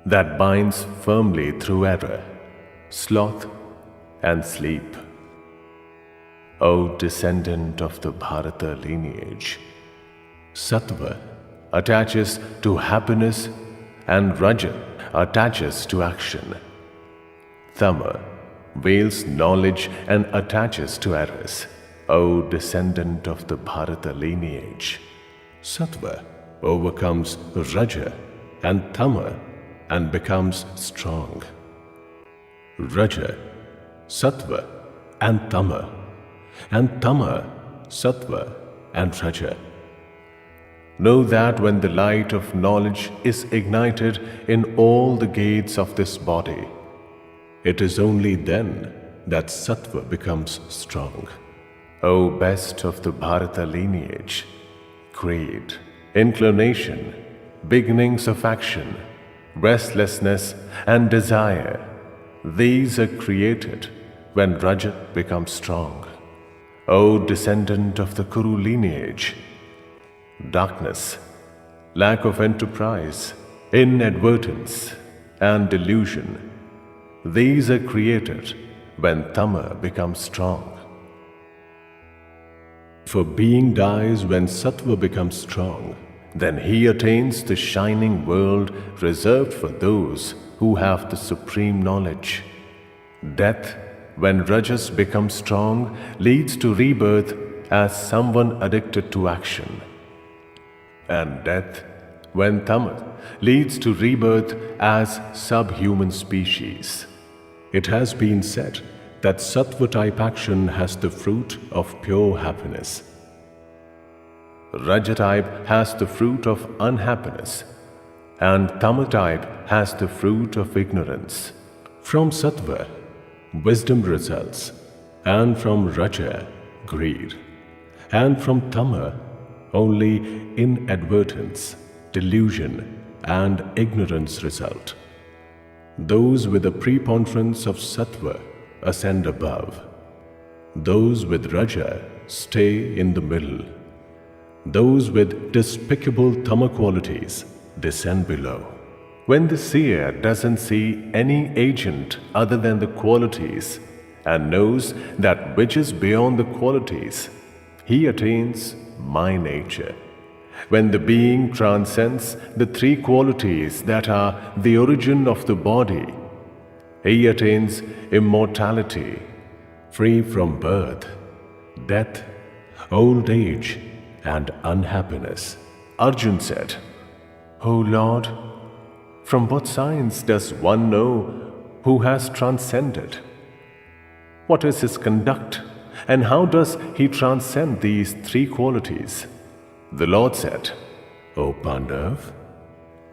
that binds firmly through error, sloth and sleep. O descendant of the Bharata lineage, sattva attaches to happiness and raja attaches to action. Tama veils knowledge and attaches to errors. O descendant of the Bharata lineage, sattva overcomes raja and tama and becomes strong. Raja, sattva and tama sattva and raja. Know that when the light of knowledge is ignited in all the gates of this body, it is only then that sattva becomes strong. O best of the Bharata lineage, greed, inclination, beginnings of action, restlessness and desire, these are created when Raja becomes strong. O descendant of the Kuru lineage, darkness, lack of enterprise, inadvertence and delusion, these are created when Tama becomes strong. For being dies when sattva becomes strong, then he attains the shining world reserved for those who have the supreme knowledge. Death, when rajas becomes strong, leads to rebirth as someone addicted to action. And death, when tamas, leads to rebirth as subhuman species. It has been said that sattva-type action has the fruit of pure happiness. Raja-type has the fruit of unhappiness, and tama-type has the fruit of ignorance. From sattva, wisdom results, and from raja, greed, and from tama, only inadvertence, delusion, and ignorance result. Those with a preponderance of sattva ascend above. Those with raja stay in the middle. Those with despicable tama qualities descend below. When the seer doesn't see any agent other than the qualities and knows that which is beyond the qualities, he attains my nature. When the being transcends the three qualities that are the origin of the body, he attains immortality, free from birth, death, old age, and unhappiness. Arjun said, "O Lord, from what science does one know who has transcended? What is his conduct, and how does he transcend these three qualities?" The Lord said, "O Pandav,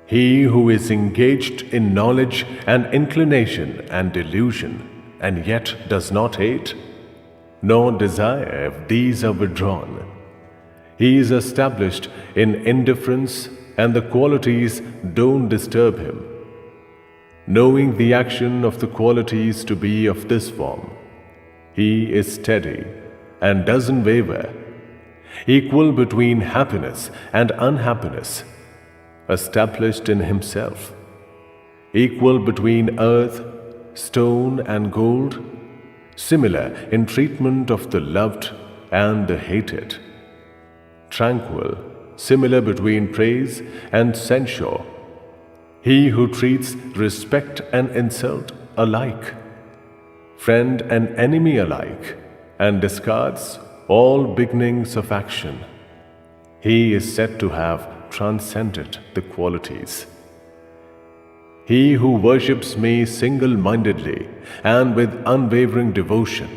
he who is engaged in knowledge and inclination and delusion, and yet does not hate, nor desire if these are withdrawn. He is established in indifference, and the qualities don't disturb him. Knowing the action of the qualities to be of this form, he is steady and doesn't waver, equal between happiness and unhappiness, established in himself, equal between earth, stone, and gold, similar in treatment of the loved and the hated, tranquil, similar between praise and censure, he who treats respect and insult alike, friend and enemy alike, and discards all beginnings of action. He is said to have transcended the qualities. He who worships me single-mindedly and with unwavering devotion,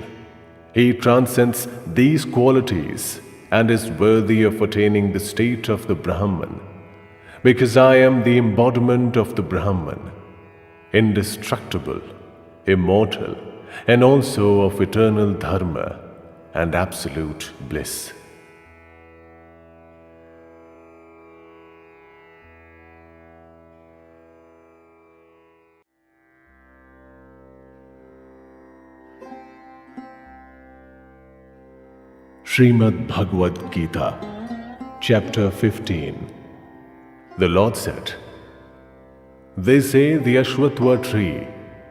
he transcends these qualities and is worthy of attaining the state of the Brahman, because I am the embodiment of the Brahman, indestructible, immortal, and also of eternal dharma and absolute bliss." Srimad Bhagavad Gita, Chapter 15. The Lord said, "They say the Ashwatthva tree,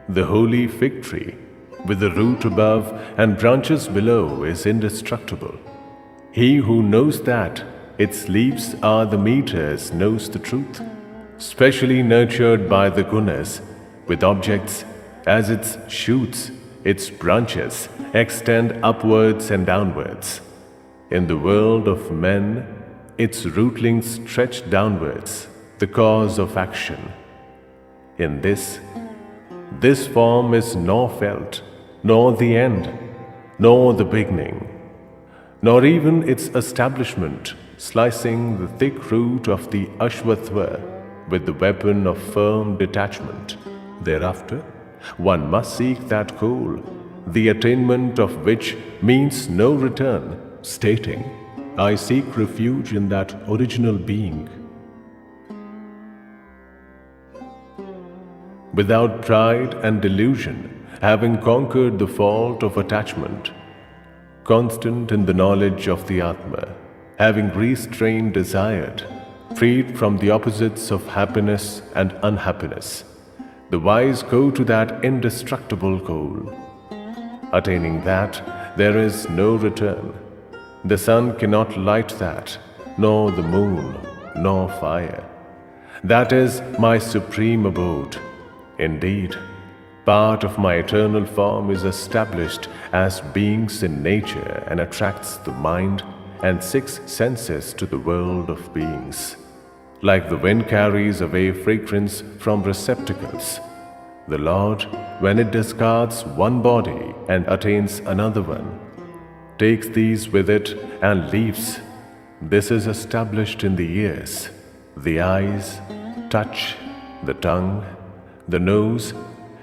the holy fig tree, with the root above and branches below, is indestructible. He who knows that its leaves are the meters knows the truth, specially nurtured by the gunas, with objects as its shoots, its branches extend upwards and downwards. In the world of men, its rootlings stretch downwards, the cause of action. In this form is nor felt, nor the end, nor the beginning, nor even its establishment, slicing the thick root of the Ashwatthva with the weapon of firm detachment. Thereafter, one must seek that goal, the attainment of which means no return, stating, 'I seek refuge in that original being.' Without pride and delusion, having conquered the fault of attachment, constant in the knowledge of the Atma, having restrained desire, freed from the opposites of happiness and unhappiness, the wise go to that indestructible goal. Attaining that, there is no return. The sun cannot light that, nor the moon, nor fire. That is my supreme abode. Indeed, part of my eternal form is established as beings in nature and attracts the mind and six senses to the world of beings. Like the wind carries away fragrance from receptacles, the Lord, when it discards one body and attains another one, takes these with it and leaves. This is established in the ears, the eyes, touch, the tongue, the nose,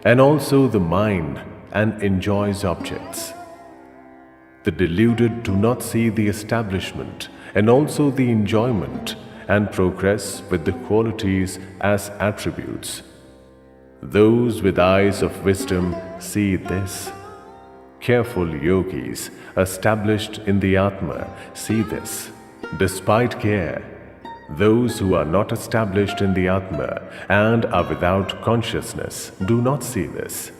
and also the mind, and enjoys objects. The deluded do not see the establishment and also the enjoyment and progress with the qualities as attributes. Those with eyes of wisdom see this. Careful yogis, established in the Atma, see this. Despite care, those who are not established in the Atma and are without consciousness do not see this.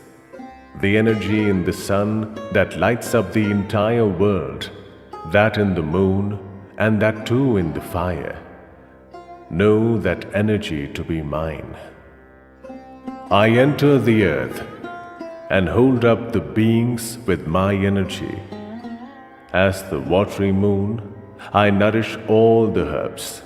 The energy in the sun that lights up the entire world, that in the moon, and that too in the fire, know that energy to be mine. I enter the earth and hold up the beings with my energy. As the watery moon, I nourish all the herbs.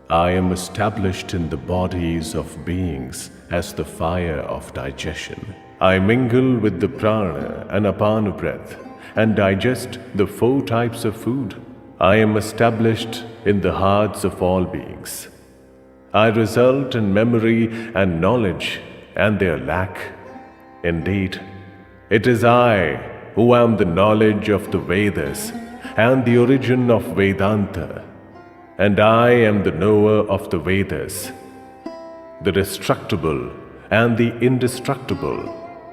I am established in the bodies of beings as the fire of digestion. I mingle with the prana and apana breath and digest the 4 types of food. I am established in the hearts of all beings. I result in memory and knowledge and their lack. Indeed, it is I who am the knowledge of the Vedas and the origin of Vedanta, and I am the knower of the Vedas. The destructible and the indestructible,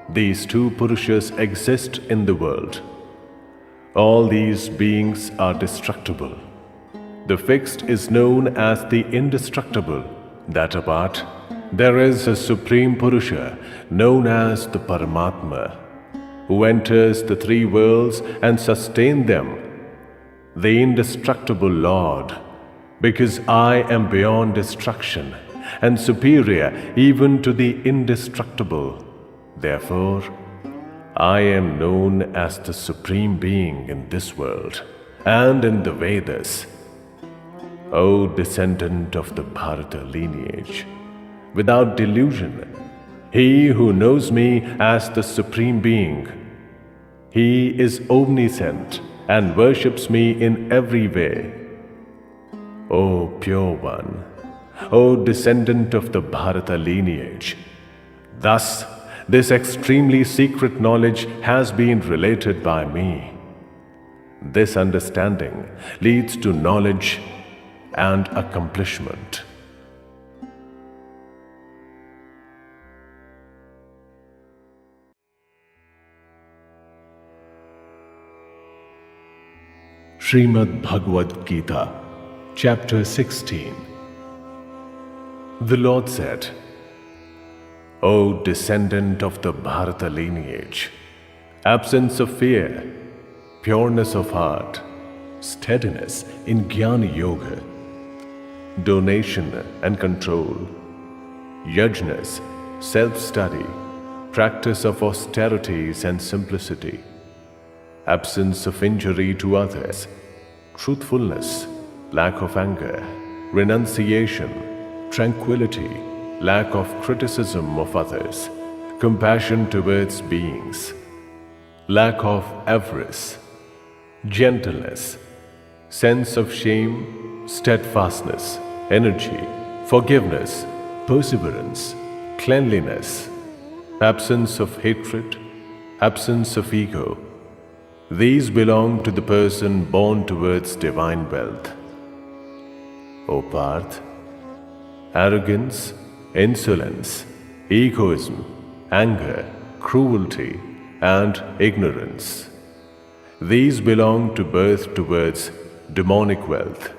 these 2 Purushas exist in the world. All these beings are destructible. The fixed is known as the indestructible. That apart, there is a Supreme Purusha known as the Paramatma, who enters the 3 worlds and sustains them, the indestructible Lord, because I am beyond destruction and superior even to the indestructible. Therefore, I am known as the Supreme Being in this world and in the Vedas. O descendant of the Bharata lineage, without delusion, he who knows me as the Supreme Being, he is omniscient and worships me in every way. O pure one, O descendant of the Bharata lineage, thus this extremely secret knowledge has been related by me. This understanding leads to knowledge and accomplishment. Srimad Bhagavad Gita, Chapter 16. The Lord said, O descendant of the Bharata lineage, absence of fear, pureness of heart, steadiness in Jnana Yoga, donation and control, yajnas, self-study, practice of austerities and simplicity, absence of injury to others, truthfulness, lack of anger, renunciation, tranquility, lack of criticism of others, compassion towards beings, lack of avarice, gentleness, sense of shame, steadfastness, energy, forgiveness, perseverance, cleanliness, absence of hatred, absence of ego. These belong to the person born towards divine wealth. O Parth, arrogance, insolence, egoism, anger, cruelty, and ignorance. These belong to birth towards demonic wealth.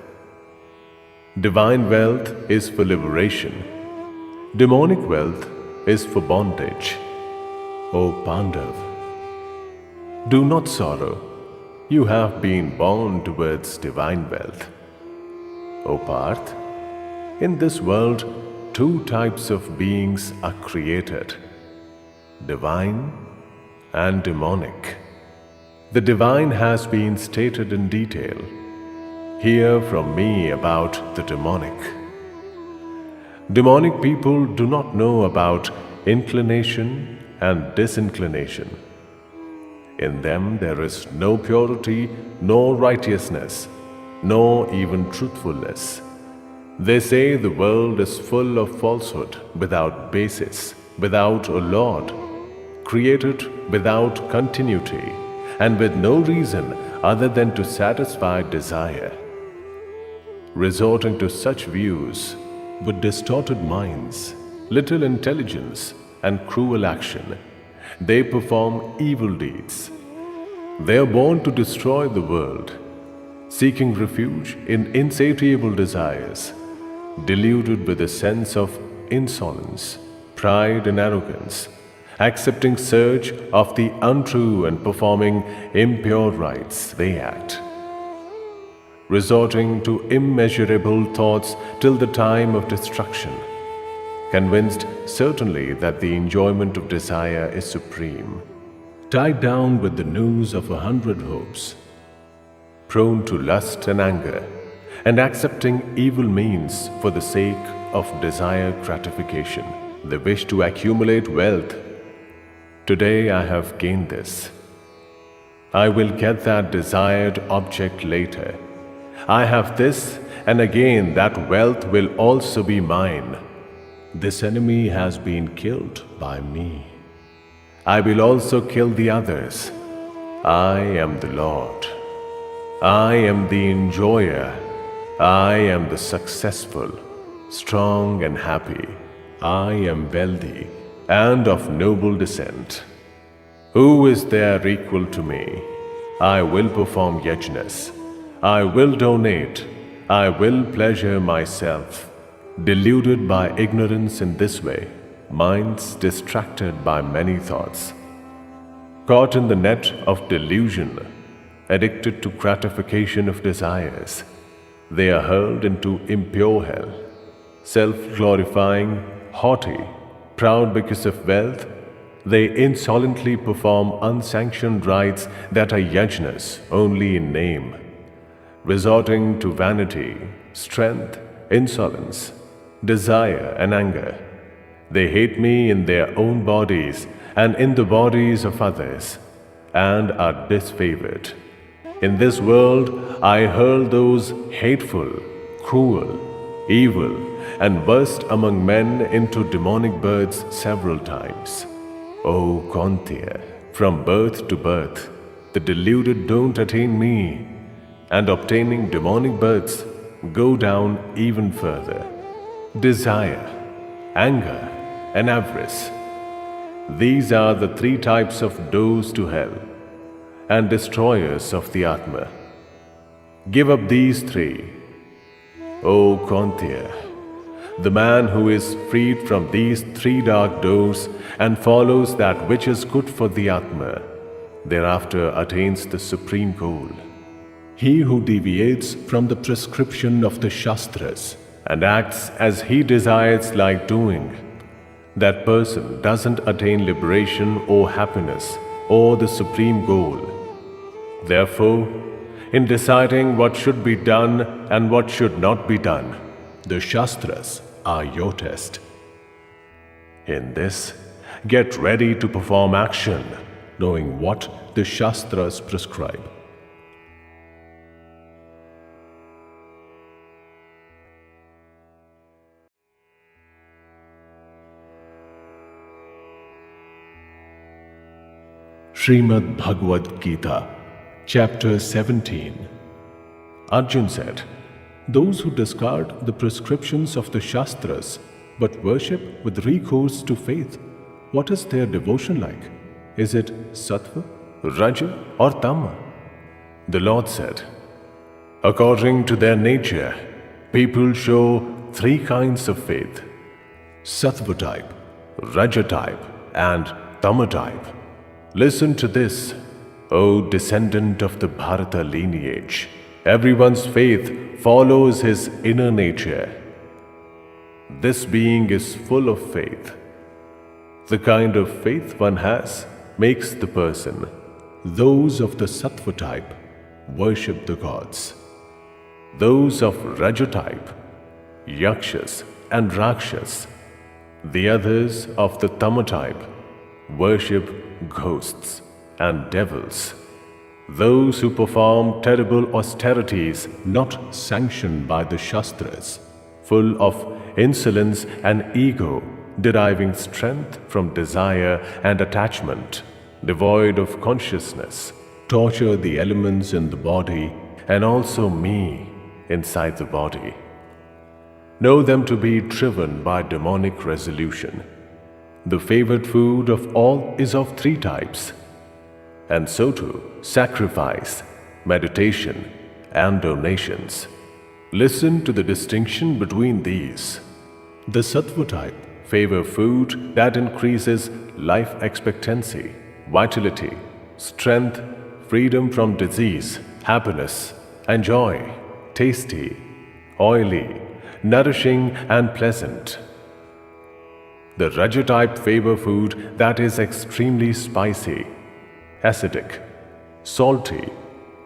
Divine wealth is for liberation. Demonic wealth is for bondage. O Pandav, do not sorrow. You have been born towards divine wealth. O Parth, in this world, 2 types of beings are created, divine and demonic. The divine has been stated in detail. Hear from me about the demonic. Demonic people do not know about inclination and disinclination. In them there is no purity, nor righteousness, nor even truthfulness. They say the world is full of falsehood, without basis, without a Lord, created without continuity, and with no reason other than to satisfy desire. Resorting to such views, with distorted minds, little intelligence, and cruel action. They perform evil deeds. They are born to destroy the world, seeking refuge in insatiable desires, deluded with a sense of insolence, pride and arrogance, accepting surge of the untrue and performing impure rites. They act, resorting to immeasurable thoughts till the time of destruction, convinced certainly that the enjoyment of desire is supreme, tied down with the noose of 100 hopes, prone to lust and anger, and accepting evil means for the sake of desire gratification. They wish to accumulate wealth. Today I have gained this. I will get that desired object later. I have this, and again that wealth will also be mine. This enemy has been killed by me. I will also kill the others. I am the Lord. I am the enjoyer. I am the successful, strong and happy. I am wealthy and of noble descent. Who is there equal to me? I will perform yajnas. I will donate. I will pleasure myself. Deluded by ignorance in this way, minds distracted by many thoughts, caught in the net of delusion, addicted to gratification of desires, they are hurled into impure hell, self-glorifying, haughty, proud because of wealth. They insolently perform unsanctioned rites that are yajnas only in name, resorting to vanity, strength, insolence, desire and anger. They hate me in their own bodies and in the bodies of others, and are disfavored. In this world I hurl those hateful, cruel, evil, and worst among men into demonic births several times. O Kontia, from birth to birth, the deluded don't attain me, and obtaining demonic births go down even further. Desire, anger, and avarice. These are the three types of doors to hell and destroyers of the Atma. Give up these three. O Kontia, the man who is freed from these three dark doors and follows that which is good for the Atma, thereafter attains the supreme goal. He who deviates from the prescription of the Shastras and acts as he desires like doing, that person doesn't attain liberation or happiness or the supreme goal. Therefore, in deciding what should be done and what should not be done, the Shastras are your test. In this, get ready to perform action, knowing what the Shastras prescribe. Srimad Bhagavad Gita, Chapter 17. Arjun said, those who discard the prescriptions of the Shastras but worship with recourse to faith, what is their devotion like? Is it sattva, raja or tama? The Lord said, according to their nature, people show three kinds of faith: sattva type, raja type, and tama type. Listen to this, O descendant of the Bharata lineage. Everyone's faith follows his inner nature. This being is full of faith. The kind of faith one has makes the person. Those of the sattva type worship the gods. Those of raja type, yakshas and rakshas. The others of the tama type worship ghosts and devils. Those who perform terrible austerities not sanctioned by the Shastras, full of insolence and ego, deriving strength from desire and attachment, devoid of consciousness, torture the elements in the body and also me inside the body. Know them to be driven by demonic resolution. The favored food of all is of three types, and so too sacrifice, meditation, and donations. Listen to the distinction between these. The sattva type favor food that increases life expectancy, vitality, strength, freedom from disease, happiness, and joy, tasty, oily, nourishing, and pleasant. The raja type favor food that is extremely spicy, acidic, salty,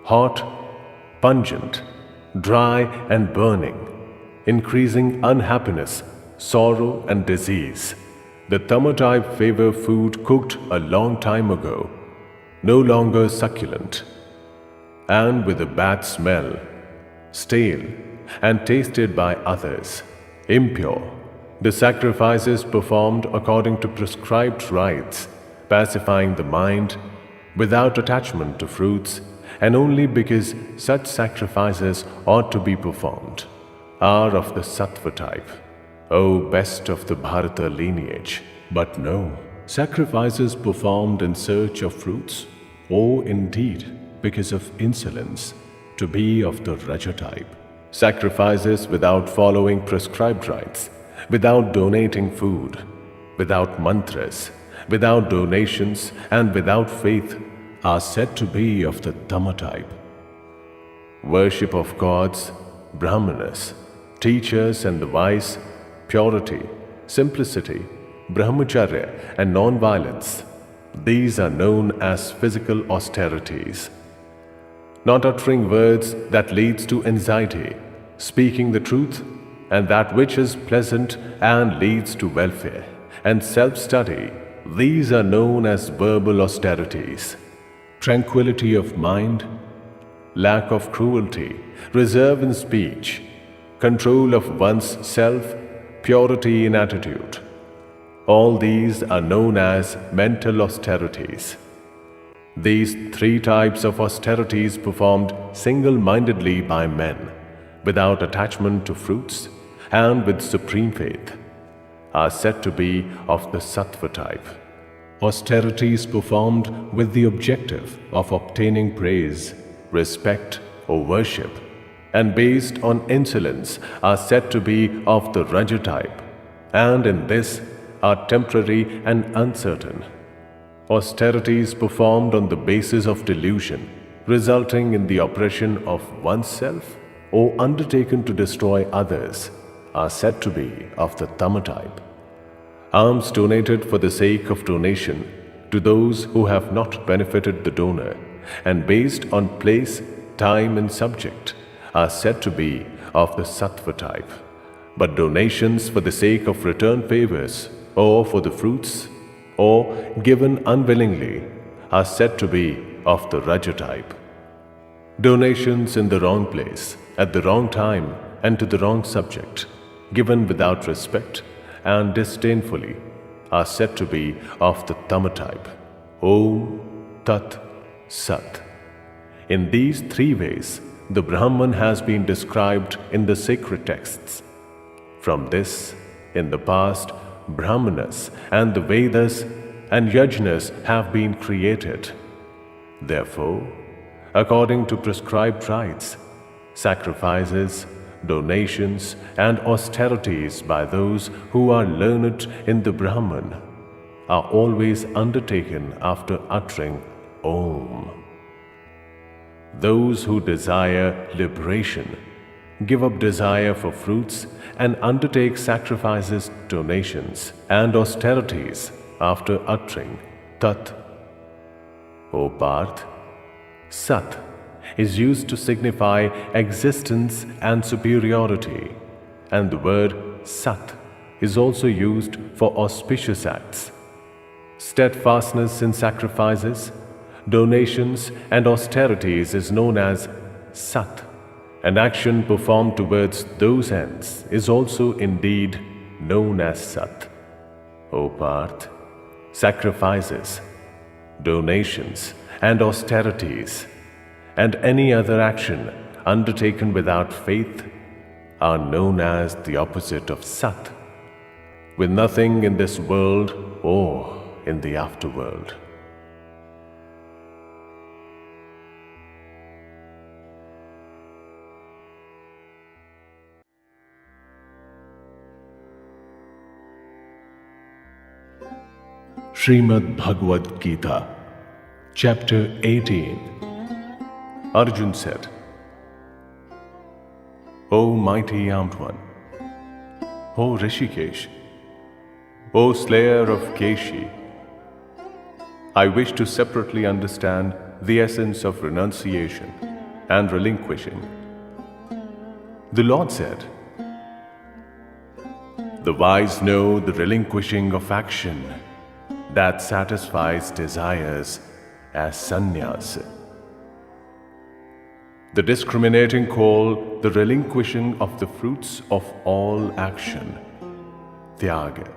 hot, pungent, dry, and burning, increasing unhappiness, sorrow, and disease. The tama type favor food cooked a long time ago, no longer succulent, and with a bad smell, stale, and tasted by others, impure. The sacrifices performed according to prescribed rites, pacifying the mind, without attachment to fruits, and only because such sacrifices ought to be performed, are of the sattva type, O best of the Bharata lineage. But no, sacrifices performed in search of fruits, or indeed because of insolence, to be of the raja type. Sacrifices without following prescribed rites, without donating food, without mantras, without donations, and without faith are said to be of the tama type. Worship of gods, brahmanas, teachers and the wise, purity, simplicity, brahmacharya, and non-violence, these are known as physical austerities. Not uttering words that leads to anxiety, speaking the truth, and that which is pleasant and leads to welfare, and self-study, these are known as verbal austerities. Tranquility of mind, lack of cruelty, reserve in speech, control of one's self, purity in attitude. All these are known as mental austerities. These three types of austerities performed single-mindedly by men, without attachment to fruits, and with supreme faith, are said to be of the sattva type. Austerities performed with the objective of obtaining praise, respect, or worship, and based on insolence, are said to be of the raja type, and in this are temporary and uncertain. Austerities performed on the basis of delusion, resulting in the oppression of oneself, or undertaken to destroy others, are said to be of the tama type. Alms donated for the sake of donation to those who have not benefited the donor, and based on place, time, and subject, are said to be of the sattva type. But donations for the sake of return favors, or for the fruits, or given unwillingly, are said to be of the raja type. Donations in the wrong place, at the wrong time, and to the wrong subject, given without respect and disdainfully, are said to be of the tama type. Om Tat Sat. In these three ways, the Brahman has been described in the sacred texts. From this, in the past, Brahmanas and the Vedas and Yajnas have been created. Therefore, according to prescribed rites, sacrifices, donations, and austerities by those who are learned in the Brahman are always undertaken after uttering Om. Those who desire liberation give up desire for fruits and undertake sacrifices, donations, and austerities after uttering Tat. O Parth, Sat is used to signify existence and superiority, and the word Sat is also used for auspicious acts. Steadfastness in sacrifices, donations, and austerities is known as Sat, and action performed towards those ends is also indeed known as Sat. O Parth, sacrifices, donations, and austerities, and any other action undertaken without faith are known as the opposite of Sat. with nothing in this world or in the afterworld. Srimad Bhagavad Gita, Chapter 18. Arjun said, O mighty armed one, O Rishikesh, O slayer of Keshi, I wish to separately understand the essence of renunciation and relinquishing. The Lord said, the wise know the relinquishing of action that satisfies desires as sannyas. The discriminating call the relinquishing of the fruits of all action, tyaga.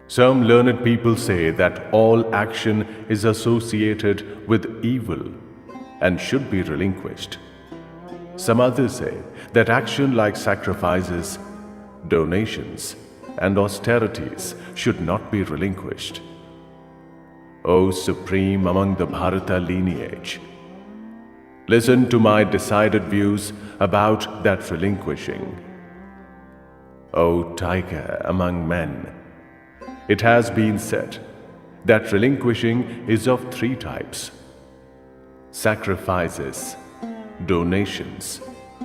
Some learned people say that all action is associated with evil and should be relinquished. Some others say that action like sacrifices, donations, and austerities should not be relinquished. O Supreme among the Bharata lineage, listen to my decided views about that relinquishing. O Tiger among men, it has been said that relinquishing is of three types: sacrifices, donations,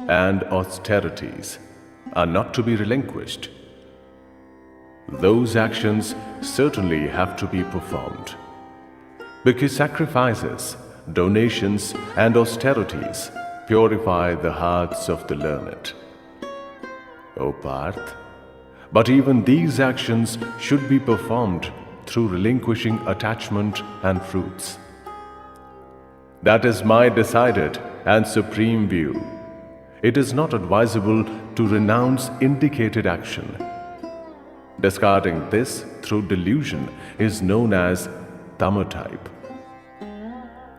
and austerities are not to be relinquished. Those actions certainly have to be performed, because sacrifices, donations, and austerities purify the hearts of the learned. O Parth, but even these actions should be performed through relinquishing attachment and fruits. That is my decided and supreme view. It is not advisable to renounce indicated action. Discarding this through delusion is known as tamatype.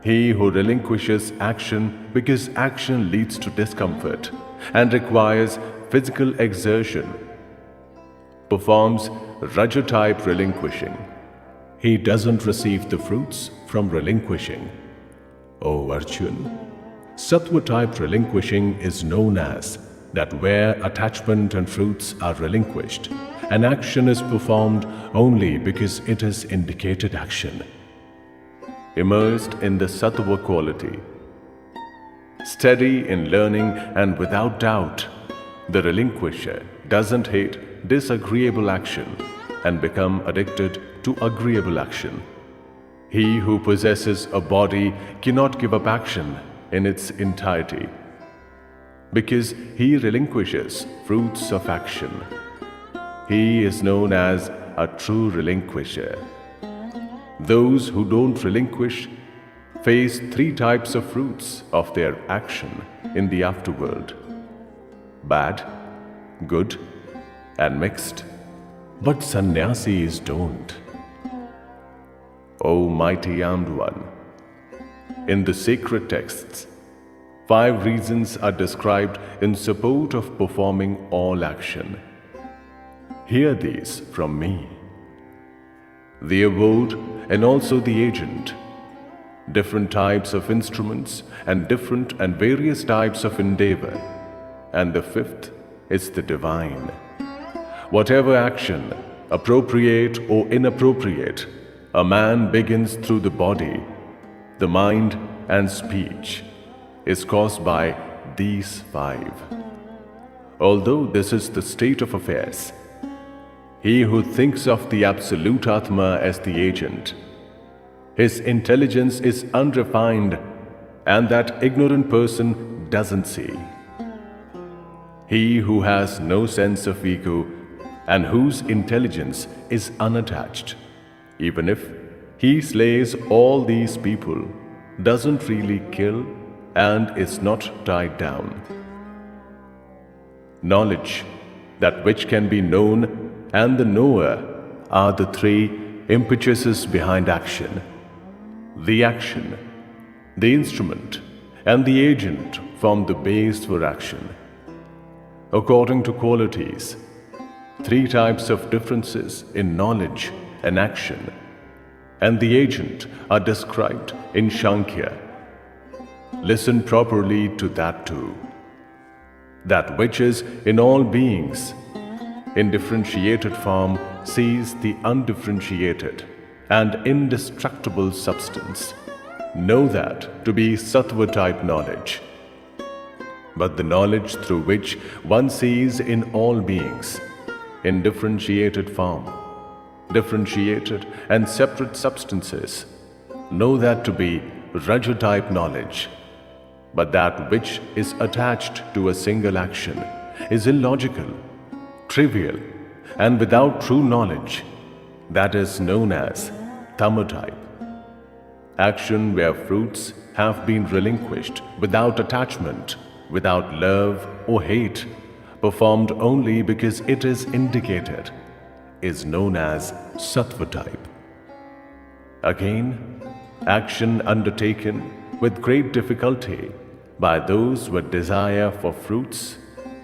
He who relinquishes action because action leads to discomfort and requires physical exertion performs rajatype relinquishing. He doesn't receive the fruits from relinquishing. O Arjun, sattva-type relinquishing is known as that where attachment and fruits are relinquished, an action is performed only because it is indicated action. Immersed in the sattva quality, steady in learning and without doubt, the relinquisher doesn't hate disagreeable action and become addicted to agreeable action. He who possesses a body cannot give up action in its entirety, because he relinquishes fruits of action. He is known as a true relinquisher. Those who don't relinquish face three types of fruits of their action in the afterworld: bad, good, and mixed. But sannyasis don't. O mighty armed one, in the sacred texts, 5 reasons are described in support of performing all action. Hear these from me. The abode and also the agent, different types of instruments and different and various types of endeavor, and the 5th is the divine. Whatever action, appropriate or inappropriate, a man begins through the body, the mind, and speech, is caused by these 5. Although this is the state of affairs, he who thinks of the Absolute Atma as the agent, his intelligence is unrefined, and that ignorant person doesn't see. He who has no sense of ego and whose intelligence is unattached, even if he slays all these people, doesn't really kill and is not tied down. Knowledge, that which can be known, and the knower are the 3 impetuses behind action. The action, the instrument, and the agent form the base for action. According to qualities, Three types of differences in knowledge and action, and the agent are described in Sankhya. Listen properly to that too. That which is in all beings, in differentiated form, sees the undifferentiated and indestructible substance. Know that to be sattva type knowledge. But the knowledge through which one sees in all beings, in differentiated form, differentiated and separate substances, know that to be raja type knowledge. But that which is attached to a single action is illogical, trivial, and without true knowledge. That is known as tama type. Action where fruits have been relinquished without attachment, without love or hate, performed only because it is indicated, is known as sattva type. Again, action undertaken with great difficulty by those with desire for fruits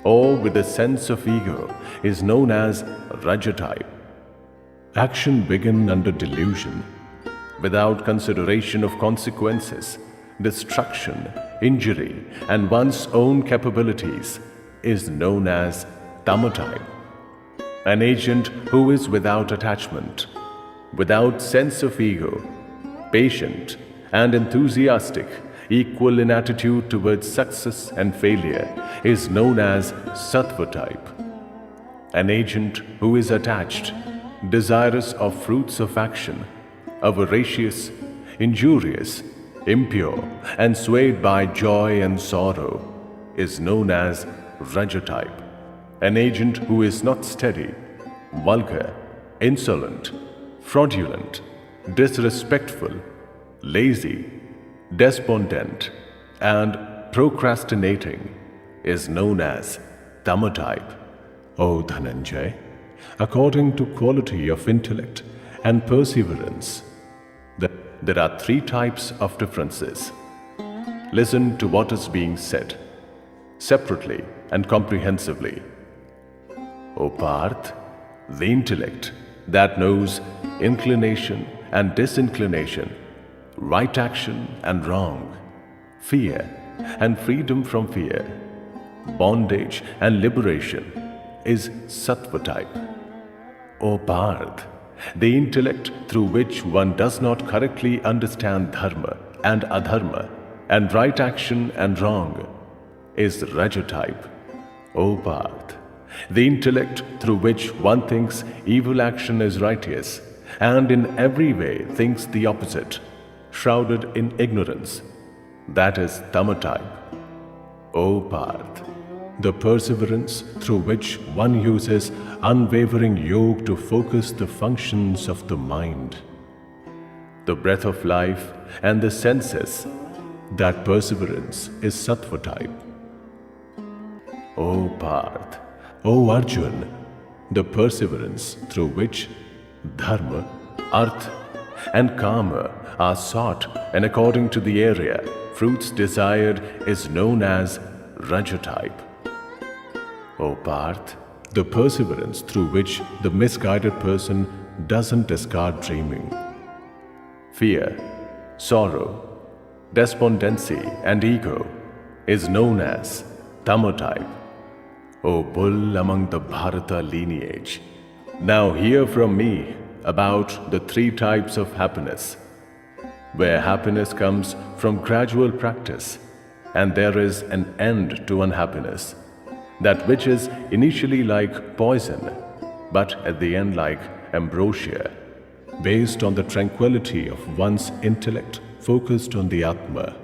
or with a sense of ego is known as raja type. Action begun under delusion, without consideration of consequences, destruction, injury, and one's own capabilities, is known as tama type. An agent who is without attachment, without sense of ego, patient and enthusiastic, equal in attitude towards success and failure, is known as sattva type. An agent who is attached, desirous of fruits of action, avaricious, injurious, impure, and swayed by joy and sorrow, is known as raja type. An agent who is not steady, vulgar, insolent, fraudulent, disrespectful, lazy, despondent, and procrastinating is known as tama type. O Dhananjay, according to quality of intellect and perseverance, there are three types of differences. Listen to what is being said, separately and comprehensively. O Parth, the intellect that knows inclination and disinclination, right action and wrong, fear and freedom from fear, bondage and liberation, is sattva type. O Parth, the intellect through which one does not correctly understand dharma and adharma, and right action and wrong, is raja type. O Parth, the intellect through which one thinks evil action is righteous, and in every way thinks the opposite, shrouded in ignorance, that is tama type. O Parth, the perseverance through which one uses unwavering yoga to focus the functions of the mind, the breath of life and the senses, that perseverance is sattva type. O Parth, O Arjun, the perseverance through which dharma, artha, and karma are sought, and according to the area, fruits desired, is known as raja type. O Parth, the perseverance through which the misguided person doesn't discard dreaming, fear, sorrow, despondency, and ego, is known as tama type. O bull among the Bharata lineage, now hear from me about the three types of happiness, where happiness comes from gradual practice, and there is an end to unhappiness, that which is initially like poison, but at the end like ambrosia, based on the tranquility of one's intellect focused on the Atma.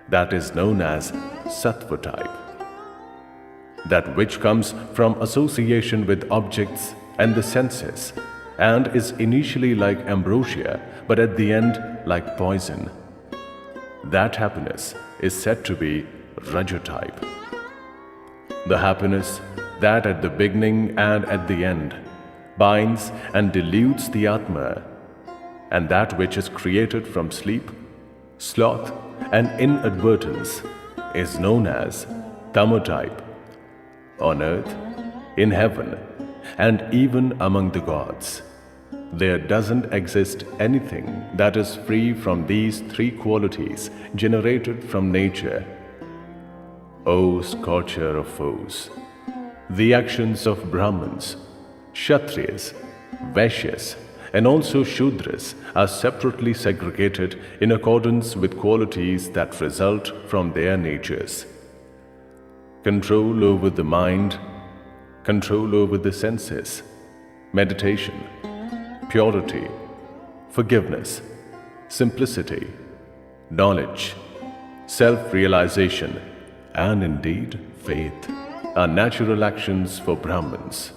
That is known as sattva type. That which comes from association with objects and the senses, and is initially like ambrosia, but at the end like poison. That happiness is said to be raja type. The happiness that at the beginning and at the end binds and dilutes the Atma, and that which is created from sleep, sloth, and inadvertence, is known as tama type. On earth, in heaven, and even among the gods. There doesn't exist anything that is free from these three qualities generated from nature. O scorcher of foes! The actions of Brahmins, Kshatriyas, Vaishyas, and also Shudras are separately segregated in accordance with qualities that result from their natures. Control over the mind, control over the senses, meditation, purity, forgiveness, simplicity, knowledge, self-realization, and indeed faith are natural actions for Brahmins.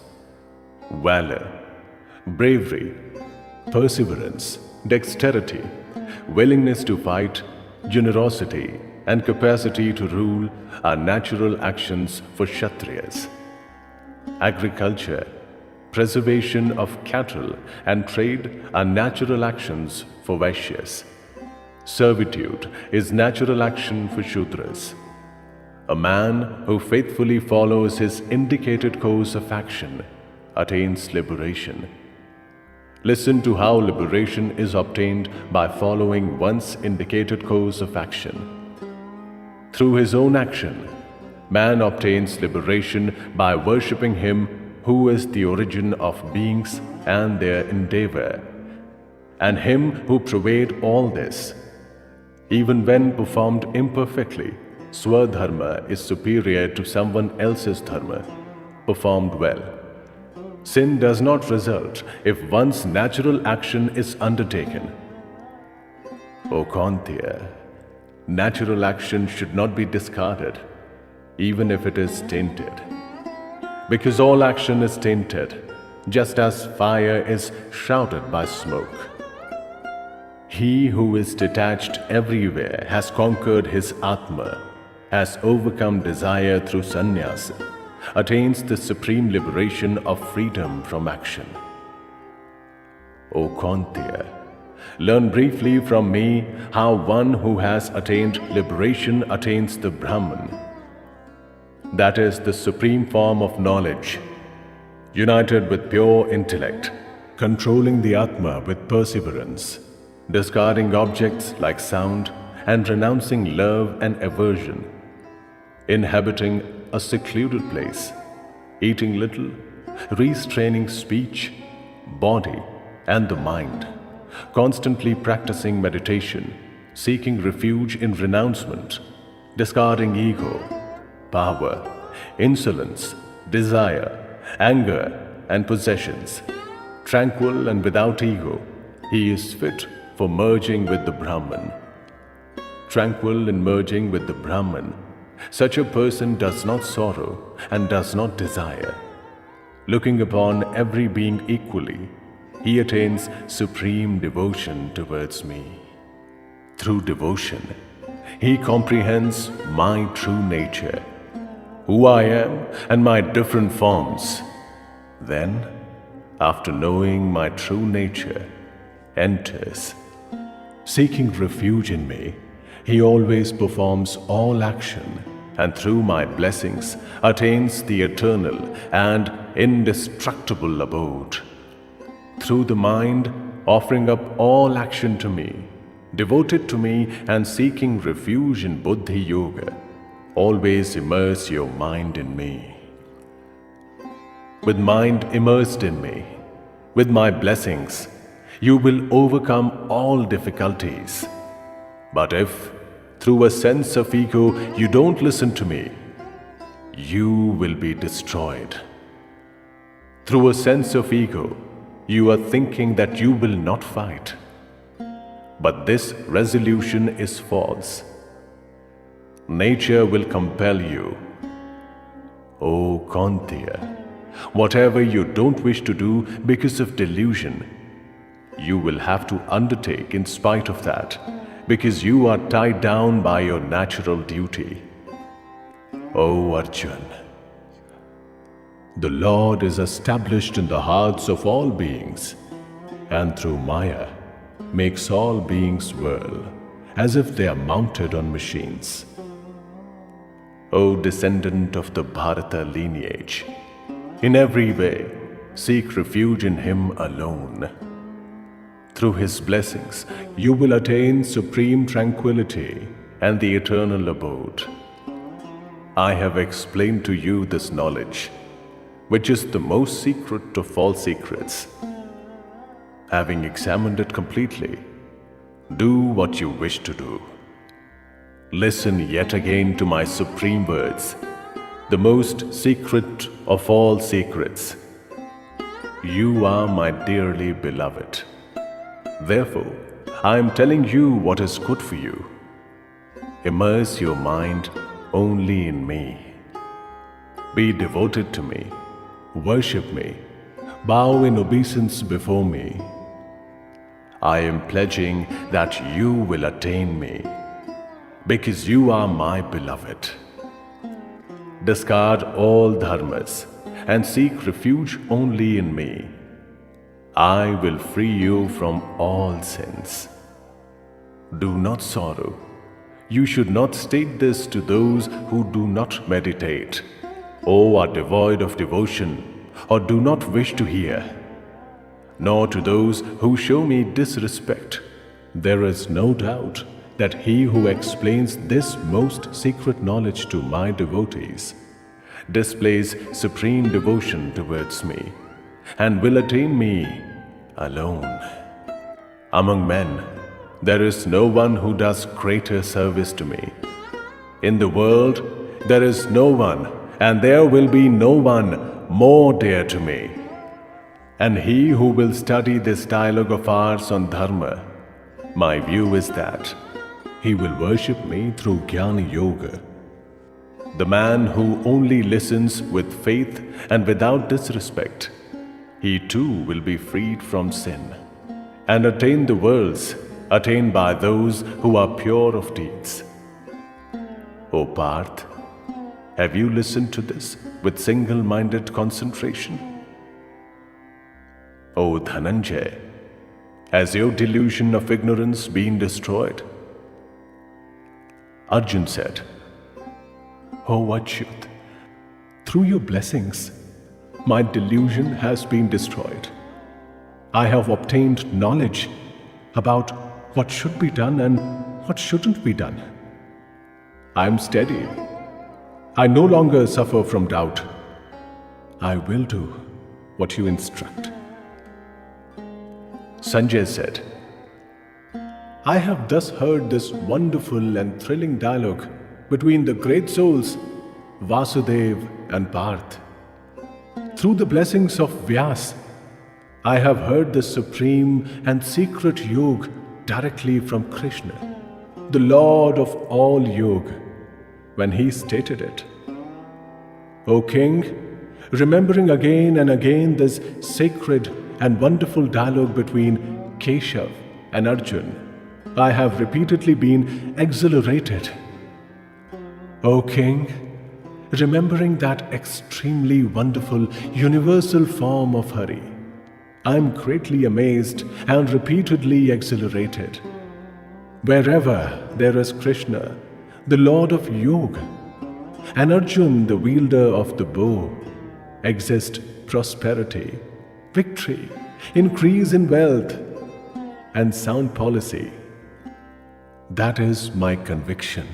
Valor, bravery, perseverance, dexterity, willingness to fight, generosity, and capacity to rule are natural actions for Kshatriyas. Agriculture, preservation of cattle, and trade are natural actions for Vaishyas. Servitude is natural action for Shudras. A man who faithfully follows his indicated course of action attains liberation. Listen to how liberation is obtained by following one's indicated course of action. Through his own action, man obtains liberation by worshipping him who is the origin of beings and their endeavor, and him who pervades all this. Even when performed imperfectly, Swadharma is superior to someone else's dharma, performed well. Sin does not result if one's natural action is undertaken. O Kantiya, natural action should not be discarded, even if it is tainted. Because all action is tainted, just as fire is shrouded by smoke. He who is detached everywhere has conquered his Atma, has overcome desire through sannyasa, attains the supreme liberation of freedom from action. O Kantiya, learn briefly from me how one who has attained liberation attains the Brahman. That is the supreme form of knowledge, united with pure intellect, controlling the Atma with perseverance, discarding objects like sound and renouncing love and aversion, inhabiting a secluded place, eating little, restraining speech, body, and the mind, constantly practicing meditation, seeking refuge in renouncement, discarding ego, power, insolence, desire, anger, and possessions, tranquil and without ego, he is fit for merging with the Brahman. Tranquil in merging with the Brahman, such a person does not sorrow and does not desire. Looking upon every being equally, he attains supreme devotion towards me. Through devotion, he comprehends my true nature, who I am and my different forms. Then, after knowing my true nature, enters. Seeking refuge in me, he always performs all action, and through my blessings attains the eternal and indestructible abode. Through the mind, offering up all action to me, devoted to me and seeking refuge in Buddhi Yoga, always immerse your mind in me. With mind immersed in me, with my blessings, you will overcome all difficulties. But if, through a sense of ego, you don't listen to me, you will be destroyed. Through a sense of ego, you are thinking that you will not fight. But this resolution is false. Nature will compel you. O Kantiya, whatever you don't wish to do because of delusion, you will have to undertake in spite of that, because you are tied down by your natural duty. O Arjun, the Lord is established in the hearts of all beings, and through Maya makes all beings whirl, as if they are mounted on machines. O descendant of the Bharata lineage, In every way, seek refuge in Him alone. Through His blessings, you will attain supreme tranquility and the eternal abode. I have explained to you this knowledge, which is the most secret of all secrets. Having examined it completely, do what you wish to do. Listen yet again to my supreme words, the most secret of all secrets. You are my dearly beloved. Therefore, I am telling you what is good for you. Immerse your mind only in me. Be devoted to me, worship me, bow in obeisance before me. I am pledging that you will attain me, because you are my beloved. Discard all dharmas and seek refuge only in me. I will free you from all sins. Do not sorrow. You should not state this to those who do not meditate, or are devoid of devotion, or do not wish to hear, nor to those who show me disrespect. There is no doubt that he who explains this most secret knowledge to my devotees displays supreme devotion towards me and will attain me alone. Among men, there is no one who does greater service to me. In the world, there is no one, and there will be no one more dear to me. And he who will study this dialogue of ours on dharma, my view is that he will worship me through Jnana Yoga. The man who only listens with faith and without disrespect, he too will be freed from sin and attain the worlds attained by those who are pure of deeds. O Parth, have you listened to this with single-minded concentration? O Dhananjay, has your delusion of ignorance been destroyed? Arjun said, O Achyut, through your blessings, my delusion has been destroyed. I have obtained knowledge about what should be done and what shouldn't be done. I am steady. I no longer suffer from doubt. I will do what you instruct. Sanjay said, I have thus heard this wonderful and thrilling dialogue between the great souls Vasudev and Parth. Through the blessings of Vyas, I have heard the supreme and secret yoga directly from Krishna, the Lord of all yoga, when he stated it. O King, remembering again and again this sacred and wonderful dialogue between Keshav and Arjun, I have repeatedly been exhilarated. O King, remembering that extremely wonderful universal form of Hari, I am greatly amazed and repeatedly exhilarated. Wherever there is Krishna, the Lord of Yoga, and Arjun, the wielder of the bow, exist prosperity, victory, increase in wealth, and sound policy. That is my conviction.